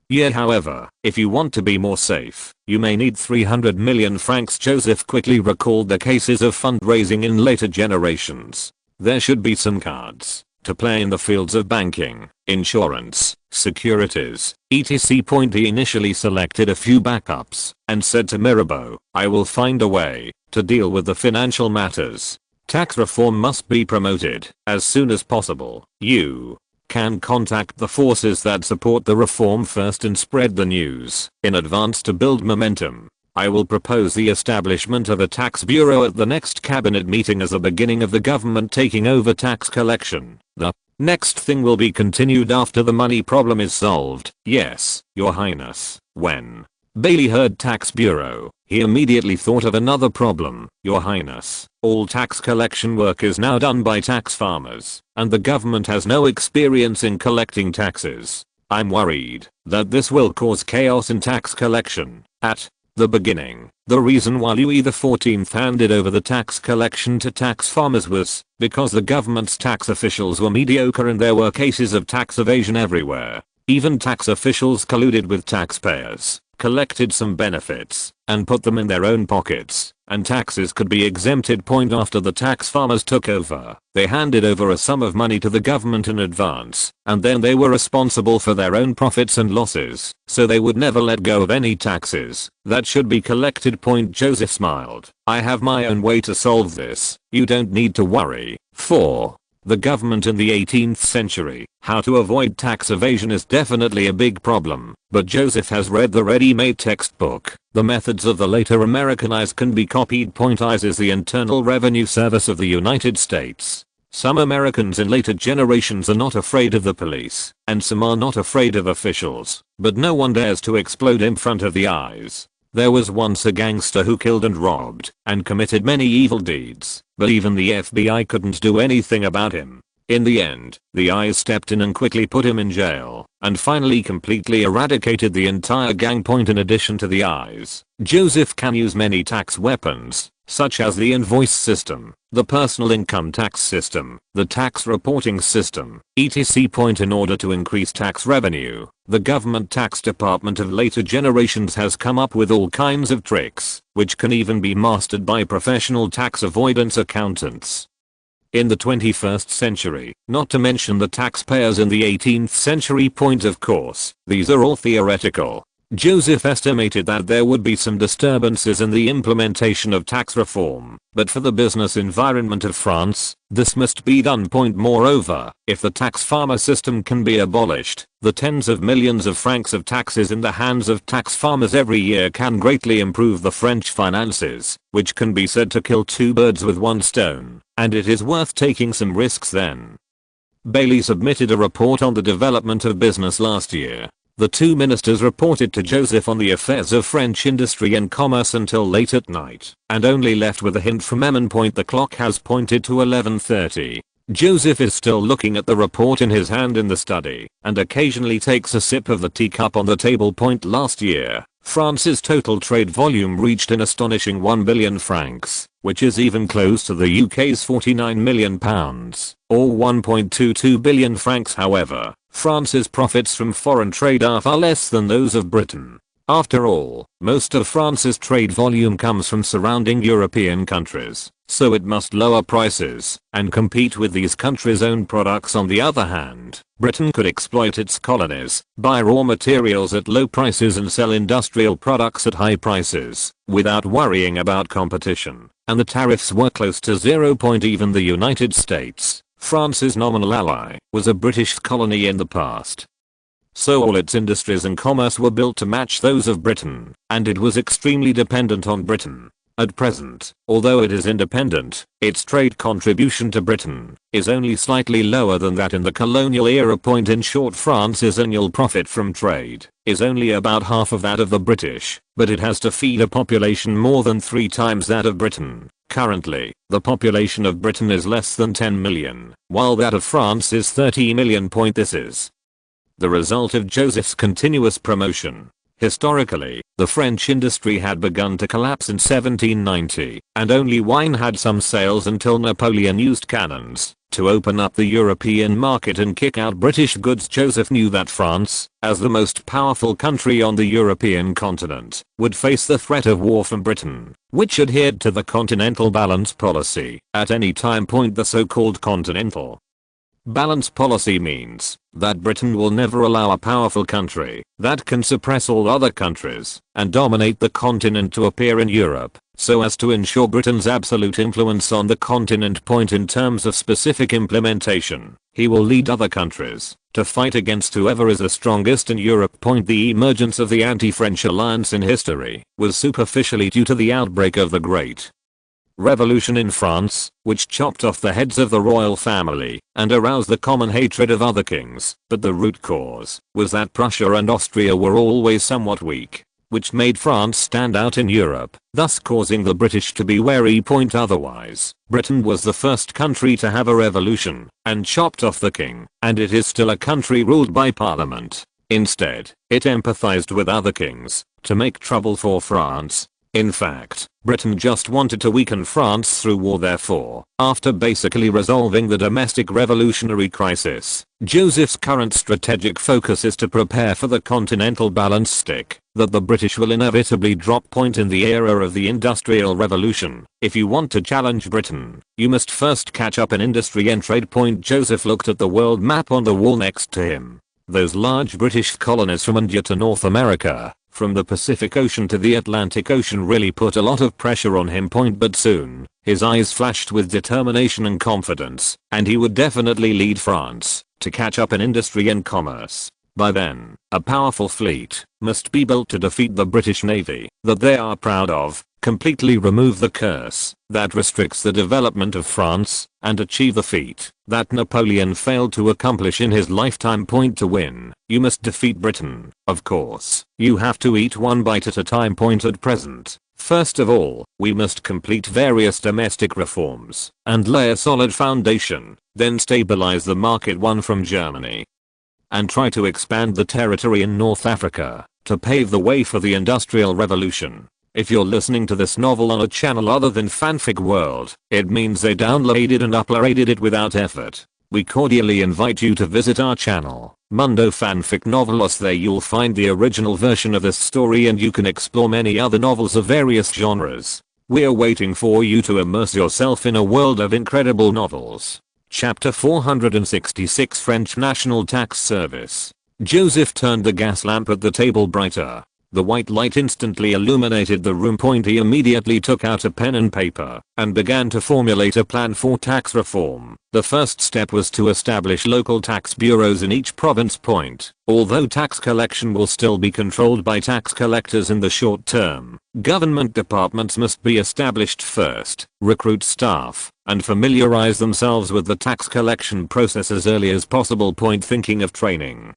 year. However, if you want to be more safe, you may need 300 million francs. Joseph quickly recalled the cases of fundraising in later generations. There should be some cards to play in the fields of banking, insurance, securities, etc. He initially selected a few backups and said to Mirabeau, "I will find a way to deal with the financial matters. Tax reform must be promoted as soon as possible. You can contact the forces that support the reform first and spread the news in advance to build momentum. I will propose the establishment of a tax bureau at the next cabinet meeting as a beginning of the government taking over tax collection. The next thing will be continued after the money problem is solved." "Yes, Your Highness." When Bailey heard tax bureau, he immediately thought of another problem. "Your Highness, all tax collection work is now done by tax farmers, and the government has no experience in collecting taxes. I'm worried that this will cause chaos in tax collection." At the beginning, the reason why Louis XIV handed over the tax collection to tax farmers was because the government's tax officials were mediocre and there were cases of tax evasion everywhere. Even tax officials colluded with taxpayers, collected some benefits, and put them in their own pockets, and taxes could be exempted. After the tax farmers took over, they handed over a sum of money to the government in advance, and then they were responsible for their own profits and losses, so they would never let go of any taxes that should be collected. Joseph smiled. "I have my own way to solve this. You don't need to worry." 4. The government in the 18th century. How to avoid tax evasion is definitely a big problem, but Joseph has read the ready-made textbook. The methods of the later Americanized can be copied. ICE is the Internal Revenue Service of the United States. Some Americans in later generations are not afraid of the police, and some are not afraid of officials, but no one dares to explode in front of the eyes. There was once a gangster who killed and robbed and committed many evil deeds, but even the FBI couldn't do anything about him. In the end, the eyes stepped in and quickly put him in jail, and finally completely eradicated the entire gang. In addition to the eyes, Joseph can use many tax weapons, such as the invoice system, the personal income tax system, the tax reporting system, etc. In order to increase tax revenue, the government tax department of later generations has come up with all kinds of tricks, which can even be mastered by professional tax avoidance accountants. In the 21st century, not to mention the taxpayers in the 18th century. Of course, these are all theoretical. Joseph estimated that there would be some disturbances in the implementation of tax reform, but for the business environment of France, this must be done. Moreover, if the tax farmer system can be abolished, the tens of millions of francs of taxes in the hands of tax farmers every year can greatly improve the French finances, which can be said to kill two birds with one stone, and it is worth taking some risks then. Bailey submitted a report on the development of business last year. The two ministers reported to Joseph on the affairs of French industry and commerce until late at night, and only left with a hint from M. The clock has pointed to 11:30. Joseph is still looking at the report in his hand in the study, and occasionally takes a sip of the teacup on the table. Last year, France's total trade volume reached an astonishing 1 billion francs, which is even close to the UK's 49 million pounds, or 1.22 billion francs. However, France's profits from foreign trade are far less than those of Britain. After all, most of France's trade volume comes from surrounding European countries, so it must lower prices and compete with these countries' own products. On the other hand, Britain could exploit its colonies, buy raw materials at low prices and sell industrial products at high prices, without worrying about competition, and the tariffs were close to zero. Even the United States, France's nominal ally, was a British colony in the past. So all its industries and commerce were built to match those of Britain, and it was extremely dependent on Britain. At present, although it is independent, its trade contribution to Britain is only slightly lower than that in the colonial era. In short, France's annual profit from trade is only about half of that of the British, but it has to feed a population more than 3 times that of Britain. Currently, the population of Britain is less than 10 million, while that of France is 30 million. This is the result of Joseph's continuous promotion. Historically, the French industry had begun to collapse in 1790, and only wine had some sales until Napoleon used cannons to open up the European market and kick out British goods. Joseph knew that France, as the most powerful country on the European continent, would face the threat of war from Britain, which adhered to the continental balance policy at any time. The so-called continental balance policy means that Britain will never allow a powerful country that can suppress all other countries and dominate the continent to appear in Europe, so as to ensure Britain's absolute influence on the continent. In terms of specific implementation, he will lead other countries to fight against whoever is the strongest in Europe. The emergence of the anti-French alliance in history was superficially due to the outbreak of the Great Revolution in France, which chopped off the heads of the royal family and aroused the common hatred of other kings. But the root cause was that Prussia and Austria were always somewhat weak, which made France stand out in Europe, thus causing the British to be wary. Otherwise, Britain was the first country to have a revolution and chopped off the king, and it is still a country ruled by parliament. Instead, it empathized with other kings to make trouble for France. In fact, Britain just wanted to weaken France through war. Therefore, after basically resolving the domestic revolutionary crisis, Joseph's current strategic focus is to prepare for the continental balance stick that the British will inevitably drop. In the era of the Industrial Revolution, if you want to challenge Britain, you must first catch up in industry and trade. Joseph looked at the world map on the wall next to him. Those large British colonies from India to North America, from the Pacific Ocean to the Atlantic Ocean, really put a lot of pressure on him. But soon, his eyes flashed with determination and confidence, and he would definitely lead France to catch up in industry and commerce. By then, a powerful fleet must be built to defeat the British Navy that they are proud of, completely remove the curse that restricts the development of France, and achieve the feat that Napoleon failed to accomplish in his lifetime. To win, you must defeat Britain. Of course, you have to eat one bite at a time. At present, first of all, we must complete various domestic reforms and lay a solid foundation, then stabilize the market won from Germany, and try to expand the territory in North Africa to pave the way for the Industrial Revolution. If you're listening to this novel on a channel other than Fanfic World, it means they downloaded and uploaded it without effort. We cordially invite you to visit our channel, Mundo Fanfic Novelos. There you'll find the original version of this story, and you can explore many other novels of various genres. We're waiting for you to immerse yourself in a world of incredible novels. Chapter 466, French National Tax Service. Joseph turned the gas lamp at the table brighter. The white light instantly illuminated the room. He immediately took out a pen and paper and began to formulate a plan for tax reform. The first step was to establish local tax bureaus in each province. Although tax collection will still be controlled by tax collectors in the short term, government departments must be established first, recruit staff, and familiarize themselves with the tax collection process as early as possible. Thinking of training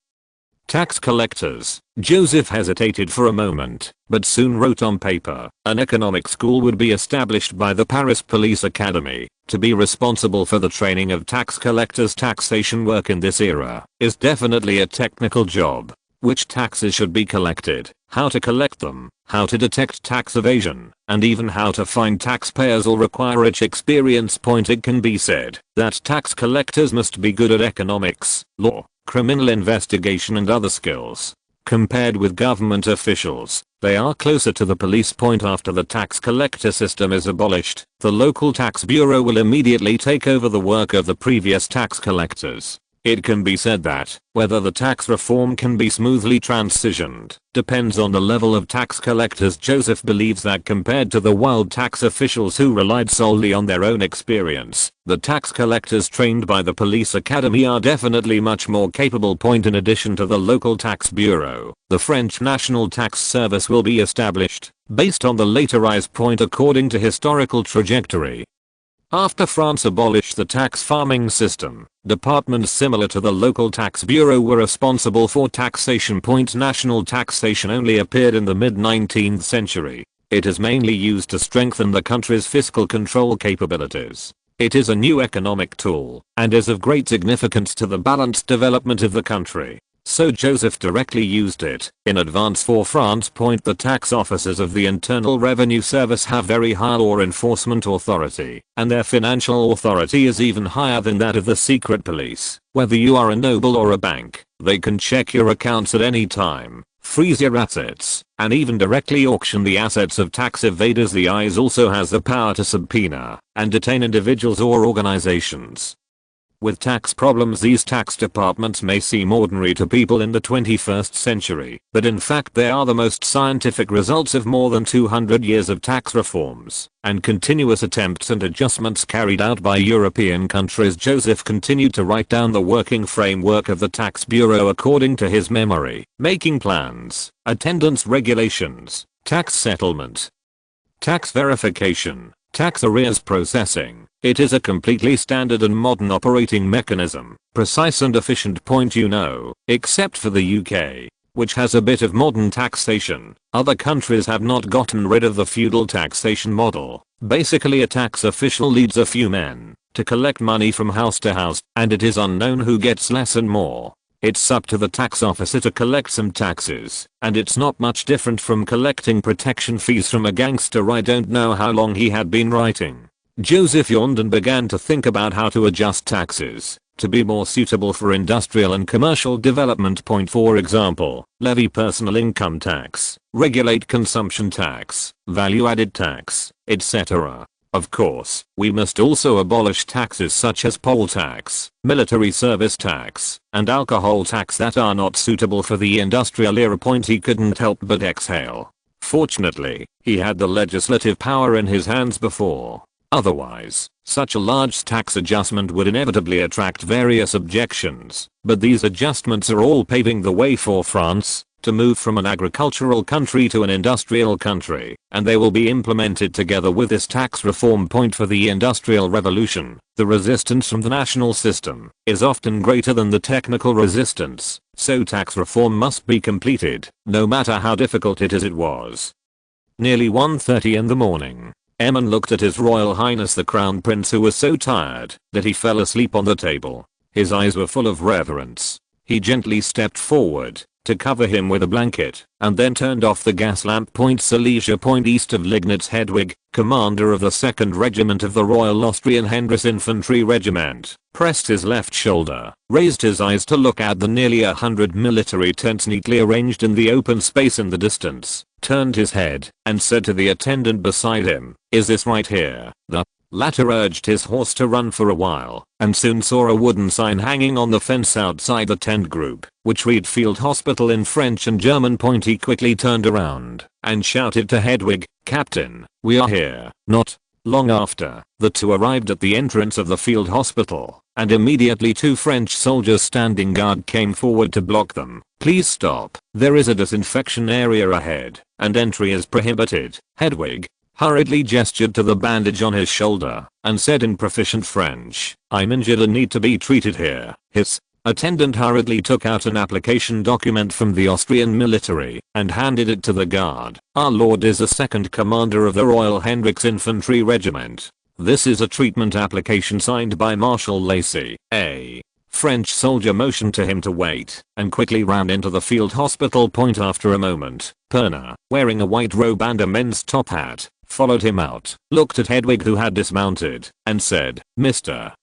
Tax collectors. Joseph hesitated for a moment, but soon wrote on paper. An economic school would be established by the Paris Police Academy to be responsible for the training of tax collectors. Taxation work in this era is definitely a technical job. Which taxes should be collected, how to collect them, how to detect tax evasion, and even how to find taxpayers all require rich experience. It can be said that tax collectors must be good at economics, law, criminal investigation and other skills. Compared with government officials, they are closer to the police. After the tax collector system is abolished, the local tax bureau will immediately take over the work of the previous tax collectors. It can be said that whether the tax reform can be smoothly transitioned depends on the level of tax collectors. Joseph believes that compared to the wild tax officials who relied solely on their own experience, the tax collectors trained by the police academy are definitely much more capable. In addition to the local tax bureau, the French National Tax Service will be established based on the later rise. According to historical trajectory, after France abolished the tax farming system, departments similar to the local tax bureau were responsible for taxation. National taxation only appeared in the mid-19th century. It is mainly used to strengthen the country's fiscal control capabilities. It is a new economic tool and is of great significance to the balanced development of the country. So Joseph directly used it in advance for France. The tax officers of the Internal Revenue Service have very high law enforcement authority, and their financial authority is even higher than that of the secret police. Whether you are a noble or a bank, they can check your accounts at any time, freeze your assets, and even directly auction the assets of tax evaders. The IRS also has the power to subpoena and detain individuals or organizations. With tax problems, these tax departments may seem ordinary to people in the 21st century, but in fact they are the most scientific results of more than 200 years of tax reforms and continuous attempts and adjustments carried out by European countries. Joseph continued to write down the working framework of the tax bureau according to his memory, making plans, attendance regulations, tax settlement, tax verification, tax arrears processing. It is a completely standard and modern operating mechanism, precise and efficient. Except for the UK, which has a bit of modern taxation, other countries have not gotten rid of the feudal taxation model. Basically, a tax official leads a few men to collect money from house to house, and it is unknown who gets less and more. It's up to the tax officer to collect some taxes, and it's not much different from collecting protection fees from a gangster. I don't know how long he had been writing. Joseph yawned and began to think about how to adjust taxes to be more suitable for industrial and commercial development. For example, levy personal income tax, regulate consumption tax, value-added tax, etc. Of course, we must also abolish taxes such as poll tax, military service tax, and alcohol tax that are not suitable for the industrial era. He couldn't help but exhale. Fortunately, he had the legislative power in his hands before. Otherwise, such a large tax adjustment would inevitably attract various objections. But these adjustments are all paving the way for France to move from an agricultural country to an industrial country, and they will be implemented together with this tax reform. For the Industrial Revolution, the resistance from the national system is often greater than the technical resistance, so tax reform must be completed, no matter how difficult it was. Nearly 1:30 in the morning. Eamon looked at His Royal Highness the Crown Prince, who was so tired that he fell asleep on the table. His eyes were full of reverence. He gently stepped forward to cover him with a blanket, and then turned off the gas lamp. Silesia east of Lignitz. Hedwig, commander of the 2nd Regiment of the Royal Austrian Hendris Infantry Regiment, pressed his left shoulder, raised his eyes to look at the nearly 100 military tents neatly arranged in the open space in the distance, turned his head, and said to the attendant beside him, "Is this right here?" The latter urged his horse to run for a while, and soon saw a wooden sign hanging on the fence outside the tent group, which read Field Hospital in French and German. He quickly turned around and shouted to Hedwig, "Captain, we are here." Not long after, the two arrived at the entrance of the field hospital, and immediately 2 French soldiers standing guard came forward to block them. "Please stop. There is a disinfection area ahead, and entry is prohibited." Hedwig hurriedly gestured to the bandage on his shoulder and said in proficient French, "I'm injured and need to be treated here." His Attendant hurriedly took out an application document from the Austrian military and handed it to the guard. Our lord is a second commander of the Royal Hendricks Infantry Regiment. This is a treatment application signed by Marshal Lacy. A French soldier motioned to him to wait and quickly ran into the field hospital. After a moment, Perna, wearing a white robe and a men's top hat, followed him out, looked at Hedwig who had dismounted, and said, "Mr.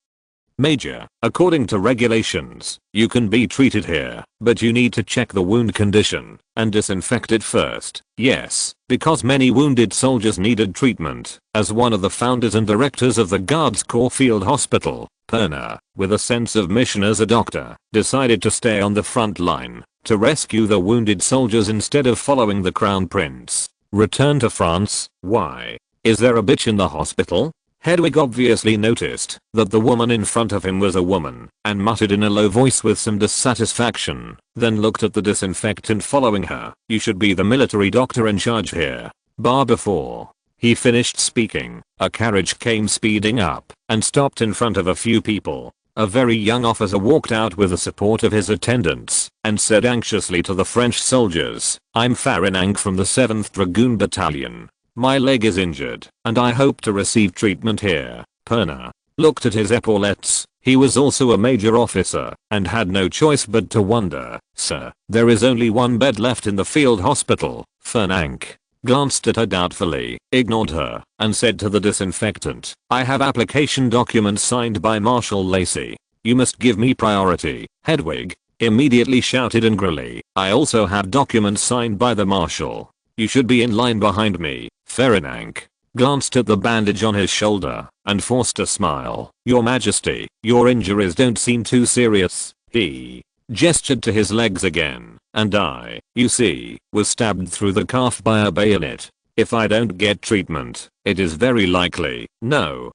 Major, according to regulations, you can be treated here, but you need to check the wound condition and disinfect it first." Yes, because many wounded soldiers needed treatment. As one of the founders and directors of the Guards Corps Field Hospital, Perna, with a sense of mission as a doctor, decided to stay on the front line to rescue the wounded soldiers instead of following the Crown Prince. Return to France? Why? Is there a bitch in the hospital? Hedwig obviously noticed that the woman in front of him was a woman and muttered in a low voice with some dissatisfaction, then looked at the disinfectant following her. "You should be the military doctor in charge here." Before he finished speaking, a carriage came speeding up and stopped in front of a few people. A very young officer walked out with the support of his attendants and said anxiously to the French soldiers, "I'm Farinank from the 7th Dragoon Battalion. My leg is injured, and I hope to receive treatment here." Perna looked at his epaulettes. He was also a major officer, and had no choice but to wonder. "Sir, there is only one bed left in the field hospital." Farinank glanced at her doubtfully, ignored her, and said to the disinfectant, "I have application documents signed by Marshal Lacy. You must give me priority." Hedwig immediately shouted angrily, "I also have documents signed by the Marshal. You should be in line behind me." Farinank glanced at the bandage on his shoulder and forced a smile. "Your Majesty, your injuries don't seem too serious." He gestured to his legs again, "And I, you see, was stabbed through the calf by a bayonet. If I don't get treatment, it is very likely." No,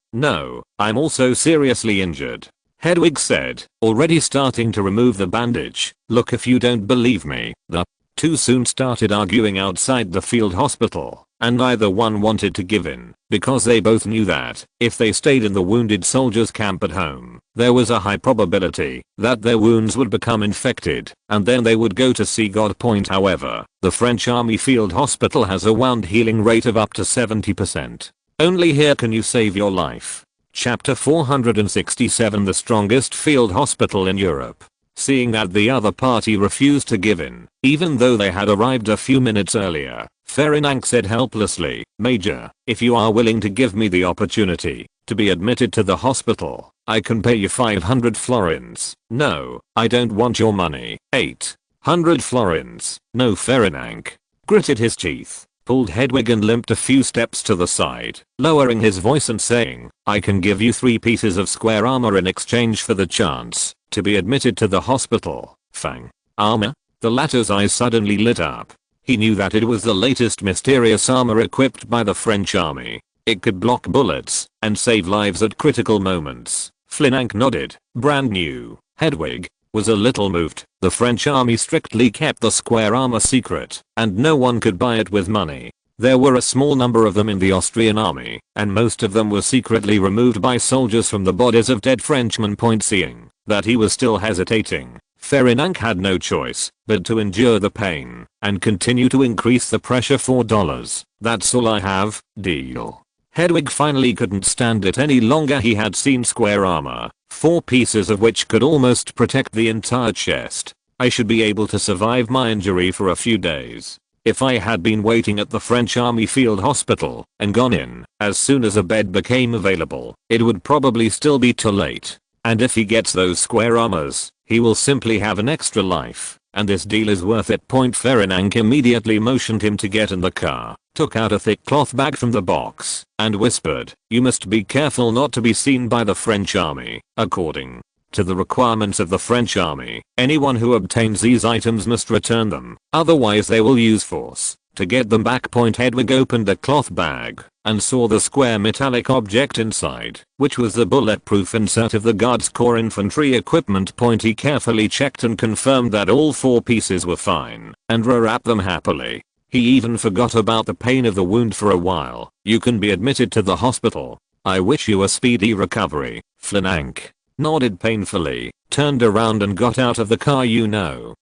I'm also seriously injured," Hedwig said, already starting to remove the bandage. "Look, if you don't believe me." The two soon started arguing outside the field hospital, and neither one wanted to give in, because they both knew that if they stayed in the wounded soldiers' camp at home, there was a high probability that their wounds would become infected, and then they would go to see God. However, the French Army Field Hospital has a wound healing rate of up to 70%. Only here can you save your life. Chapter 467, the strongest field hospital in Europe. Seeing that the other party refused to give in, even though they had arrived a few minutes earlier, Farinank said helplessly, "Major, if you are willing to give me the opportunity to be admitted to the hospital, I can pay you 500 florins. No, I don't want your money." 800 florins. No. Farinank gritted his teeth, pulled Hedwig and limped a few steps to the side, lowering his voice and saying, "I can give you 3 pieces of square armor in exchange for the chance to be admitted to the hospital." Fang. Armor? The latter's eyes suddenly lit up. He knew that it was the latest mysterious armor equipped by the French army. It could block bullets and save lives at critical moments. Farinank nodded. Brand new. Hedwig was a little moved. The French army strictly kept the square armor secret, and no one could buy it with money. There were a small number of them in the Austrian army, and most of them were secretly removed by soldiers from the bodies of dead Frenchmen. Seeing that he was still hesitating, Farinank had no choice but to endure the pain and continue to increase the pressure. $4. That's all I have. Deal. Hedwig finally couldn't stand it any longer. He had seen square armor, 4 pieces of which could almost protect the entire chest. "I should be able to survive my injury for a few days. If I had been waiting at the French Army Field Hospital and gone in as soon as a bed became available, it would probably still be too late. And if he gets those square armors, he will simply have an extra life, and this deal is worth it." Farinank immediately motioned him to get in the car, took out a thick cloth bag from the box, and whispered, "You must be careful not to be seen by the French army. According to the requirements of the French army, anyone who obtains these items must return them, otherwise they will use force to get them back." Hedwig opened the cloth bag and saw the square metallic object inside, which was the bulletproof insert of the Guards Corps infantry equipment. He carefully checked and confirmed that all 4 pieces were fine, and rewrapped them happily. He even forgot about the pain of the wound for a while. "You can be admitted to the hospital. I wish you a speedy recovery." Farinank nodded painfully, turned around and got out of the car.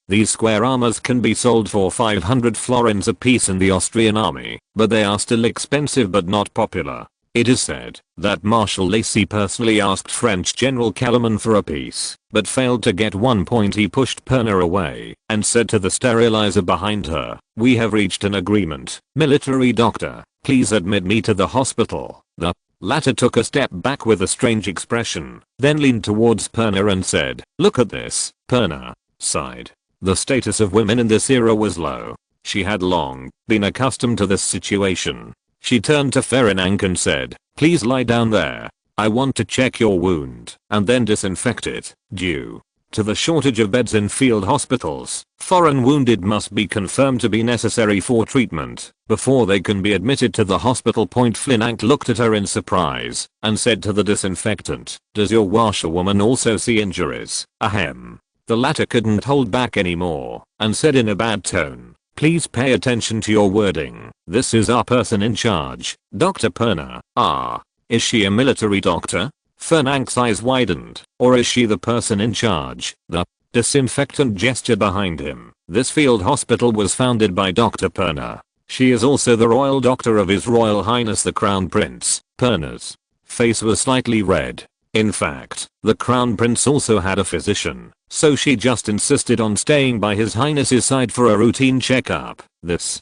These square armors can be sold for 500 florins apiece in the Austrian army, but they are still expensive but not popular. It is said that Marshal Lacy personally asked French General Kellerman for a piece, but failed to get one. He pushed Perna away and said to the sterilizer behind her, "We have reached an agreement. Military doctor, please admit me to the hospital." The latter took a step back with a strange expression, then leaned towards Perna and said, "Look at this." Perna sighed. The status of women in this era was low. She had long been accustomed to this situation. She turned to Ferenc and said, "Please lie down there. I want to check your wound and then disinfect it." Due to the shortage of beds in field hospitals, foreign wounded must be confirmed to be necessary for treatment before they can be admitted to the hospital. Ferenc looked at her in surprise and said to the disinfectant, "Does your washerwoman also see injuries?" Ahem. The latter couldn't hold back anymore and said in a bad tone, "Please pay attention to your wording. This is our person in charge, Dr. Perna." "Ah, is she a military doctor?" Ferenc's eyes widened. "Or is she the person in charge?" The disinfectant gestured behind him. "This field hospital was founded by Dr. Perna. She is also the royal doctor of His Royal Highness the Crown Prince." Perna's face was slightly red. In fact, the Crown Prince also had a physician, so she just insisted on staying by His Highness's side for a routine checkup. This.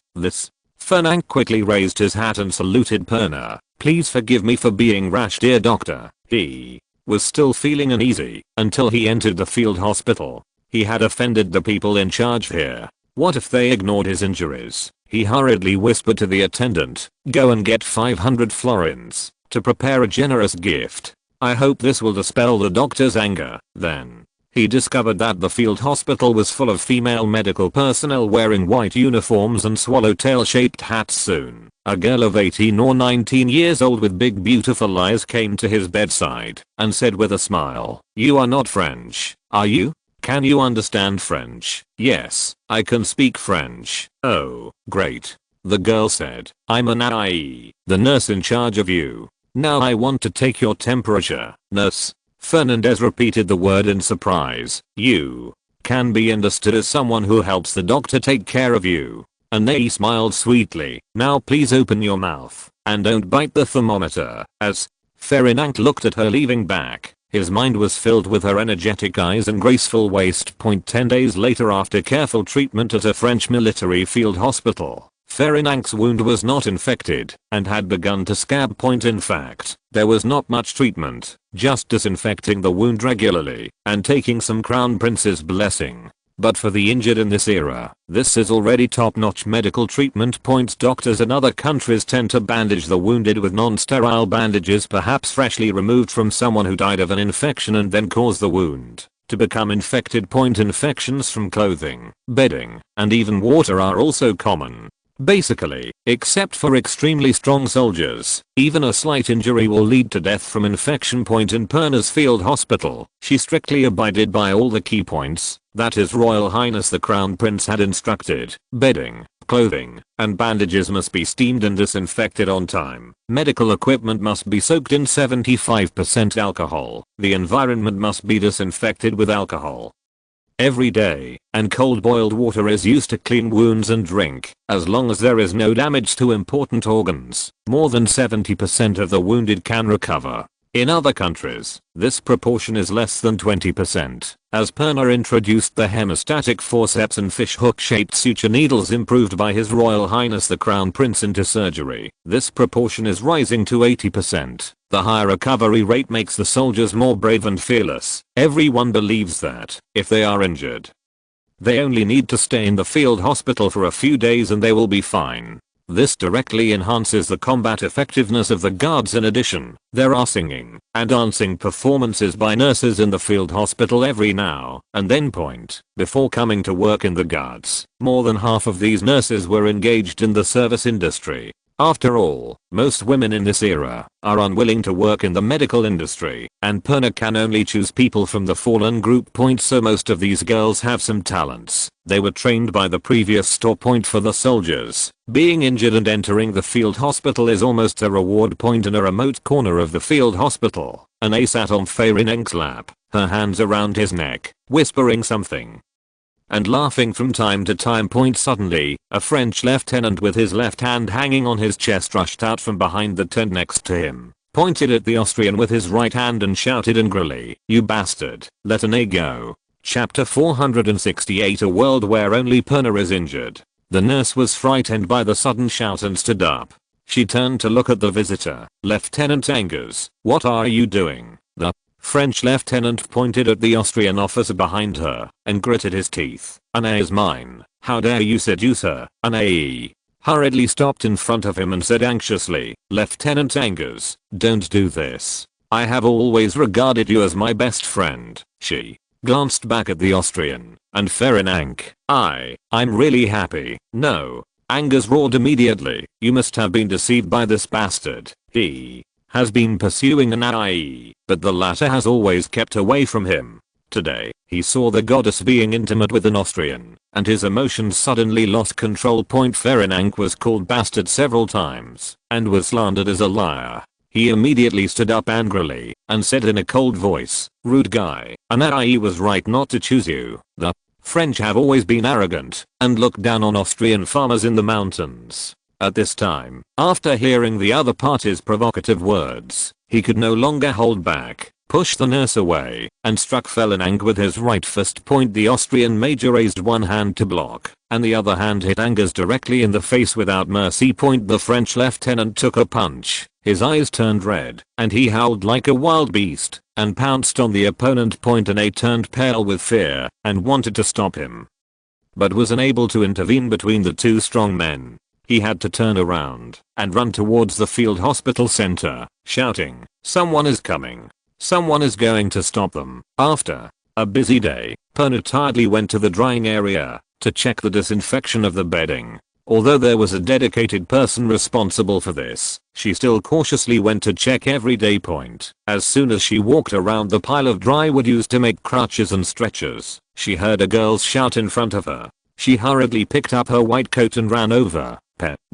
Ferenc quickly raised his hat and saluted Perna. "Please forgive me for being rash, dear doctor." He was still feeling uneasy until he entered the field hospital. He had offended the people in charge here. What if they ignored his injuries? He hurriedly whispered to the attendant, "Go and get 500 florins to prepare a generous gift. I hope this will dispel the doctor's anger." Then he discovered that the field hospital was full of female medical personnel wearing white uniforms and swallowtail-shaped hats. Soon, a girl of 18 or 19 years old with big beautiful eyes came to his bedside and said with a smile, "You are not French, are you? Can you understand French?" "Yes, I can speak French." "Oh, great," the girl said. "I'm an aie, the nurse in charge of you. Now I want to take your temperature." "Nurse?" Fernandez repeated the word in surprise. "You can be understood as someone who helps the doctor take care of you." Anae smiled sweetly. "Now please open your mouth and don't bite the thermometer." As Ferenc looked at her leaving back, his mind was filled with her energetic eyes and graceful waist. 10 days later, after careful treatment at a French military field hospital, Ferenc's wound was not infected and had begun to scab. In fact, there was not much treatment, just disinfecting the wound regularly and taking some Crown Prince's blessing. But for the injured in this era, this is already top-notch medical treatment. Doctors in other countries tend to bandage the wounded with non-sterile bandages, perhaps freshly removed from someone who died of an infection and then caused the wound to become infected. Infections from clothing, bedding, and even water are also common. Basically, except for extremely strong soldiers, even a slight injury will lead to death from infection. In Perna's field hospital, she strictly abided by all the key points that His Royal Highness the Crown Prince had instructed. Bedding, clothing, and bandages must be steamed and disinfected on time. Medical equipment must be soaked in 75% alcohol. The environment must be disinfected with alcohol every day, and cold boiled water is used to clean wounds and drink, as long as there is no damage to important organs. More than 70% of the wounded can recover. In other countries, this proportion is less than 20%. As Perna introduced the hemostatic forceps and fishhook-shaped suture needles improved by His Royal Highness the Crown Prince into surgery, this proportion is rising to 80%. The high recovery rate makes the soldiers more brave and fearless. Everyone believes that, if they are injured, they only need to stay in the field hospital for a few days and they will be fine. This directly enhances the combat effectiveness of the guards. In addition, there are singing and dancing performances by nurses in the field hospital every now and then. Before coming to work in the guards, more than half of these nurses were engaged in the service industry. After all, most women in this era are unwilling to work in the medical industry, and Perna can only choose people from the fallen group. So most of these girls have some talents they were trained by the previous store. For the soldiers, being injured and entering the field hospital is almost a reward. In a remote corner of the field hospital, Anne sat on Ferineng's lap, her hands around his neck, whispering something and laughing from time to time. Suddenly, a French lieutenant with his left hand hanging on his chest rushed out from behind the tent next to him, pointed at the Austrian with his right hand and shouted angrily, "You bastard, let Anne go." Chapter 468, a world where only Pernah is injured. The nurse was frightened by the sudden shout and stood up. She turned to look at the visitor. "Lieutenant Angers, what are you doing?" The French lieutenant pointed at the Austrian officer behind her and gritted his teeth. "Anne is mine. How dare you seduce her?" Anne hurriedly stopped in front of him and said anxiously, "Lieutenant Angers, don't do this. I have always regarded you as my best friend." She glanced back at the Austrian and Ferinank. I'm really happy." "No." Angers roared immediately. "You must have been deceived by this bastard. He has been pursuing Anne, but the latter has always kept away from him. Today, he saw the goddess being intimate with an Austrian, and his emotions suddenly lost control. Ferinank was called bastard several times, and was slandered as a liar. He immediately stood up angrily, and said in a cold voice, "Rude guy, Anne was right not to choose you. The French have always been arrogant, and looked down on Austrian farmers in the mountains." At this time, after hearing the other party's provocative words, he could no longer hold back, pushed the nurse away, and struck Ferinank with his right fist. The Austrian major raised one hand to block, and the other hand hit Angers directly in the face without mercy. The French lieutenant took a punch, his eyes turned red, and he howled like a wild beast, and pounced on the opponent. Anne turned pale with fear, and wanted to stop him, but was unable to intervene between the two strong men. He had to turn around and run towards the field hospital center, shouting, "Someone is coming. Someone is going to stop them." After a busy day, Pernah tiredly went to the drying area to check the disinfection of the bedding. Although there was a dedicated person responsible for this, she still cautiously went to check every day. As soon as she walked around the pile of dry wood used to make crutches and stretchers, she heard a girl's shout in front of her. She hurriedly picked up her white coat and ran over.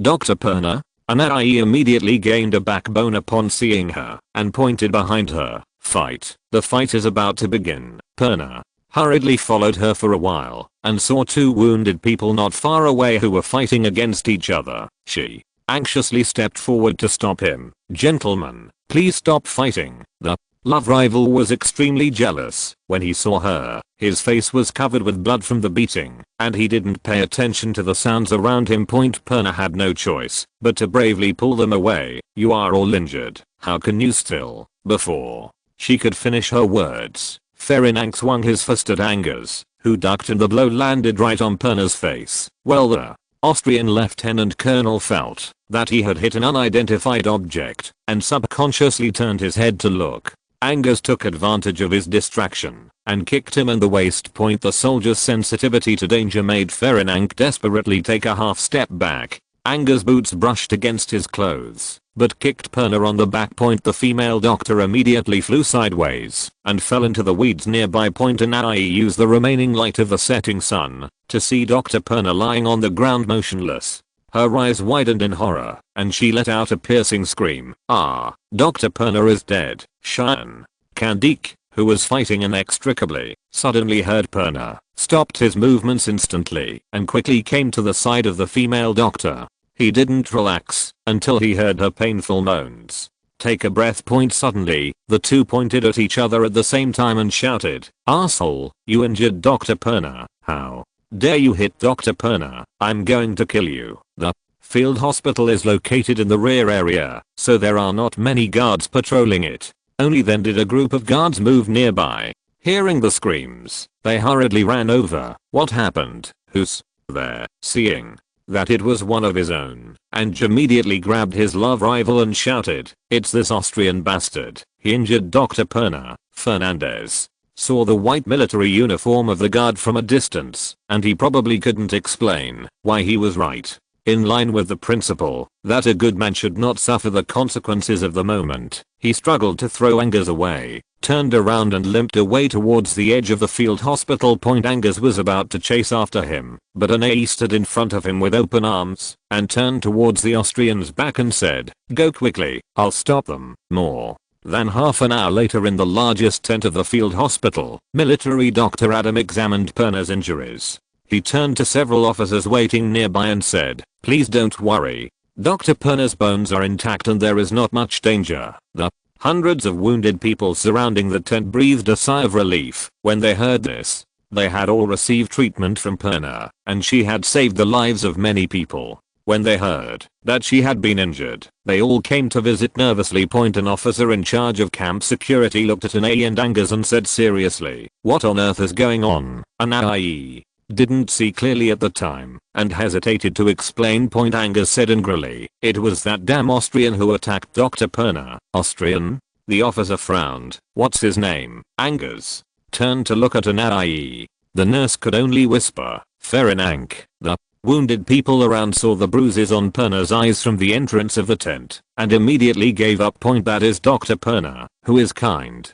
"Dr. Pernah?" Anne immediately gained a backbone upon seeing her and pointed behind her. "Fight. The fight is about to begin." Pernah hurriedly followed her for a while and saw two wounded people not far away who were fighting against each other. She anxiously stepped forward to stop him. "Gentlemen, please stop fighting." The love rival was extremely jealous. When he saw her, his face was covered with blood from the beating, and he didn't pay attention to the sounds around him. Pernah had no choice but to bravely pull them away. "You are all injured. How can you still?" Before she could finish her words, Ferinank swung his fist at Angers, who ducked, and the blow landed right on Pernah's face. Well, the Austrian lieutenant colonel felt that he had hit an unidentified object and subconsciously turned his head to look. Angers took advantage of his distraction and kicked him in the waist. The soldier's sensitivity to danger made Ferinank desperately take a half step back. Angers' boots brushed against his clothes, but kicked Pernah on the back. The female doctor immediately flew sideways and fell into the weeds nearby. Anne used the remaining light of the setting sun to see Dr. Pernah lying on the ground motionless. Her eyes widened in horror, and she let out a piercing scream. Dr. Pernah is dead." Cheyenne Kandik, who was fighting inextricably, suddenly heard Pernah, stopped his movements instantly, and quickly came to the side of the female doctor. He didn't relax until he heard her painful moans. "Take a breath." Suddenly, the two pointed at each other at the same time and shouted, "Asshole, you injured Dr. Pernah. How dare you hit Dr. Pernah? I'm going to kill you." The field hospital is located in the rear area, so there are not many guards patrolling it. Only then did a group of guards move nearby. Hearing the screams, they hurriedly ran over. "What happened? Who's there?" Seeing that it was one of his own, and immediately grabbed his love rival and shouted, "It's this Austrian bastard. He injured Dr. Pernah." Fernandez saw the white military uniform of the guard from a distance, and he probably couldn't explain why he was right. In line with the principle that a good man should not suffer the consequences of the moment, he struggled to throw Angers away, turned around and limped away towards the edge of the field hospital. Angers was about to chase after him, but Anne stood in front of him with open arms and turned towards the Austrian's back and said, "Go quickly, I'll stop them." More Then half an hour later in the largest tent of the field hospital, military Dr. Adam examined Perna's injuries. He turned to several officers waiting nearby and said, "Please don't worry. Dr. Perna's bones are intact and there is not much danger." The hundreds of wounded people surrounding the tent breathed a sigh of relief when they heard this. They had all received treatment from Perna, and she had saved the lives of many people. When they heard that she had been injured, they all came to visit nervously. An officer in charge of camp security looked at Anai and Angus and said seriously, "What on earth is going on?" Anai didn't see clearly at the time and hesitated to explain. Angus said angrily, "It was that damn Austrian who attacked Dr. Perna." "Austrian?" The officer frowned. "What's his name?" Angus turned to look at Anai. The nurse could only whisper, "Ferenank." The wounded people around saw the bruises on Perna's eyes from the entrance of the tent and immediately gave up. That is Dr. Perna, who is kind,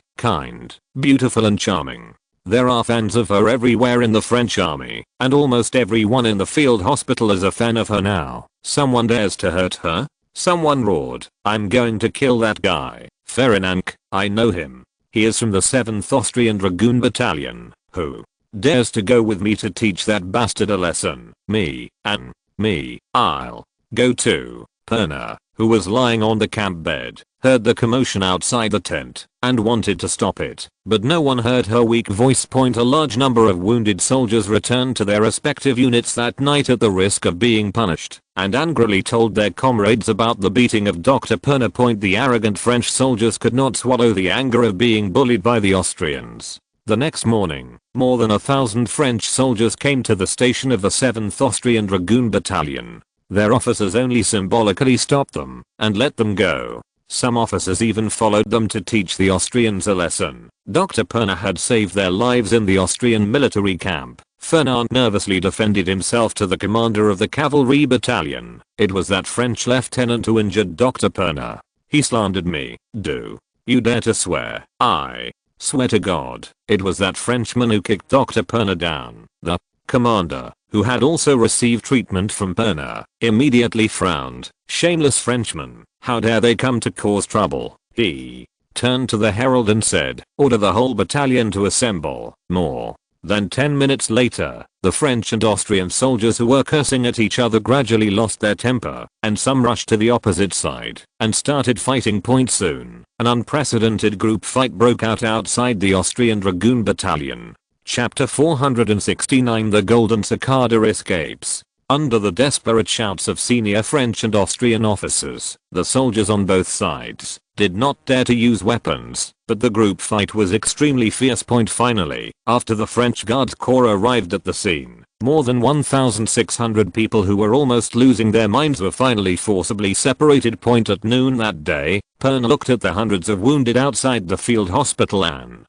beautiful and charming. There are fans of her everywhere in the French army, and almost everyone in the field hospital is a fan of her now. Someone dares to hurt her? Someone roared, "I'm going to kill that guy." "Ferenank, I know him. He is from the 7th Austrian Dragoon Battalion. Who dares to go with me to teach that bastard a lesson?" "Me, and me, I'll go too." Perna, who was lying on the camp bed, heard the commotion outside the tent and wanted to stop it, but no one heard her weak voice. A large number of wounded soldiers returned to their respective units that night at the risk of being punished, and angrily told their comrades about the beating of Dr. Perna. The arrogant French soldiers could not swallow the anger of being bullied by the Austrians. The next morning, more than 1,000 French soldiers came to the station of the 7th Austrian Dragoon Battalion. Their officers only symbolically stopped them and let them go. Some officers even followed them to teach the Austrians a lesson. Dr. Perna had saved their lives in the Austrian military camp. Fernand nervously defended himself to the commander of the cavalry battalion. "It was that French lieutenant who injured Dr. Perna. He slandered me." "Do you dare to swear?" "I swear to God, it was that Frenchman who kicked Dr. Perna down." The commander, who had also received treatment from Perna, immediately frowned. "Shameless Frenchmen, how dare they come to cause trouble?" He turned to the herald and said, "Order the whole battalion to assemble." More than 10 minutes later, the French and Austrian soldiers who were cursing at each other gradually lost their temper, and some rushed to the opposite side and started fighting. Soon, an unprecedented group fight broke out outside the Austrian Dragoon Battalion. Chapter 469 The Golden Cicada Escapes. Under the desperate shouts of senior French and Austrian officers, the soldiers on both sides did not dare to use weapons, but the group fight was extremely fierce. Finally, after the French Guards Corps arrived at the scene, more than 1,600 people who were almost losing their minds were finally forcibly separated. At noon that day, Perna looked at the hundreds of wounded outside the field hospital and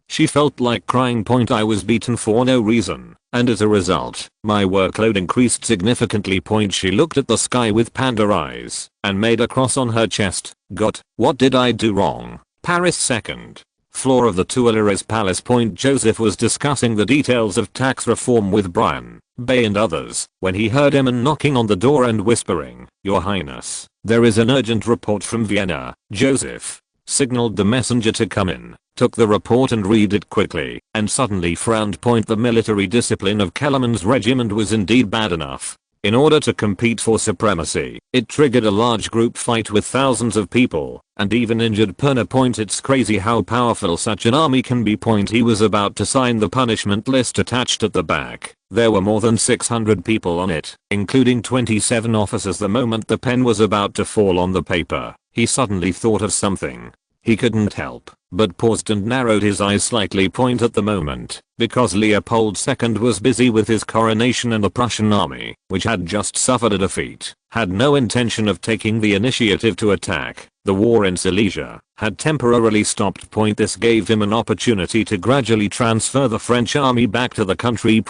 she felt like crying. "I was beaten for no reason, and as a result, my workload increased significantly." She looked at the sky with panda eyes and made a cross on her chest. "God, what did I do wrong?" Paris 2nd floor of the Tuileries Palace. Joseph was discussing the details of tax reform with Brian, Bay and others when he heard Eamon knocking on the door and whispering, "Your Highness, there is an urgent report from Vienna." Joseph signaled the messenger to come in, took the report and read it quickly, and suddenly frowned. The military discipline of Kellerman's regiment was indeed bad enough. In order to compete for supremacy, it triggered a large group fight with thousands of people, and even injured Perna. It's crazy how powerful such an army can be. He was about to sign the punishment list attached at the back. There were more than 600 people on it, including 27 officers. The moment the pen was about to fall on the paper, he suddenly thought of something. He couldn't help but paused and narrowed his eyes slightly. At the moment, because Leopold II was busy with his coronation and the Prussian army, which had just suffered a defeat, had no intention of taking the initiative to attack. The war in Silesia had temporarily stopped. This gave him an opportunity to gradually transfer the French army back to the country.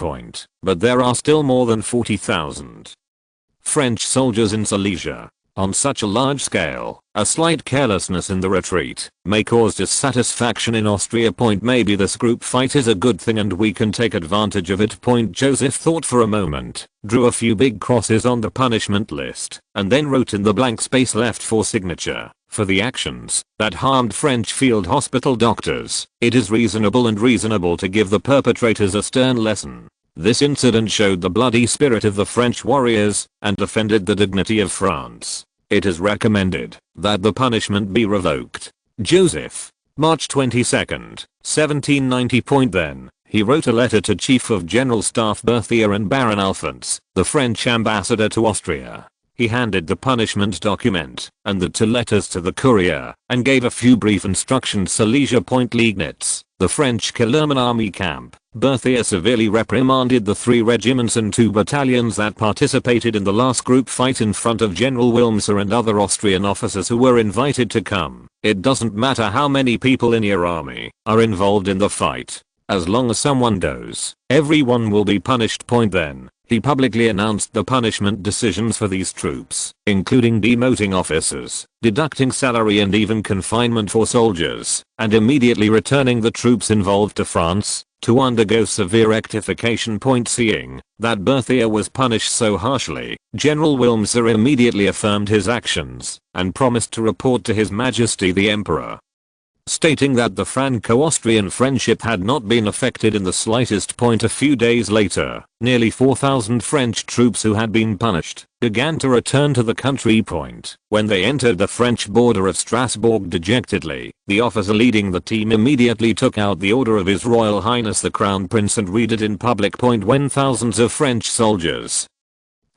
But there are still more than 40,000 French soldiers in Silesia. On such a large scale, a slight carelessness in the retreat may cause dissatisfaction in Austria. Maybe this group fight is a good thing and we can take advantage of it. Joseph thought for a moment, drew a few big crosses on the punishment list, and then wrote in the blank space left for signature, for the actions that harmed French field hospital doctors, it is reasonable to give the perpetrators a stern lesson. This incident showed the bloody spirit of the French warriors and defended the dignity of France. It is recommended that the punishment be revoked. Joseph, March 22, 1790. Then, he wrote a letter to Chief of General Staff Berthier and Baron Alphonse, the French ambassador to Austria. He handed the punishment document and the two letters to the courier and gave a few brief instructions. Silesia Liegnitz, the French Kellerman army camp. Berthier severely reprimanded the 3 regiments and 2 battalions that participated in the last group fight in front of General Wilmser and other Austrian officers who were invited to come. It doesn't matter how many people in your army are involved in the fight. As long as someone goes, everyone will be punished. Then, he publicly announced the punishment decisions for these troops, including demoting officers, deducting salary and even confinement for soldiers, and immediately returning the troops involved to France to undergo severe rectification. Seeing that Berthier was punished so harshly, General Wilmser immediately affirmed his actions and promised to report to His Majesty the Emperor, stating that the Franco-Austrian friendship had not been affected in the slightest. A few days later, nearly 4,000 French troops who had been punished began to return to the country. When they entered the French border of Strasbourg dejectedly, the officer leading the team immediately took out the order of His Royal Highness the Crown Prince and read it in public. When thousands of French soldiers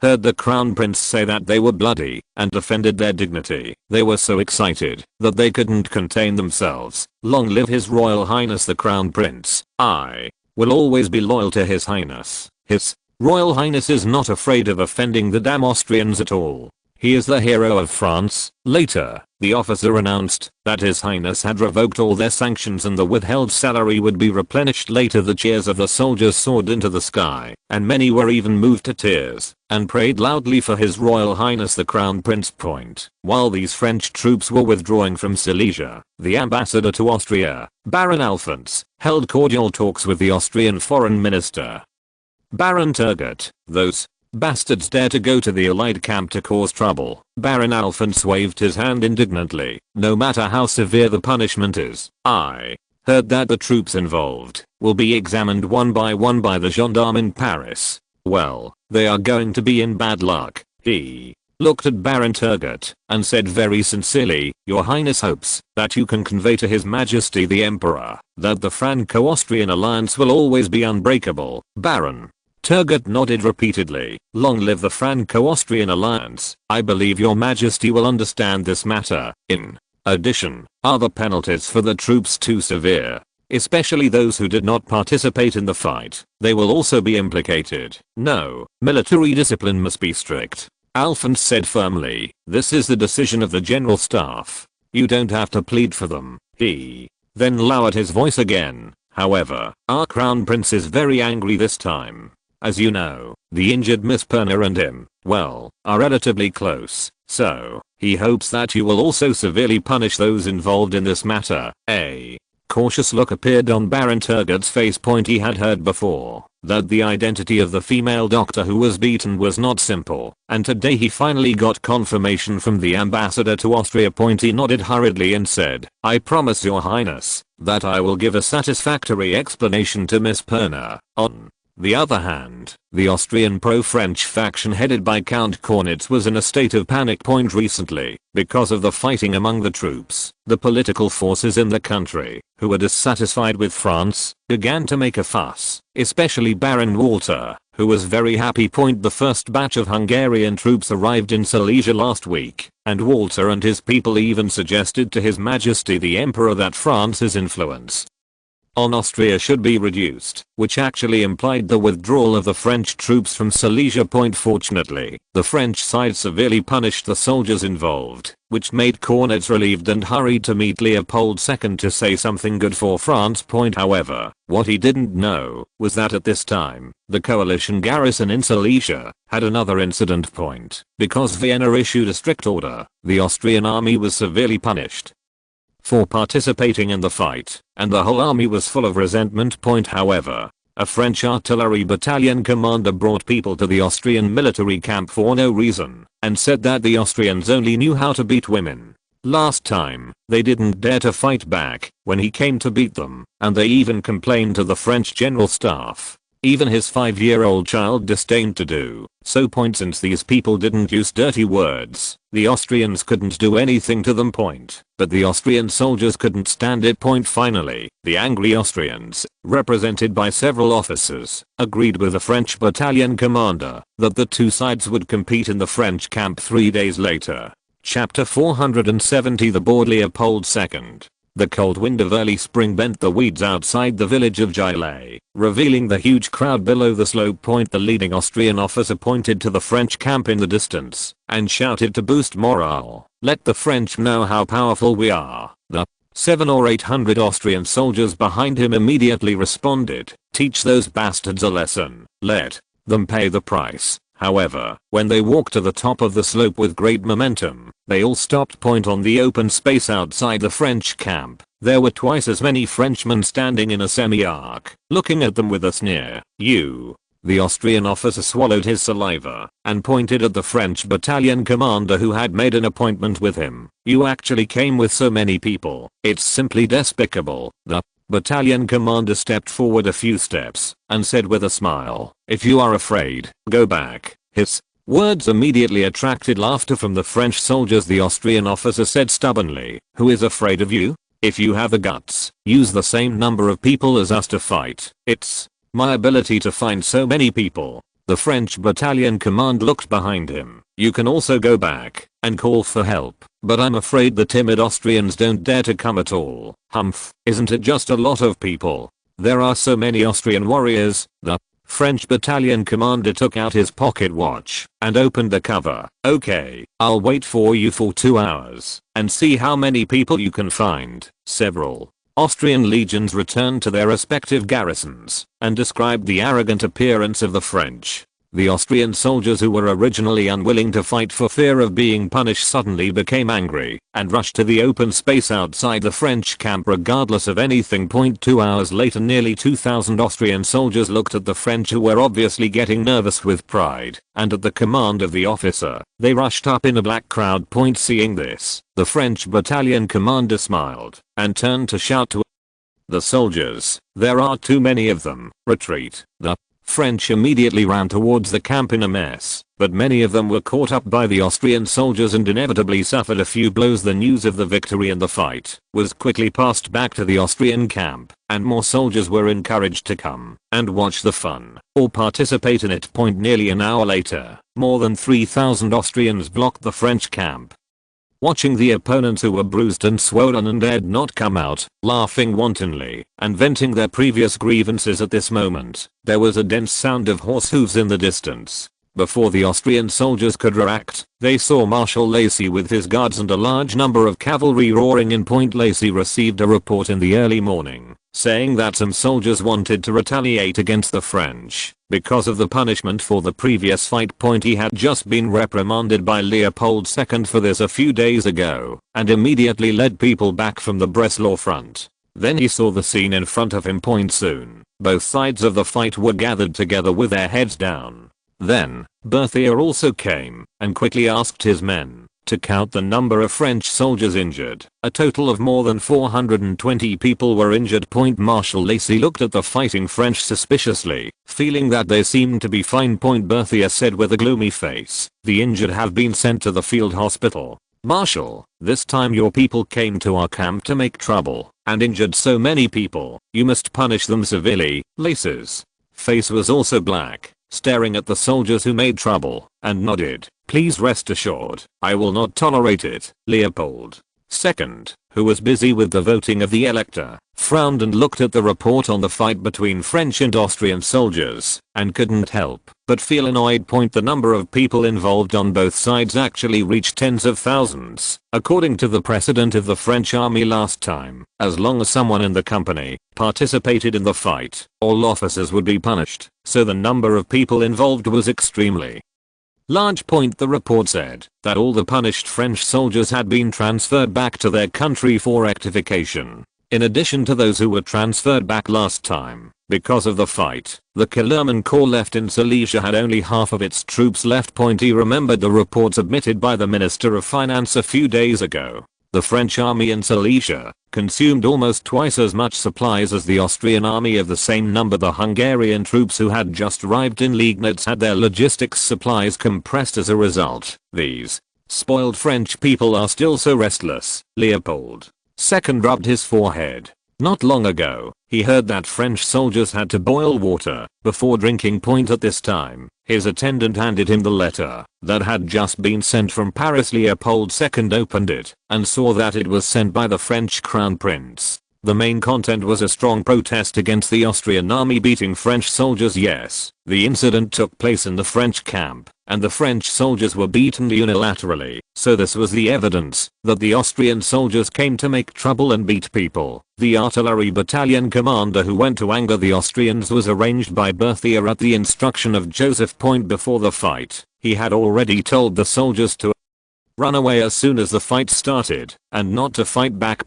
heard the Crown Prince say that they were bloody and defended their dignity, they were so excited that they couldn't contain themselves. Long live His Royal Highness the Crown Prince. I will always be loyal to His Highness. His Royal Highness is not afraid of offending the damn Austrians at all. He is the hero of France. Later, the officer announced that His Highness had revoked all their sanctions and the withheld salary would be replenished. Later, the cheers of the soldiers soared into the sky, and many were even moved to tears and prayed loudly for His Royal Highness the Crown Prince. While these French troops were withdrawing from Silesia, the ambassador to Austria, Baron Alphonse, held cordial talks with the Austrian foreign minister, Baron Turgot. Those bastards dare to go to the Allied camp to cause trouble. Baron Alphonse waved his hand indignantly. No matter how severe the punishment is, I heard that the troops involved will be examined one by the gendarme in Paris. Well, they are going to be in bad luck. He looked at Baron Turgot and said very sincerely, Your Highness hopes that you can convey to His Majesty the Emperor that the Franco-Austrian alliance will always be unbreakable. Baron Turgot nodded repeatedly. Long live the Franco-Austrian alliance. I believe Your Majesty will understand this matter. In addition, are the penalties for the troops too severe? Especially those who did not participate in the fight. They will also be implicated. No, military discipline must be strict, Alphonse said firmly. This is the decision of the General Staff. You don't have to plead for them. He then lowered his voice again. However, our Crown Prince is very angry this time. As you know, the injured Miss Perna and him, well, are relatively close, so he hopes that you will also severely punish those involved in this matter. A cautious look appeared on Baron Turgot's face. He had heard before that the identity of the female doctor who was beaten was not simple, and today he finally got confirmation from the ambassador to Austria. He nodded hurriedly and said, I promise Your Highness that I will give a satisfactory explanation to Miss Perna. On the other hand, the Austrian pro-French faction headed by Count Cornitz was in a state of panic. Recently, because of the fighting among the troops, the political forces in the country, who were dissatisfied with France, began to make a fuss, especially Baron Walter, who was very happy. The first batch of Hungarian troops arrived in Silesia last week, and Walter and his people even suggested to His Majesty the Emperor that France's influence on Austria should be reduced, which actually implied the withdrawal of the French troops from Silesia. Fortunately, the French side severely punished the soldiers involved, which made Cornitz relieved and hurried to meet Leopold II to say something good for France. However, what he didn't know was that at this time, the coalition garrison in Silesia had another incident. Because Vienna issued a strict order, the Austrian army was severely punished for participating in the fight, and the whole army was full of resentment. However, a French artillery battalion commander brought people to the Austrian military camp for no reason, and said that the Austrians only knew how to beat women. Last time, they didn't dare to fight back when he came to beat them, and they even complained to the French general staff. Even his 5-year-old child disdained to do so. Since these people didn't use dirty words, the Austrians couldn't do anything to them. But the Austrian soldiers couldn't stand it. Finally, the angry Austrians, represented by several officers, agreed with the French battalion commander that the two sides would compete in the French camp 3 days later. Chapter 470. The bored Leopold II. The cold wind of early spring bent the weeds outside the village of Gilles, revealing the huge crowd below the slope. The leading Austrian officer pointed to the French camp in the distance and shouted to boost morale, "Let the French know how powerful we are." The 700 or 800 Austrian soldiers behind him immediately responded, "Teach those bastards a lesson, let them pay the price." However, when they walked to the top of the slope with great momentum, they all stopped. On the open space outside the French camp, there were twice as many Frenchmen standing in a semi-arc, looking at them with a sneer. "You." The Austrian officer swallowed his saliva and pointed at the French battalion commander who had made an appointment with him. "You actually came with so many people. It's simply despicable." The battalion commander stepped forward a few steps and said with a smile, "If you are afraid, go back." His words immediately attracted laughter from the French soldiers. The Austrian officer said stubbornly, "Who is afraid of you? If you have the guts, use the same number of people as us to fight." "It's my ability to find so many people." The French battalion commander looked behind him. "You can also go back and call for help, but I'm afraid the timid Austrians don't dare to come at all." "Humph, isn't it just a lot of people? There are so many Austrian warriors." The French battalion commander took out his pocket watch and opened the cover. "Okay, I'll wait for you for 2 hours and see how many people you can find." Several Austrian legions returned to their respective garrisons and described the arrogant appearance of the French. The Austrian soldiers who were originally unwilling to fight for fear of being punished suddenly became angry and rushed to the open space outside the French camp regardless of anything. 2 hours later, nearly 2,000 Austrian soldiers looked at the French, who were obviously getting nervous with pride, and at the command of the officer, they rushed up in a black crowd. Seeing this, the French battalion commander smiled and turned to shout to the soldiers, "There are too many of them, retreat." The French immediately ran towards the camp in a mess, but many of them were caught up by the Austrian soldiers and inevitably suffered a few blows. The news of the victory in the fight was quickly passed back to the Austrian camp, and more soldiers were encouraged to come and watch the fun or participate in it. Nearly an hour later, more than 3,000 Austrians blocked the French camp, watching the opponents, who were bruised and swollen and dared not come out, laughing wantonly and venting their previous grievances. At this moment, there was a dense sound of horse hooves in the distance. Before the Austrian soldiers could react, they saw Marshal Lacy with his guards and a large number of cavalry roaring in. Lacy received a report in the early morning saying that some soldiers wanted to retaliate against the French because of the punishment for the previous fight. He had just been reprimanded by Leopold II for this a few days ago and immediately led people back from the Breslau front. Then he saw the scene in front of him. Soon, both sides of the fight were gathered together with their heads down. Then, Berthier also came and quickly asked his men to count the number of French soldiers injured. A total of more than 420 people were injured. Marshal Lacy looked at the fighting French suspiciously, feeling that they seemed to be fine. Berthier said with a gloomy face, "The injured have been sent to the field hospital." "Marshal, this time your people came to our camp to make trouble and injured so many people. You must punish them severely." Lacy's face was also black, staring at the soldiers who made trouble, and nodded. "Please rest assured, I will not tolerate it." Leopold II, who was busy with the voting of the elector, frowned and looked at the report on the fight between French and Austrian soldiers, and couldn't help but feel annoyed. The number of people involved on both sides actually reached tens of thousands. According to the precedent of the French army last time, as long as someone in the company participated in the fight, all officers would be punished, so the number of people involved was extremely large. The report said that all the punished French soldiers had been transferred back to their country for rectification. In addition to those who were transferred back last time, because of the fight, the Kellerman Corps left in Silesia had only half of its troops left. He remembered the report submitted by the Minister of Finance a few days ago. The French army in Silesia consumed almost twice as much supplies as the Austrian army of the same number. The Hungarian troops who had just arrived in Liegnitz had their logistics supplies compressed as a result. These spoiled French people are still so restless. Leopold II rubbed his forehead. Not long ago, he heard that French soldiers had to boil water before drinking. At this time, his attendant handed him the letter that had just been sent from Paris. Leopold II opened it and saw that it was sent by the French Crown Prince. The main content was a strong protest against the Austrian army beating French soldiers. Yes, the incident took place in the French camp, and the French soldiers were beaten unilaterally, so this was the evidence that the Austrian soldiers came to make trouble and beat people. The artillery battalion commander who went to anger the Austrians was arranged by Berthier at the instruction of Joseph. Before the fight, he had already told the soldiers to run away as soon as the fight started, and not to fight back.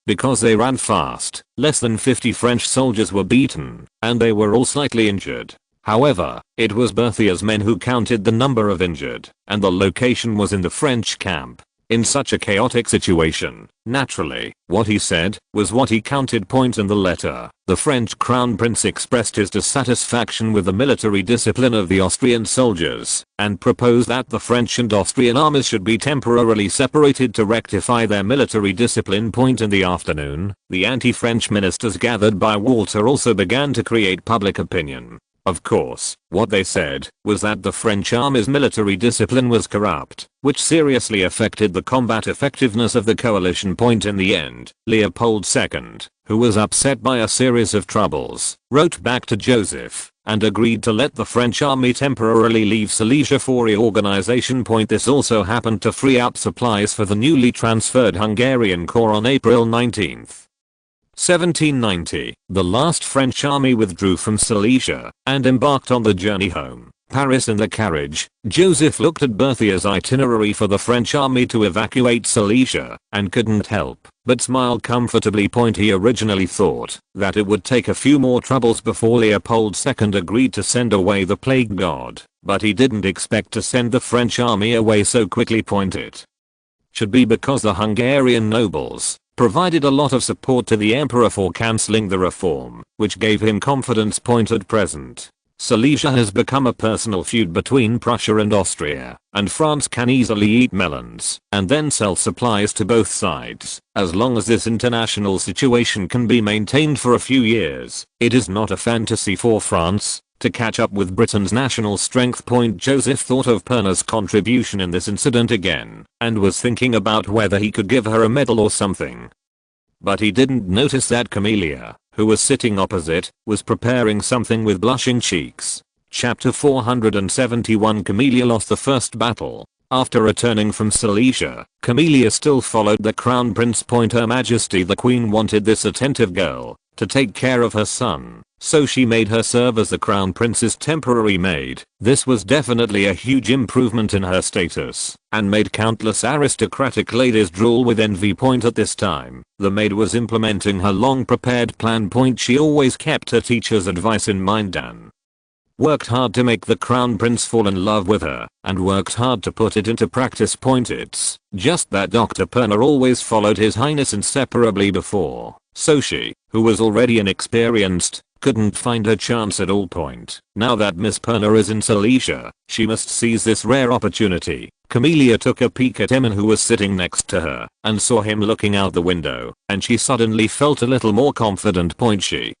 Because they ran fast, less than 50 French soldiers were beaten, and they were all slightly injured. However, it was Berthier's men who counted the number of injured, and the location was in the French camp. In such a chaotic situation, naturally, what he said was what he counted. In the letter, the French Crown Prince expressed his dissatisfaction with the military discipline of the Austrian soldiers, and proposed that the French and Austrian armies should be temporarily separated to rectify their military discipline. In the afternoon, the anti-French ministers gathered by water also began to create public opinion. Of course, what they said was that the French army's military discipline was corrupt, which seriously affected the combat effectiveness of the coalition. In the end, Leopold II, who was upset by a series of troubles, wrote back to Joseph and agreed to let the French army temporarily leave Silesia for reorganization. This also happened to free up supplies for the newly transferred Hungarian corps on April 19. 1790, the last French army withdrew from Silesia and embarked on the journey home. Paris in the carriage, Joseph looked at Berthier's itinerary for the French army to evacuate Silesia and couldn't help but smile comfortably. He originally thought that it would take a few more troubles before Leopold II agreed to send away the plague god, but he didn't expect to send the French army away so quickly. It should be because the Hungarian nobles provided a lot of support to the emperor for cancelling the reform, which gave him confidence. At present, Silesia has become a personal feud between Prussia and Austria, and France can easily eat melons and then sell supplies to both sides. As long as this international situation can be maintained for a few years, it is not a fantasy for France to catch up with Britain's national strength. Joseph thought of Perna's contribution in this incident again, and was thinking about whether he could give her a medal or something. But he didn't notice that Camelia, who was sitting opposite, was preparing something with blushing cheeks. Chapter 471. Camelia lost the first battle. After returning from Silesia, Camelia still followed the Crown Prince. Her Majesty the Queen wanted this attentive girl to take care of her son, so she made her serve as the Crown Prince's temporary maid. This was definitely a huge improvement in her status, and made countless aristocratic ladies drool with envy. At this time, the maid was implementing her long prepared plan. She always kept her teacher's advice in mind and worked hard to make the Crown Prince fall in love with her, and worked hard to put it into practice. It's just that Dr. Perna always followed His Highness inseparably before, so she, who was already inexperienced, couldn't find her chance at all. Now that Miss Perna is in Silesia, she must seize this rare opportunity. Camelia took a peek at Emin, who was sitting next to her, and saw him looking out the window, and she suddenly felt a little more confident. She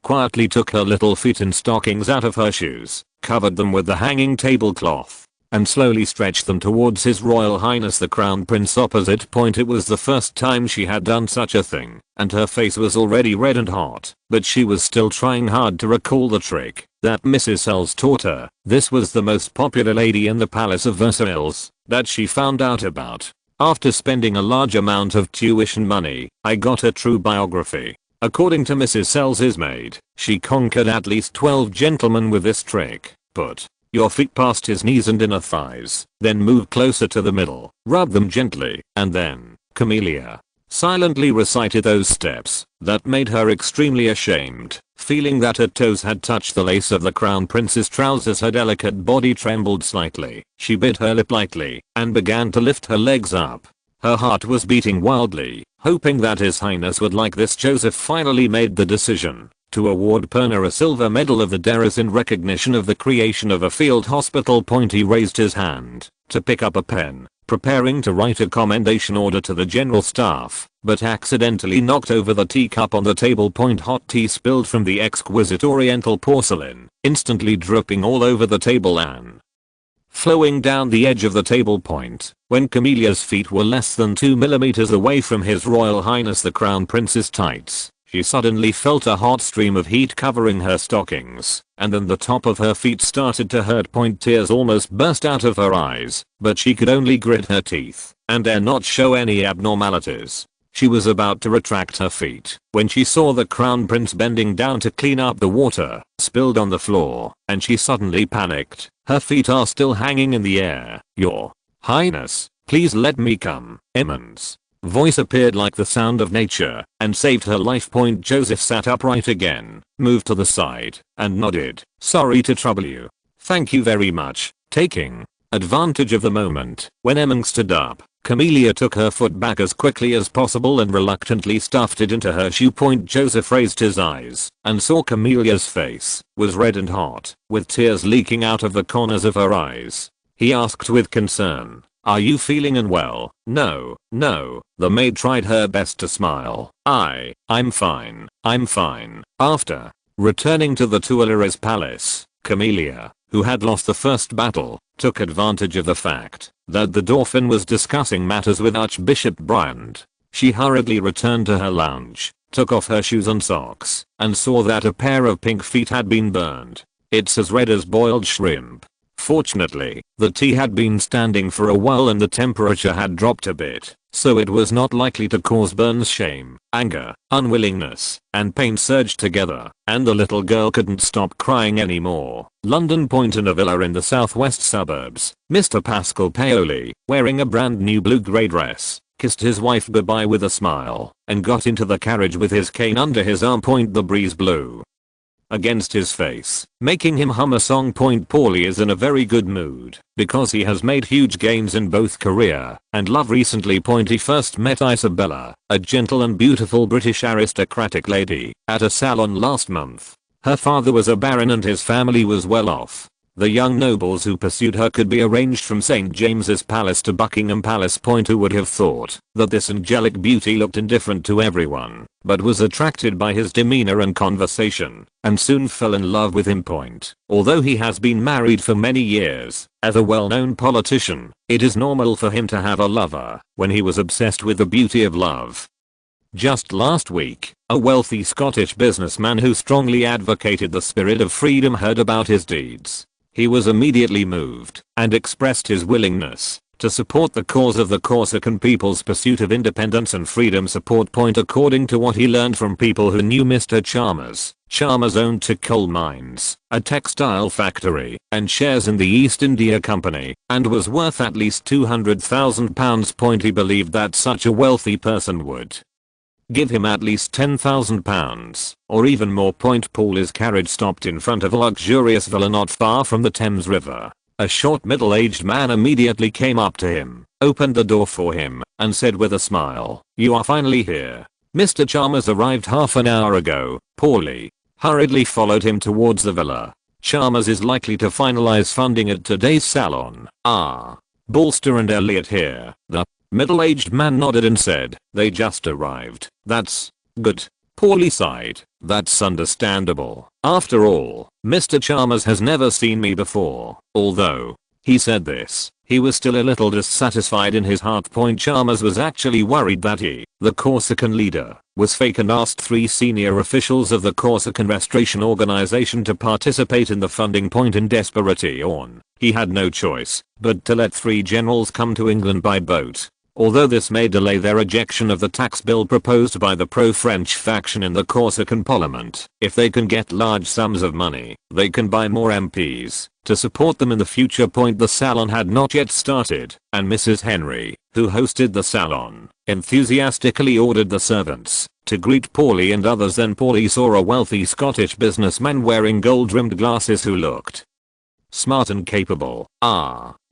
quietly took her little feet in stockings out of her shoes, covered them with the hanging tablecloth, and slowly stretched them towards His Royal Highness the Crown Prince opposite. It was the first time she had done such a thing, and her face was already red and hot, but she was still trying hard to recall the trick that Mrs. Sells taught her. This was the most popular lady in the Palace of Versailles that she found out about. After spending a large amount of tuition money, I got a true biography. According to Mrs. Sells's maid, she conquered at least 12 gentlemen with this trick. Put your feet past his knees and inner thighs, then move closer to the middle, rub them gently, and then, Camelia silently recited those steps that made her extremely ashamed. Feeling that her toes had touched the lace of the Crown Prince's trousers, her delicate body trembled slightly. She bit her lip lightly and began to lift her legs up. Her heart was beating wildly, hoping that His Highness would like this. Joseph finally made the decision to award Perna a silver medal of the Deras in recognition of the creation of a field hospital. He raised his hand to pick up a pen, preparing to write a commendation order to the general staff, but accidentally knocked over the teacup on the table. Hot tea spilled from the exquisite oriental porcelain, instantly dripping all over the table and flowing down the edge of the table. When Camelia's feet were less than 2 millimeters away from His Royal Highness the Crown Prince's tights, she suddenly felt a hot stream of heat covering her stockings, and then the top of her feet started to hurt. Tears almost burst out of her eyes, but she could only grit her teeth and dare not show any abnormalities. She was about to retract her feet when she saw the Crown Prince bending down to clean up the water spilled on the floor, and she suddenly panicked. Her feet are still hanging in the air. "Your Highness, please let me come." Eamon's voice appeared like the sound of nature and saved her life. Joseph sat upright again, moved to the side, and nodded. "Sorry to trouble you." "Thank you very much." Taking advantage of the moment when Eamon stood up, Camelia took her foot back as quickly as possible and reluctantly stuffed it into her shoe. Joseph raised his eyes and saw Camelia's face was red and hot, with tears leaking out of the corners of her eyes. He asked with concern, "Are you feeling unwell?" No. The maid tried her best to smile. I'm fine. After returning to the Tuileries Palace, Camelia, who had lost the first battle, took advantage of the fact that the Dauphin was discussing matters with Archbishop Bryant. She hurriedly returned to her lounge, took off her shoes and socks, and saw that a pair of pink feet had been burned. "It's as red as boiled shrimp." Fortunately, the tea had been standing for a while and the temperature had dropped a bit, so it was not likely to cause burns. Shame, anger, unwillingness, and pain surged together, and the little girl couldn't stop crying anymore. London. In a villa in the southwest suburbs, Mr. Pascal Paoli, wearing a brand new blue-grey dress, kissed his wife goodbye with a smile, and got into the carriage with his cane under his arm. The breeze blew against his face, making him hum a song. Paulie is in a very good mood because he has made huge gains in both career and love recently. He first met Isabella, a gentle and beautiful British aristocratic lady, at a salon last month. Her father was a baron and his family was well off. The young nobles who pursued her could be arranged from St. James's Palace to Buckingham Palace. Who would have thought that this angelic beauty looked indifferent to everyone, but was attracted by his demeanor and conversation, and soon fell in love with him. Although he has been married for many years, as a well-known politician, it is normal for him to have a lover when he was obsessed with the beauty of love. Just last week, a wealthy Scottish businessman who strongly advocated the spirit of freedom heard about his deeds. He was immediately moved and expressed his willingness to support the cause of the Corsican people's pursuit of independence and freedom. According to what he learned from people who knew Mr. Chalmers, Chalmers owned two coal mines, a textile factory, and shares in the East India Company, and was worth at least £200,000. He believed that such a wealthy person would give him at least £10,000, or even more. Paul's carriage stopped in front of a luxurious villa not far from the Thames River. A short middle-aged man immediately came up to him, opened the door for him, and said with a smile, "You are finally here. Mr. Chalmers arrived half an hour ago." Paulie hurriedly followed him towards the villa. "Chalmers is likely to finalize funding at today's salon." Bolster and Elliot here." The middle-aged man nodded and said, "They just arrived." "That's good." Paulie sighed. "That's understandable. After all, Mr. Chalmers has never seen me before." Although he said this, he was still a little dissatisfied in his heart. Chalmers was actually worried that he, the Corsican leader, was fake and asked 3 senior officials of the Corsican Restoration Organization to participate in the funding. In desperation, he had no choice but to let 3 generals come to England by boat. Although this may delay their rejection of the tax bill proposed by the pro-French faction in the Corsican parliament, if they can get large sums of money, they can buy more MPs to support them in the future. The salon had not yet started, and Mrs. Henry, who hosted the salon, enthusiastically ordered the servants to greet Paulie and others. Then Paulie saw a wealthy Scottish businessman wearing gold-rimmed glasses who looked smart and capable.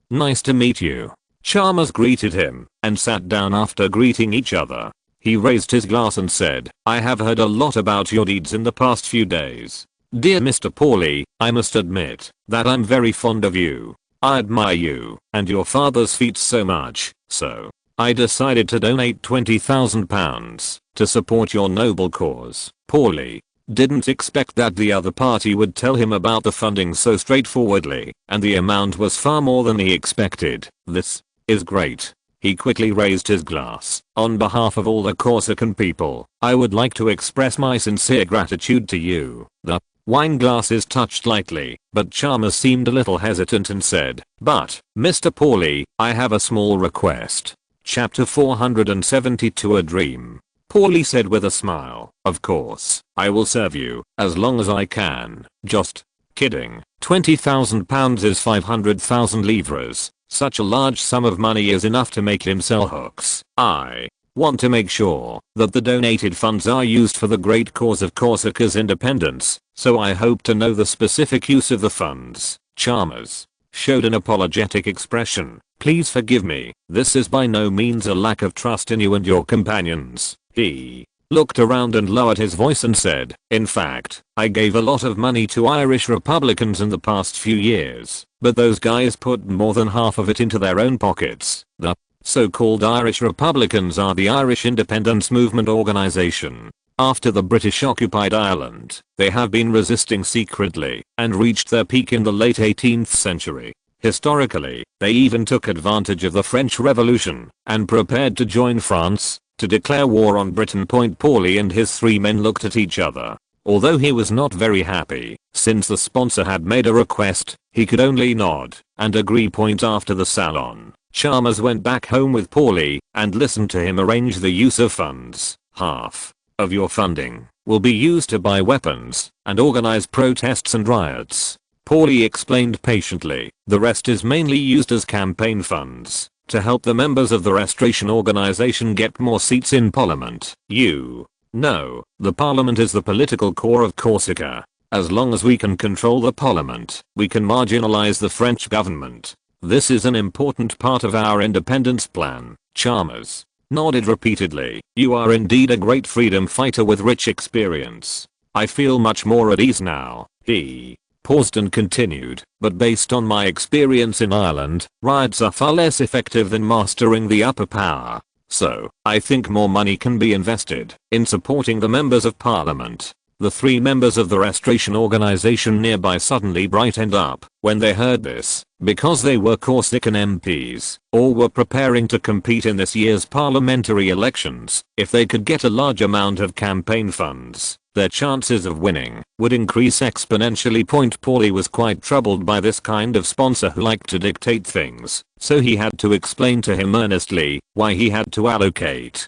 "Nice to meet you." Chalmers greeted him and sat down after greeting each other. He raised his glass and said, "I have heard a lot about your deeds in the past few days. Dear Mr. Pauly, I must admit that I'm very fond of you. I admire you and your father's feats so much, so I decided to donate £20,000 to support your noble cause." Pauly didn't expect that the other party would tell him about the funding so straightforwardly, and the amount was far more than he expected. "This is great." He quickly raised his glass. "On behalf of all the Corsican people, I would like to express my sincere gratitude to you." The wine glasses touched lightly, but Chalmers seemed a little hesitant and said, "But, Mr. Pauly, I have a small request." Chapter 472 A Dream. Pauly said with a smile, "Of course, I will serve you, as long as I can. Just kidding. £20,000 is 500,000 livres. Such a large sum of money is enough to make him sell hooks. I want to make sure that the donated funds are used for the great cause of Corsica's independence, so I hope to know the specific use of the funds." Chalmers showed an apologetic expression. "Please forgive me, this is by no means a lack of trust in you and your companions." He looked around and lowered his voice and said, "In fact, I gave a lot of money to Irish Republicans in the past few years, but those guys put more than half of it into their own pockets. The so-called Irish Republicans are the Irish Independence Movement organization. After the British occupied Ireland, they have been resisting secretly and reached their peak in the late 18th century. Historically, they even took advantage of the French Revolution and prepared to join France to declare war on Britain. Pauly and his three men looked at each other. Although he was not very happy, since the sponsor had made a request, he could only nod and agree. After the salon, Chalmers went back home with Pauly and listened to him arrange the use of funds. "Half of your funding will be used to buy weapons and organize protests and riots," Pauly explained patiently. "The rest is mainly used as campaign funds to help the members of the Restoration Organization get more seats in Parliament. You know, the Parliament is the political core of Corsica. As long as we can control the Parliament, we can marginalize the French government. This is an important part of our independence plan." Chalmers nodded repeatedly. "You are indeed a great freedom fighter with rich experience. I feel much more at ease now." He paused and continued, "But based on my experience in Ireland, riots are far less effective than mastering the upper power. So, I think more money can be invested in supporting the members of Parliament." The three members of the Restoration Organization nearby suddenly brightened up when they heard this, because they were Corsican MPs or were preparing to compete in this year's parliamentary elections. If they could get a large amount of campaign funds, their chances of winning would increase exponentially. Pauly was quite troubled by this kind of sponsor who liked to dictate things, so he had to explain to him earnestly why he had to allocate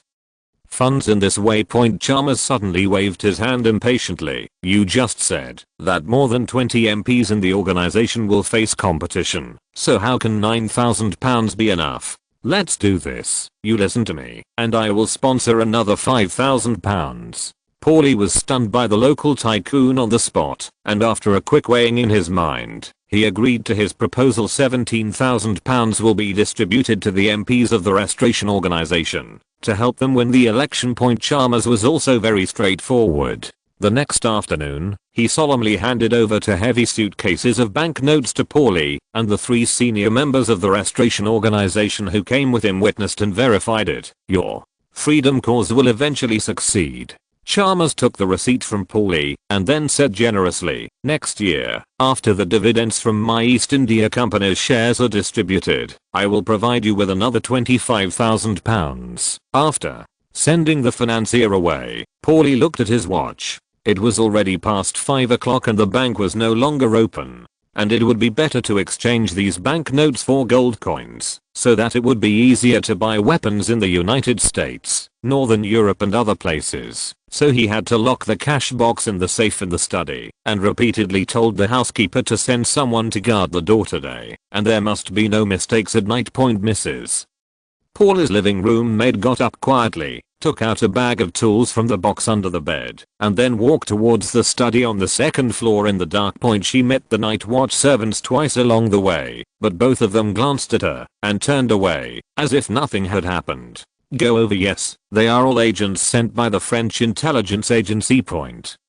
funds in this way. Chalmers suddenly waved his hand impatiently. "You just said that more than 20 MPs in the organization will face competition, so how can £9,000 be enough? Let's do this. You listen to me, and I will sponsor another £5,000. Pauly was stunned by the local tycoon on the spot, and after a quick weighing in his mind, he agreed to his proposal. £17,000 will be distributed to the MPs of the Restoration Organization to help them win the election. Chalmers was also very straightforward. The next afternoon, he solemnly handed over 2 heavy suitcases of banknotes to Pauly, and the 3 senior members of the Restoration Organization who came with him witnessed and verified it. "Your freedom cause will eventually succeed." Chalmers took the receipt from Pauly and then said generously, "Next year, after the dividends from my East India Company's shares are distributed, I will provide you with another £25,000. After sending the financier away, Pauly looked at his watch. It was already past 5 o'clock and the bank was no longer open, and it would be better to exchange these banknotes for gold coins, so that it would be easier to buy weapons in the United States, Northern Europe and other places. So he had to lock the cash box in the safe in the study, and repeatedly told the housekeeper to send someone to guard the door today, and there must be no mistakes at night. Mrs. Pauly's living room maid got up quietly took out a bag of tools from the box under the bed, and then walked towards the study on the second floor in the dark. She met the night watch servants twice along the way, but both of them glanced at her and turned away, as if nothing had happened. Go over. Yes, they are all agents sent by the French intelligence agency.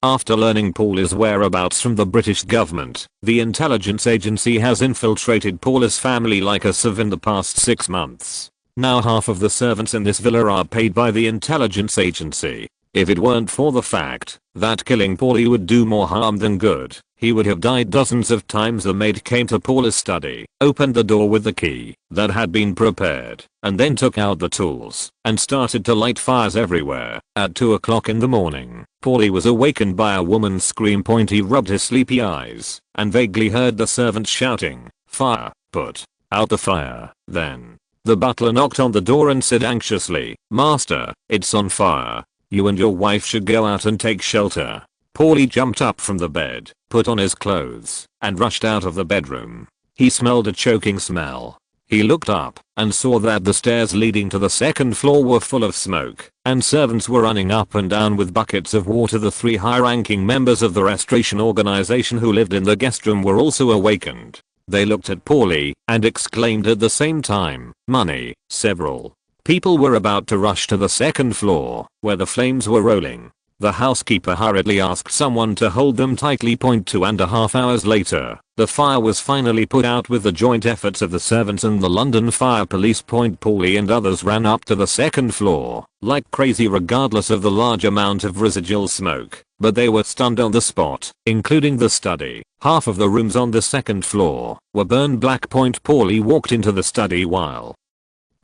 After learning Paul's whereabouts from the British government, the intelligence agency has infiltrated Paul's family like a sieve in the past 6 months. Now half of the servants in this villa are paid by the intelligence agency. If it weren't for the fact that killing Paulie would do more harm than good, he would have died dozens of times. The maid came to Paul's study, opened the door with the key that had been prepared, and then took out the tools and started to light fires everywhere. At 2 o'clock in the morning, Paulie was awakened by a woman's scream. He rubbed his sleepy eyes and vaguely heard the servants shouting, "Fire, put out the fire." Then the butler knocked on the door and said anxiously, "Master, it's on fire. You and your wife should go out and take shelter." Paulie jumped up from the bed, put on his clothes, and rushed out of the bedroom. He smelled a choking smell. He looked up and saw that the stairs leading to the second floor were full of smoke, and servants were running up and down with buckets of water. The 3 high-ranking members of the restoration organization who lived in the guest room were also awakened. They looked at Paulie and exclaimed at the same time, "Money!" Several people were about to rush to the second floor, where the flames were rolling. The housekeeper hurriedly asked someone to hold them tightly. 2.5 hours later, the fire was finally put out with the joint efforts of the servants and the London Fire Police. Paulie and others ran up to the second floor like crazy regardless of the large amount of residual smoke, but they were stunned on the spot, including the study. Half of the rooms on the second floor were burned black. Paulie walked into the study while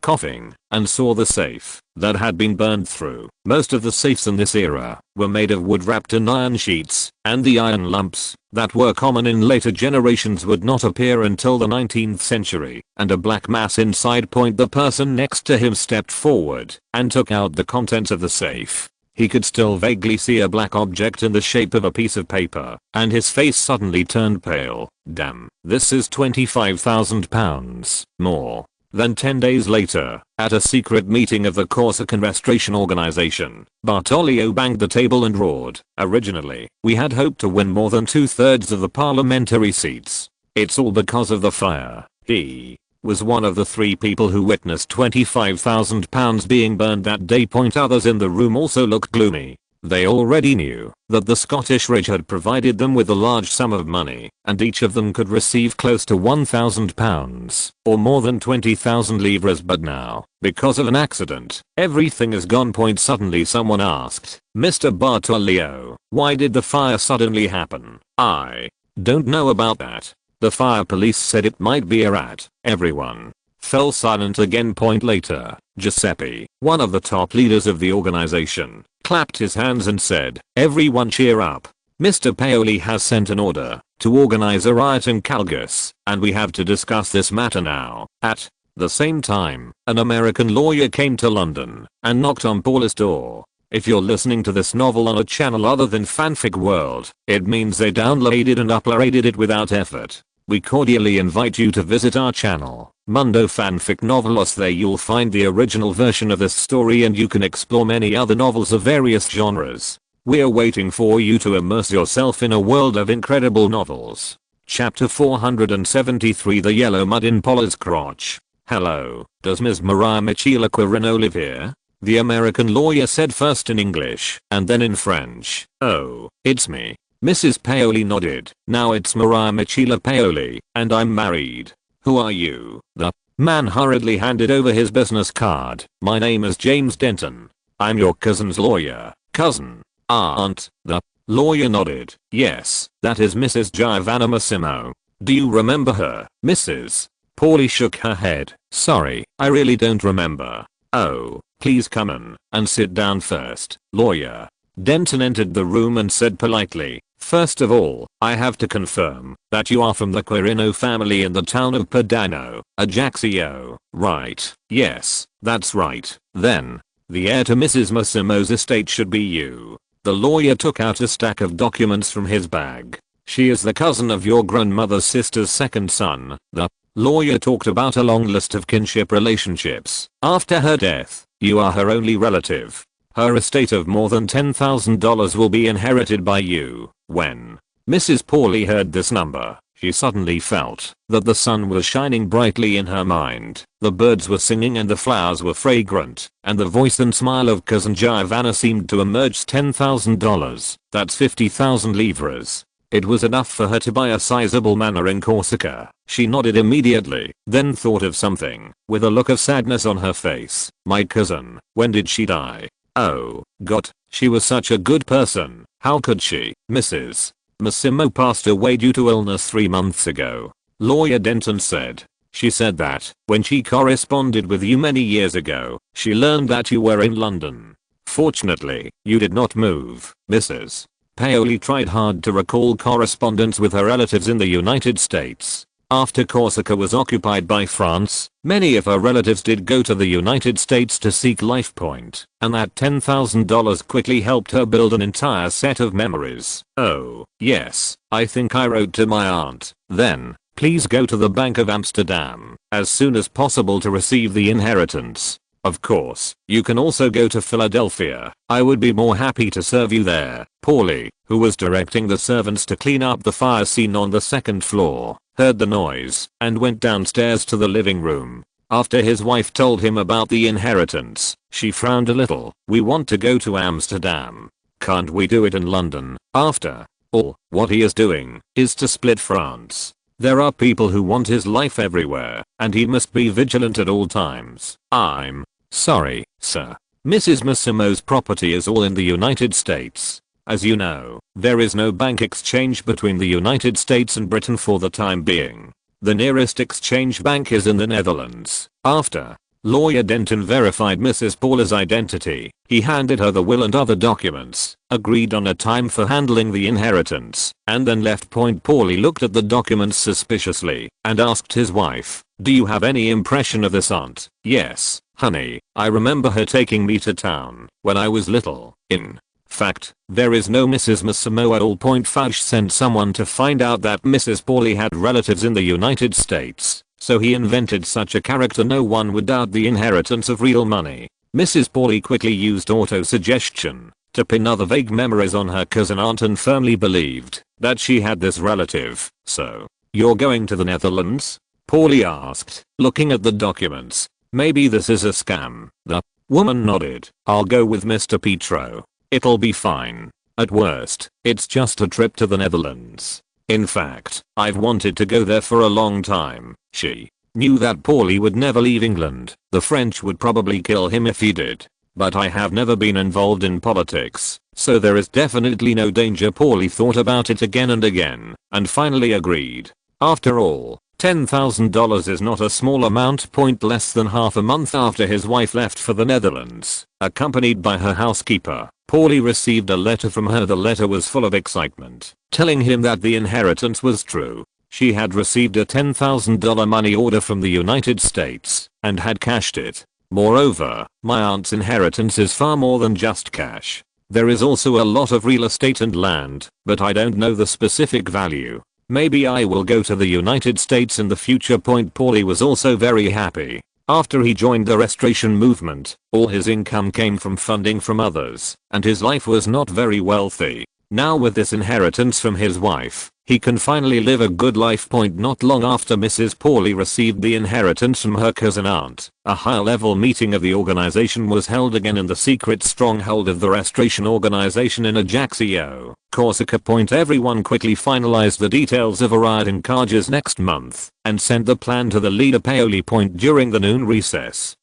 coughing and saw the safe that had been burned through. Most of the safes in this era were made of wood wrapped in iron sheets, and the iron lumps that were common in later generations would not appear until the 19th century, and a black mass inside. The person next to him stepped forward and took out the contents of the safe. He could still vaguely see a black object in the shape of a piece of paper, and his face suddenly turned pale. Damn, this is £25,000 more than 10 days later, at a secret meeting of the Corsican Restoration Organization, Bartolio banged the table and roared, "Originally, we had hoped to win more than 2/3 of the parliamentary seats. It's all because of the fire." He was one of the 3 people who witnessed £25,000 being burned that day. Others in the room also looked gloomy. They already knew that the Scottish Reg had provided them with a large sum of money, and each of them could receive close to £1,000, or more than 20,000 livres. But now, because of an accident, everything is gone. Suddenly someone asked, "Mr. Bartolio, why did the fire suddenly happen?" "I don't know about that. The fire police said it might be a rat." Everyone fell silent again. Later, Giuseppe, one of the top leaders of the organization, clapped his hands and said, "Everyone cheer up. Mr. Paoli has sent an order to organize a riot in Calgus, and we have to discuss this matter now." At the same time, an American lawyer came to London and knocked on Paul's door. If you're listening to this novel on a channel other than Fanfic World, it means they downloaded and uploaded it without effort. We cordially invite you to visit our channel, Mundo Fanfic Novelos. There you'll find the original version of this story, and you can explore many other novels of various genres. We're waiting for you to immerse yourself in a world of incredible novels. Chapter 473, The Yellow Mud in Paula's Crotch. "Hello, does Ms. Maria Michela Quirino live here?" the American lawyer said, first in English and then in French. "Oh, it's me." Mrs. Paoli nodded. "Now it's Maria Michela Paoli, and I'm married." "Who are you?" The man hurriedly handed over his business card. "My name is James Denton. I'm your cousin's lawyer." "Cousin? Aunt?" The lawyer nodded. "Yes, that is Mrs. Giovanna Massimo. Do you remember her, Mrs.?" Pauli shook her head. "Sorry, I really don't remember." "Oh, please come in and sit down first, lawyer." Denton entered the room and said politely, "First of all, I have to confirm that you are from the Quirino family in the town of Padano, Ajaccio, right?" "Yes, that's right." "Then, the heir to Mrs. Massimo's estate should be you." The lawyer took out a stack of documents from his bag. "She is the cousin of your grandmother's sister's second son." The lawyer talked about a long list of kinship relationships. "After her death, you are her only relative." Her estate of more than $10,000 will be inherited by you. When Mrs. Pauly heard this number, she suddenly felt that the sun was shining brightly in her mind, the birds were singing and the flowers were fragrant, and the voice and smile of cousin Giovanna seemed to emerge. $10,000, that's 50,000 livres. It was enough for her to buy a sizable manor in Corsica. She nodded immediately, then thought of something, with a look of sadness on her face. My cousin, when did she die? Oh, God, she was such a good person. How could she? Mrs. Massimo passed away due to illness 3 months ago. Lawyer Denton said. She said that, when she corresponded with you many years ago, she learned that you were in London. Fortunately, you did not move. Mrs. Paoli tried hard to recall correspondence with her relatives in the United States. After Corsica was occupied by France, many of her relatives did go to the United States to seek life point, and that $10,000 quickly helped her build an entire set of memories. Oh, yes, I think I wrote to my aunt, then, please go to the Bank of Amsterdam as soon as possible to receive the inheritance. Of course, you can also go to Philadelphia. I would be more happy to serve you there. Pauly, who was directing the servants to clean up the fire scene on the 2nd floor, heard the noise and went downstairs to the living room. After his wife told him about the inheritance, she frowned a little. We want to go to Amsterdam. Can't we do it in London? After all, what he is doing is to split France. There are people who want his life everywhere, and he must be vigilant at all times. I'm sorry, sir. Mrs. Massimo's property is all in the United States. As you know, there is no bank exchange between the United States and Britain for the time being. The nearest exchange bank is in the Netherlands. After Lawyer Denton verified Mrs. Paula's identity, he handed her the will and other documents, agreed on a time for handling the inheritance, and then left. Pauly looked at the documents suspiciously and asked his wife, do you have any impression of this aunt? Yes, honey, I remember her taking me to town when I was little. In fact, there is no Mrs. Massimo at all. Fudge sent someone to find out that Mrs. Pauly had relatives in the United States, so he invented such a character no one would doubt the inheritance of real money. Mrs. Pauly quickly used auto-suggestion to pin other vague memories on her cousin aunt and firmly believed that she had this relative. So, you're going to the Netherlands? Pauly asked, looking at the documents. Maybe this is a scam. The woman nodded. I'll go with Mr. Petro. It'll be fine. At worst, it's just a trip to the Netherlands. In fact, I've wanted to go there for a long time. She knew that Pauly would never leave England. The French would probably kill him if he did. But I have never been involved in politics, so there is definitely no danger. Pauly thought about it again and again, and finally agreed. After all, $10,000 is not a small amount. Less than half a month after his wife left for the Netherlands, accompanied by her housekeeper, Pauly received a letter from her. The letter was full of excitement, telling him that the inheritance was true. She had received a $10,000 money order from the United States and had cashed it. Moreover, my aunt's inheritance is far more than just cash. There is also a lot of real estate and land, but I don't know the specific value. Maybe I will go to the United States in the future. Pauly was also very happy. After he joined the Restoration movement, all his income came from funding from others, and his life was not very wealthy. Now with this inheritance from his wife, he can finally live a good life. Not long after Mrs. Pauly received the inheritance from her cousin aunt, a high-level meeting of the organization was held again in the secret stronghold of the Restoration Organization in Ajaccio, Corsica. Everyone quickly finalized the details of a riot in Carges next month and sent the plan to the leader Paoli. During the noon recess,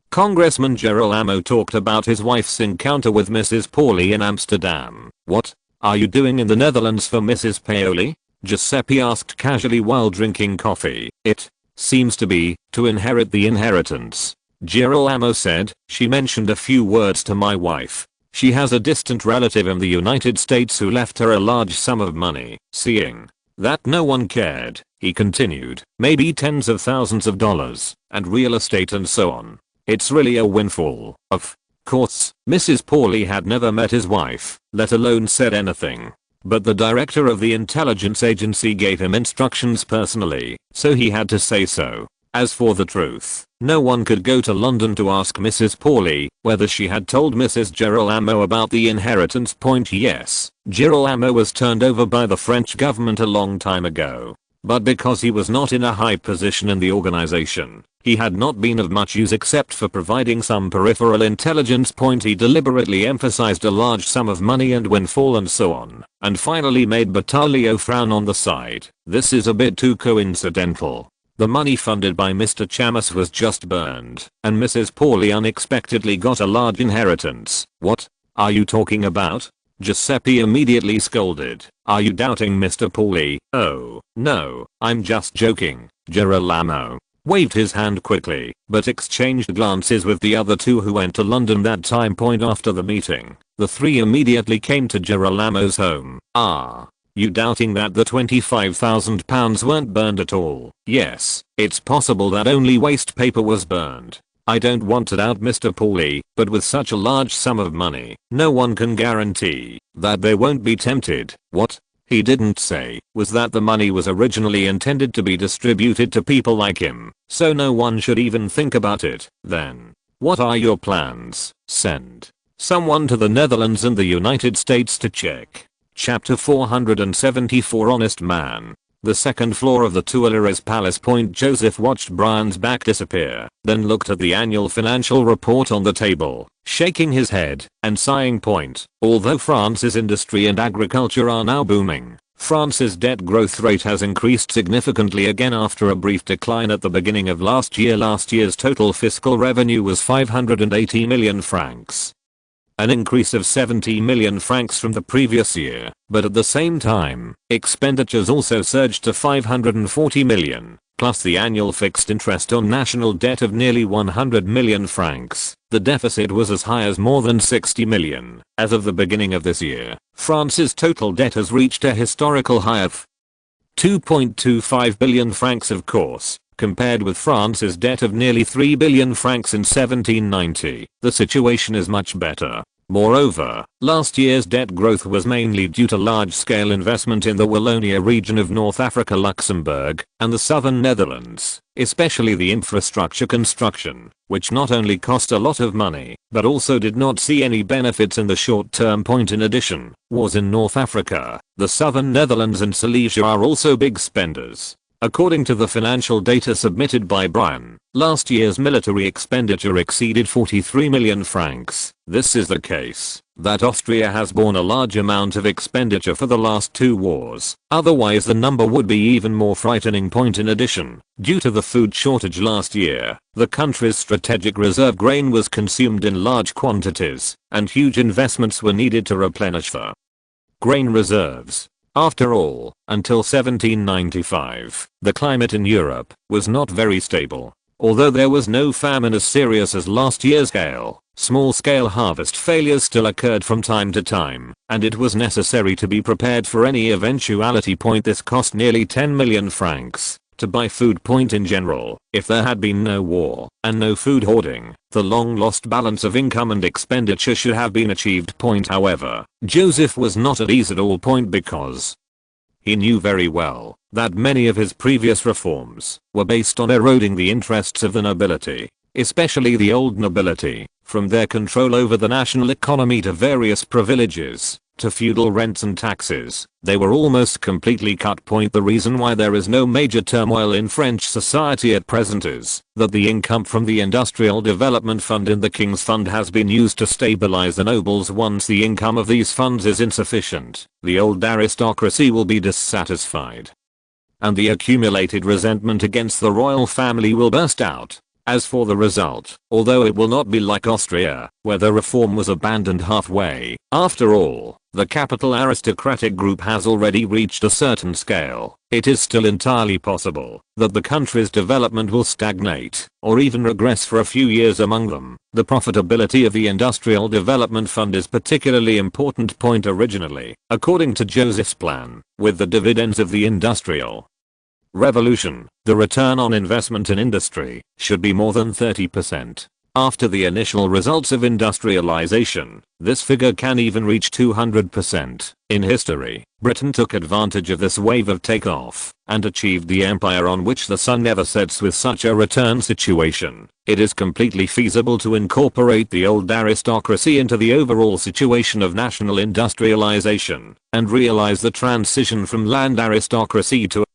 Congressman Girolamo talked about his wife's encounter with Mrs. Pauly in Amsterdam. What are you doing in the Netherlands for Mrs. Paoli? Giuseppe asked casually while drinking coffee. It seems to be to inherit the inheritance. Girolamo said, she mentioned a few words to my wife. She has a distant relative in the United States who left her a large sum of money. Seeing that no one cared, he continued, maybe tens of thousands of dollars, and real estate and so on. It's really a windfall. Of course, Mrs. Pauly had never met his wife, let alone said anything. But the director of the intelligence agency gave him instructions personally, so he had to say so. As for the truth, no one could go to London to ask Mrs. Pauly whether she had told Mrs. Girolamo about the inheritance. Yes, Girolamo was turned over by the French government a long time ago. But because he was not in a high position in the organization, he had not been of much use except for providing some peripheral intelligence. He deliberately emphasized a large sum of money and windfall and so on, and finally made Battaglio frown on the side. This is a bit too coincidental. The money funded by Mr. Chamas was just burned, and Mrs. Pauly unexpectedly got a large inheritance. What are you talking about? Giuseppe immediately scolded. Are you doubting Mr. Pauly? Oh, no, I'm just joking. Girolamo waved his hand quickly, but exchanged glances with the other two who went to London that time. After the meeting, the three immediately came to Girolamo's home. Ah. You doubting that the £25,000 weren't burned at all? Yes, it's possible that only waste paper was burned. I don't want to doubt Mr. Pauly, but with such a large sum of money, no one can guarantee that they won't be tempted. What he didn't say was that the money was originally intended to be distributed to people like him, so no one should even think about it. Then, what are your plans? Send someone to the Netherlands and the United States to check. Chapter 474 Honest Man. The second floor of the Tuileries Palace. Joseph watched Brian's back disappear, then looked at the annual financial report on the table, shaking his head and sighing. Although France's industry and agriculture are now booming, France's debt growth rate has increased significantly again after a brief decline at the beginning of last year. Last year's total fiscal revenue was 580 million francs. An increase of 70 million francs from the previous year, but at the same time, expenditures also surged to 540 million, plus the annual fixed interest on national debt of nearly 100 million francs. The deficit was as high as more than 60 million. As of the beginning of this year, France's total debt has reached a historical high of 2.25 billion francs, of course. Compared with France's debt of nearly 3 billion francs in 1790, the situation is much better. Moreover, last year's debt growth was mainly due to large-scale investment in the Wallonia region of North Africa, Luxembourg, and the southern Netherlands, especially the infrastructure construction, which not only cost a lot of money, but also did not see any benefits in the short term. In addition, wars in North Africa, the southern Netherlands and Silesia are also big spenders. According to the financial data submitted by Brian, last year's military expenditure exceeded 43 million francs. This is the case that Austria has borne a large amount of expenditure for the last two wars. Otherwise the number would be even more frightening. In addition, due to the food shortage last year, the country's strategic reserve grain was consumed in large quantities, and huge investments were needed to replenish the grain reserves. After all, until 1795, the climate in Europe was not very stable. Although there was no famine as serious as last year's hail, small-scale harvest failures still occurred from time to time, and it was necessary to be prepared for any eventuality. This cost nearly 10 million francs to buy food. In general, if there had been no war and no food hoarding, the long-lost balance of income and expenditure should have been achieved. However, Joseph was not at ease at all. Because he knew very well that many of his previous reforms were based on eroding the interests of the nobility, especially the old nobility, from their control over the national economy to various privileges, to feudal rents and taxes. They were almost completely cut. The reason why there is no major turmoil in French society at present is that the income from the Industrial Development Fund and the King's Fund has been used to stabilize the nobles. Once the income of these funds is insufficient, the old aristocracy will be dissatisfied, and the accumulated resentment against the royal family will burst out. As for the result, although it will not be like Austria, where the reform was abandoned halfway, after all, the capital aristocratic group has already reached a certain scale, it is still entirely possible that the country's development will stagnate, or even regress for a few years. Among them, the profitability of the Industrial Development Fund is particularly important. Originally, according to Joseph's plan, with the dividends of the Industrial Revolution, the return on investment in industry should be more than 30%. After the initial results of industrialization, this figure can even reach 200%. In history, Britain took advantage of this wave of takeoff and achieved the empire on which the sun never sets with such a return situation. It is completely feasible to incorporate the old aristocracy into the overall situation of national industrialization and realize the transition from land aristocracy to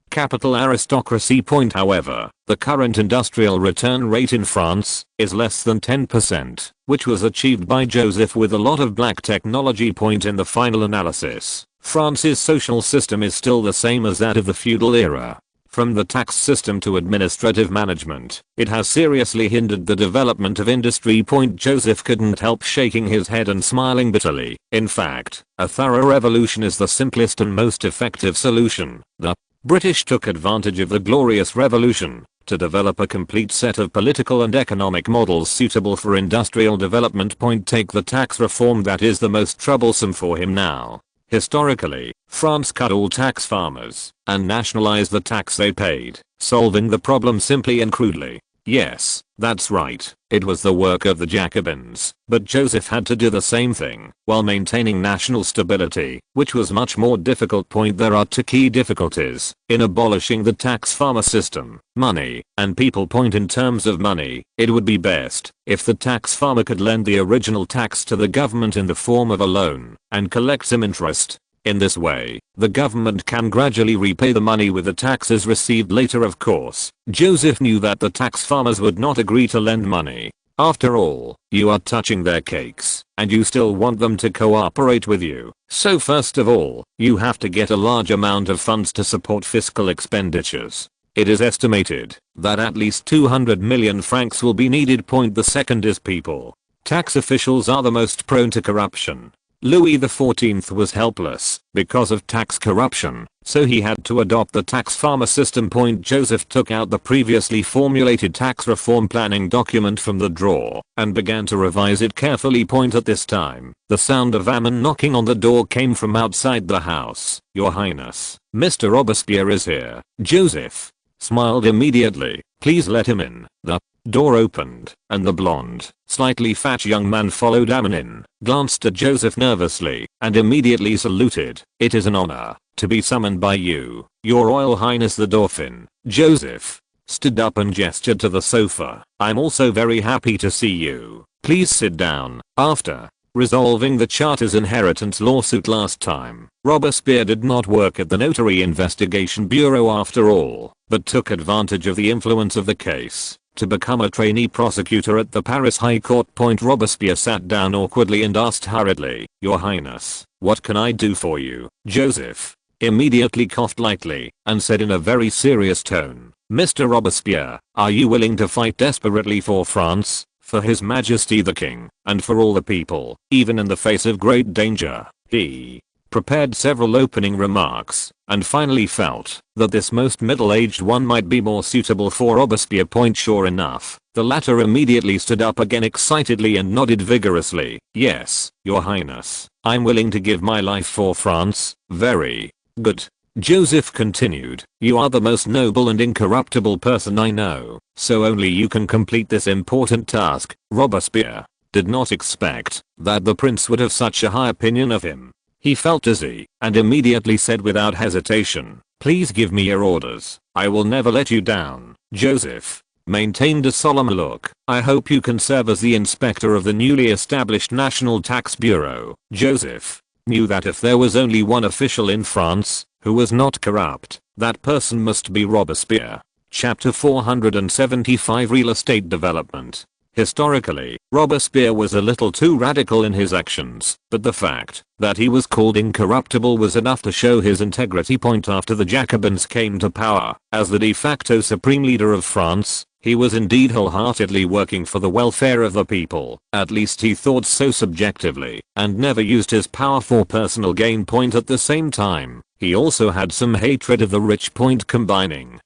capital aristocracy. However, the current industrial return rate in France is less than 10%, which was achieved by Joseph with a lot of black technology. In the final analysis, France's social system is still the same as that of the feudal era. From the tax system to administrative management, it has seriously hindered the development of industry. Joseph couldn't help shaking his head and smiling bitterly. In fact, a thorough revolution is the simplest and most effective solution. The British took advantage of the Glorious Revolution to develop a complete set of political and economic models suitable for industrial development. Take the tax reform that is the most troublesome for him now. Historically, France cut all tax farmers and nationalized the tax they paid, solving the problem simply and crudely. Yes, that's right, it was the work of the Jacobins, but Joseph had to do the same thing while maintaining national stability, which was much more difficult. There are two key difficulties in abolishing the tax farmer system: money and people. In terms of money, it would be best if the tax farmer could lend the original tax to the government in the form of a loan and collect some interest. In this way, the government can gradually repay the money with the taxes received later. Of course, Joseph knew that the tax farmers would not agree to lend money. After all, you are touching their cakes, and you still want them to cooperate with you. So first of all, you have to get a large amount of funds to support fiscal expenditures. It is estimated that at least 200 million francs will be needed. The second is people. Tax officials are the most prone to corruption. Louis XIV was helpless because of tax corruption, so he had to adopt the tax farmer system. Joseph took out the previously formulated tax reform planning document from the drawer and began to revise it carefully. At this time, the sound of Ammon knocking on the door came from outside the house. "Your Highness, Mr. Robespierre is here." Joseph smiled immediately. "Please let him in." The door opened, and the blonde, slightly fat young man followed Ammon in, glanced at Joseph nervously, and immediately saluted. "It is an honor to be summoned by you, Your Royal Highness the Dauphin." Joseph stood up and gestured to the sofa. "I'm also very happy to see you. Please sit down." After resolving the Charter's inheritance lawsuit last time, Robespierre did not work at the Notary Investigation Bureau after all, but took advantage of the influence of the case to become a trainee prosecutor at the Paris High Court. Robespierre sat down awkwardly and asked hurriedly, "Your Highness, what can I do for you?" Joseph immediately coughed lightly and said in a very serious tone, "Mr. Robespierre, are you willing to fight desperately for France, for His Majesty the King, and for all the people, even in the face of great danger?" He prepared several opening remarks, and finally felt that this most middle-aged one might be more suitable for Robespierre. Sure enough, the latter immediately stood up again excitedly and nodded vigorously. "Yes, Your Highness, I'm willing to give my life for France." "Very good." Joseph continued, "You are the most noble and incorruptible person I know, so only you can complete this important task." Robespierre did not expect that the prince would have such a high opinion of him. He felt dizzy and immediately said without hesitation, "Please give me your orders. I will never let you down." Joseph maintained a solemn look. "I hope you can serve as the inspector of the newly established National Tax Bureau." Joseph knew that if there was only one official in France who was not corrupt, that person must be Robespierre. Chapter 475 Real Estate Development. Historically, Robespierre was a little too radical in his actions, but the fact that he was called incorruptible was enough to show his integrity. After the Jacobins came to power, as the de facto supreme leader of France, he was indeed wholeheartedly working for the welfare of the people. At least he thought so subjectively, and never used his power for personal gain. At the same time, he also had some hatred of the rich. Combining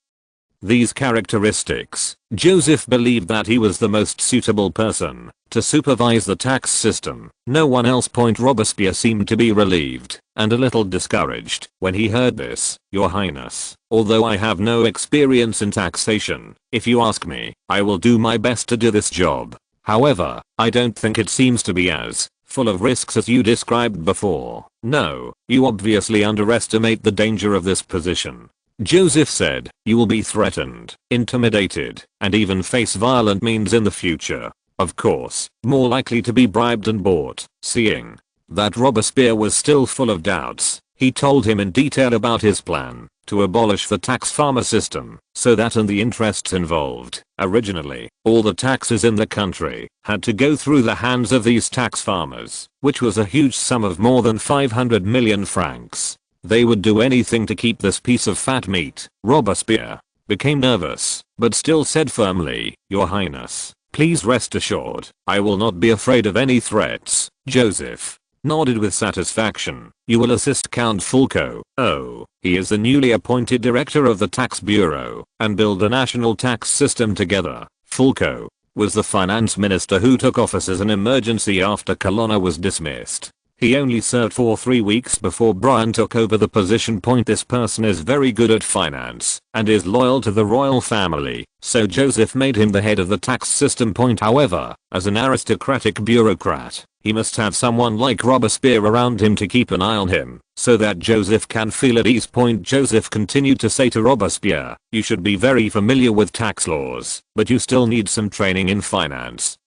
these characteristics, Joseph believed that he was the most suitable person to supervise the tax system. No one else. Robespierre seemed to be relieved and a little discouraged when he heard this. Your Highness, although I have no experience in taxation, if you ask me, I will do my best to do this job. However, I don't think it seems to be as full of risks as you described before. No, you obviously underestimate the danger of this position. Joseph said, you will be threatened, intimidated, and even face violent means in the future. Of course, more likely to be bribed and bought. Seeing that Robespierre was still full of doubts, he told him in detail about his plan to abolish the tax farmer system, so that and the interests involved. Originally, all the taxes in the country had to go through the hands of these tax farmers, which was a huge sum of more than 500 million francs. They would do anything to keep this piece of fat meat. Robespierre became nervous, but still said firmly, Your Highness, please rest assured, I will not be afraid of any threats. Joseph nodded with satisfaction. You will assist Count Fulco. Oh, he is the newly appointed director of the tax bureau, and build a national tax system together. Fulco was the finance minister who took office as an emergency after Colonna was dismissed. He only served for 3 weeks before Brian took over the position. This person is very good at finance and is loyal to the royal family, so Joseph made him the head of the tax system. However, as an aristocratic bureaucrat, he must have someone like Robespierre around him to keep an eye on him, so that Joseph can feel at ease. Joseph continued to say to Robespierre, you should be very familiar with tax laws, but you still need some training in finance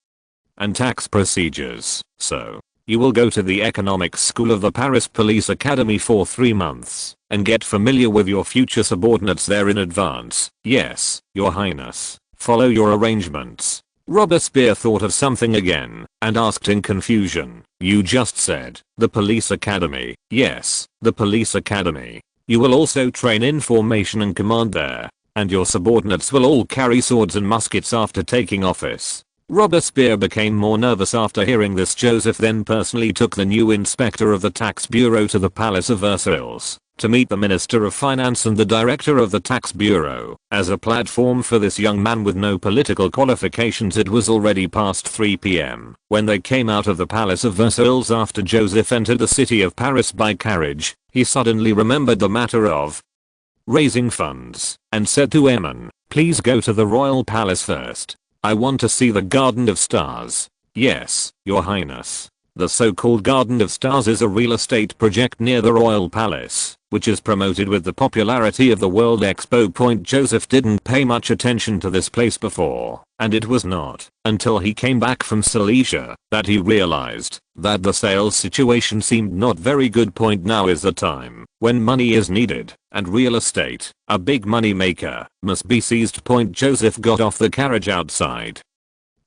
and tax procedures, so you will go to the economics school of the Paris Police Academy for 3 months and get familiar with your future subordinates there in advance. Yes, Your Highness. Follow your arrangements. Robespierre thought of something again and asked in confusion, you just said the police academy? Yes, the police academy. You will also train in formation and command there, and your subordinates will all carry swords and muskets after taking office. Robespierre became more nervous after hearing this. Joseph then personally took the new inspector of the tax bureau to the Palace of Versailles to meet the Minister of Finance and the Director of the Tax Bureau. As a platform for this young man with no political qualifications, it was already past 3 p.m. when they came out of the Palace of Versailles. After Joseph entered the city of Paris by carriage, he suddenly remembered the matter of raising funds and said to Emin, please go to the royal palace first. I want to see the Garden of Stars. Yes, Your Highness. The so-called Garden of Stars is a real estate project near the Royal Palace, which is promoted with the popularity of the World Expo. Joseph didn't pay much attention to this place before, and it was not until he came back from Silesia that he realized that the sales situation seemed not very good. Now is the time when money is needed, and real estate, a big money maker, must be seized. Joseph got off the carriage outside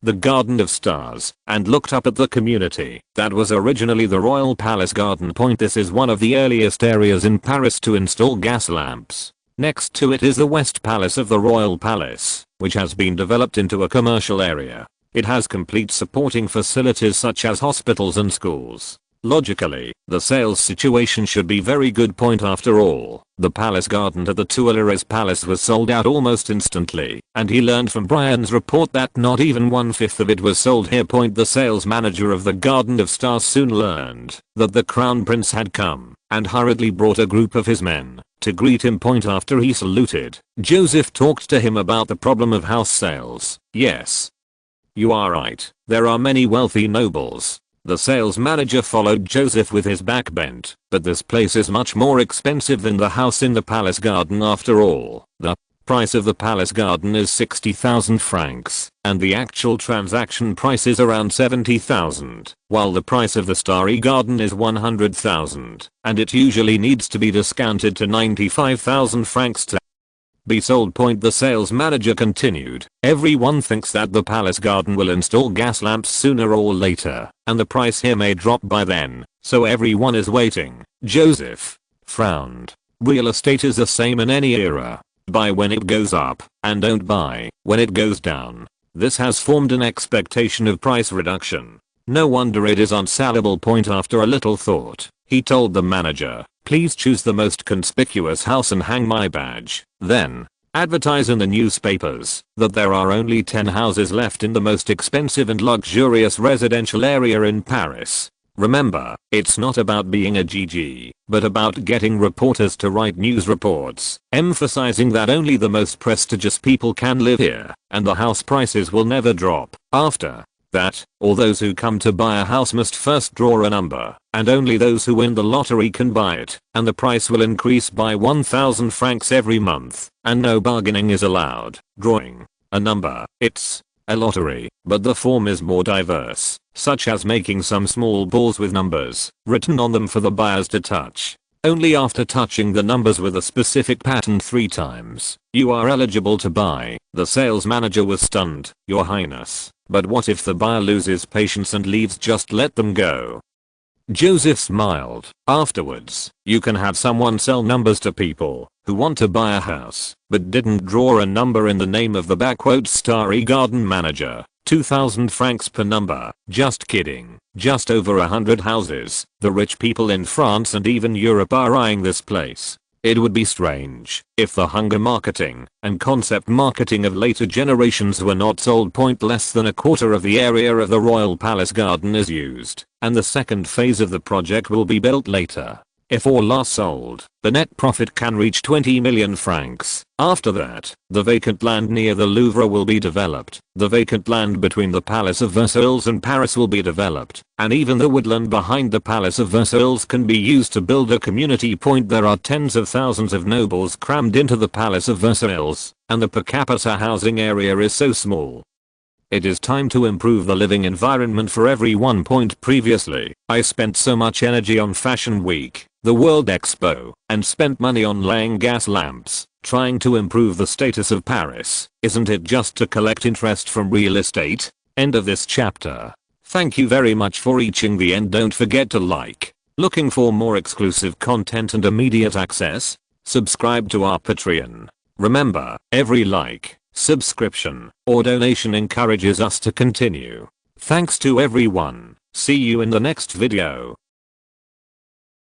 the Garden of Stars and looked up at the community that was originally the Royal Palace Garden. This is one of the earliest areas in Paris to install gas lamps. Next to it is the West Palace of the Royal Palace, which has been developed into a commercial area. It has complete supporting facilities such as hospitals and schools. Logically, the sales situation should be very good. After all, the palace garden to the Tuileries Palace was sold out almost instantly, and he learned from Brian's report that not even 1/5 of it was sold here. The sales manager of the Garden of Stars soon learned that the Crown Prince had come and hurriedly brought a group of his men to greet him. After he saluted, Joseph talked to him about the problem of house sales. Yes, you are right, there are many wealthy nobles. The sales manager followed Joseph with his back bent, but this place is much more expensive than the house in the palace garden. After all, the price of the palace garden is 60,000 francs, and the actual transaction price is around 70,000, while the price of the Starry Garden is 100,000, and it usually needs to be discounted to 95,000 francs to be sold. The sales manager continued, everyone thinks that the palace garden will install gas lamps sooner or later, and the price here may drop by then, so everyone is waiting. Joseph frowned. Real estate is the same in any era. Buy when it goes up, and don't buy when it goes down. This has formed an expectation of price reduction. No wonder it is unsellable. After a little thought, he told the manager, please choose the most conspicuous house and hang my badge. Then, Advertise in the newspapers that there are only 10 houses left in the most expensive and luxurious residential area in Paris. Remember, it's not about being a GG, but about getting reporters to write news reports, emphasizing that only the most prestigious people can live here, and the house prices will never drop. After that, all those who come to buy a house must first draw a number, and only those who win the lottery can buy it, and the price will increase by 1,000 francs every month, and no bargaining is allowed. Drawing a number, it's a lottery, but the form is more diverse, such as making some small balls with numbers written on them for the buyers to touch. Only after touching the numbers with a specific pattern 3 times, you are eligible to buy. The sales manager was stunned. Your Highness, but what if the buyer loses patience and leaves? Just let them go. Joseph smiled. Afterwards, you can have someone sell numbers to people who want to buy a house, but didn't draw a number in the name of the starry garden manager. 2,000 francs per number. Just kidding. Just over 100 houses. The rich people in France and even Europe are eyeing this place. It would be strange if the hunger marketing and concept marketing of later generations were not sold. Less than a quarter of the area of the Royal Palace garden is used, and the second phase of the project will be built later. If all are sold, the net profit can reach 20 million francs. After that, the vacant land near the Louvre will be developed. The vacant land between the Palace of Versailles and Paris will be developed, and even the woodland behind the Palace of Versailles can be used to build a community. There are tens of thousands of nobles crammed into the Palace of Versailles, and the per capita housing area is so small. It is time to improve the living environment for everyone. Previously, I spent so much energy on Fashion Week, the World Expo, and spent money on laying gas lamps, trying to improve the status of Paris. Isn't it just to collect interest from real estate? End of this chapter. Thank you very much for reaching the end. Don't forget to like. Looking for more exclusive content and immediate access? Subscribe to our Patreon. Remember, every like, subscription, or donation encourages us to continue. Thanks to everyone. See you in the next video.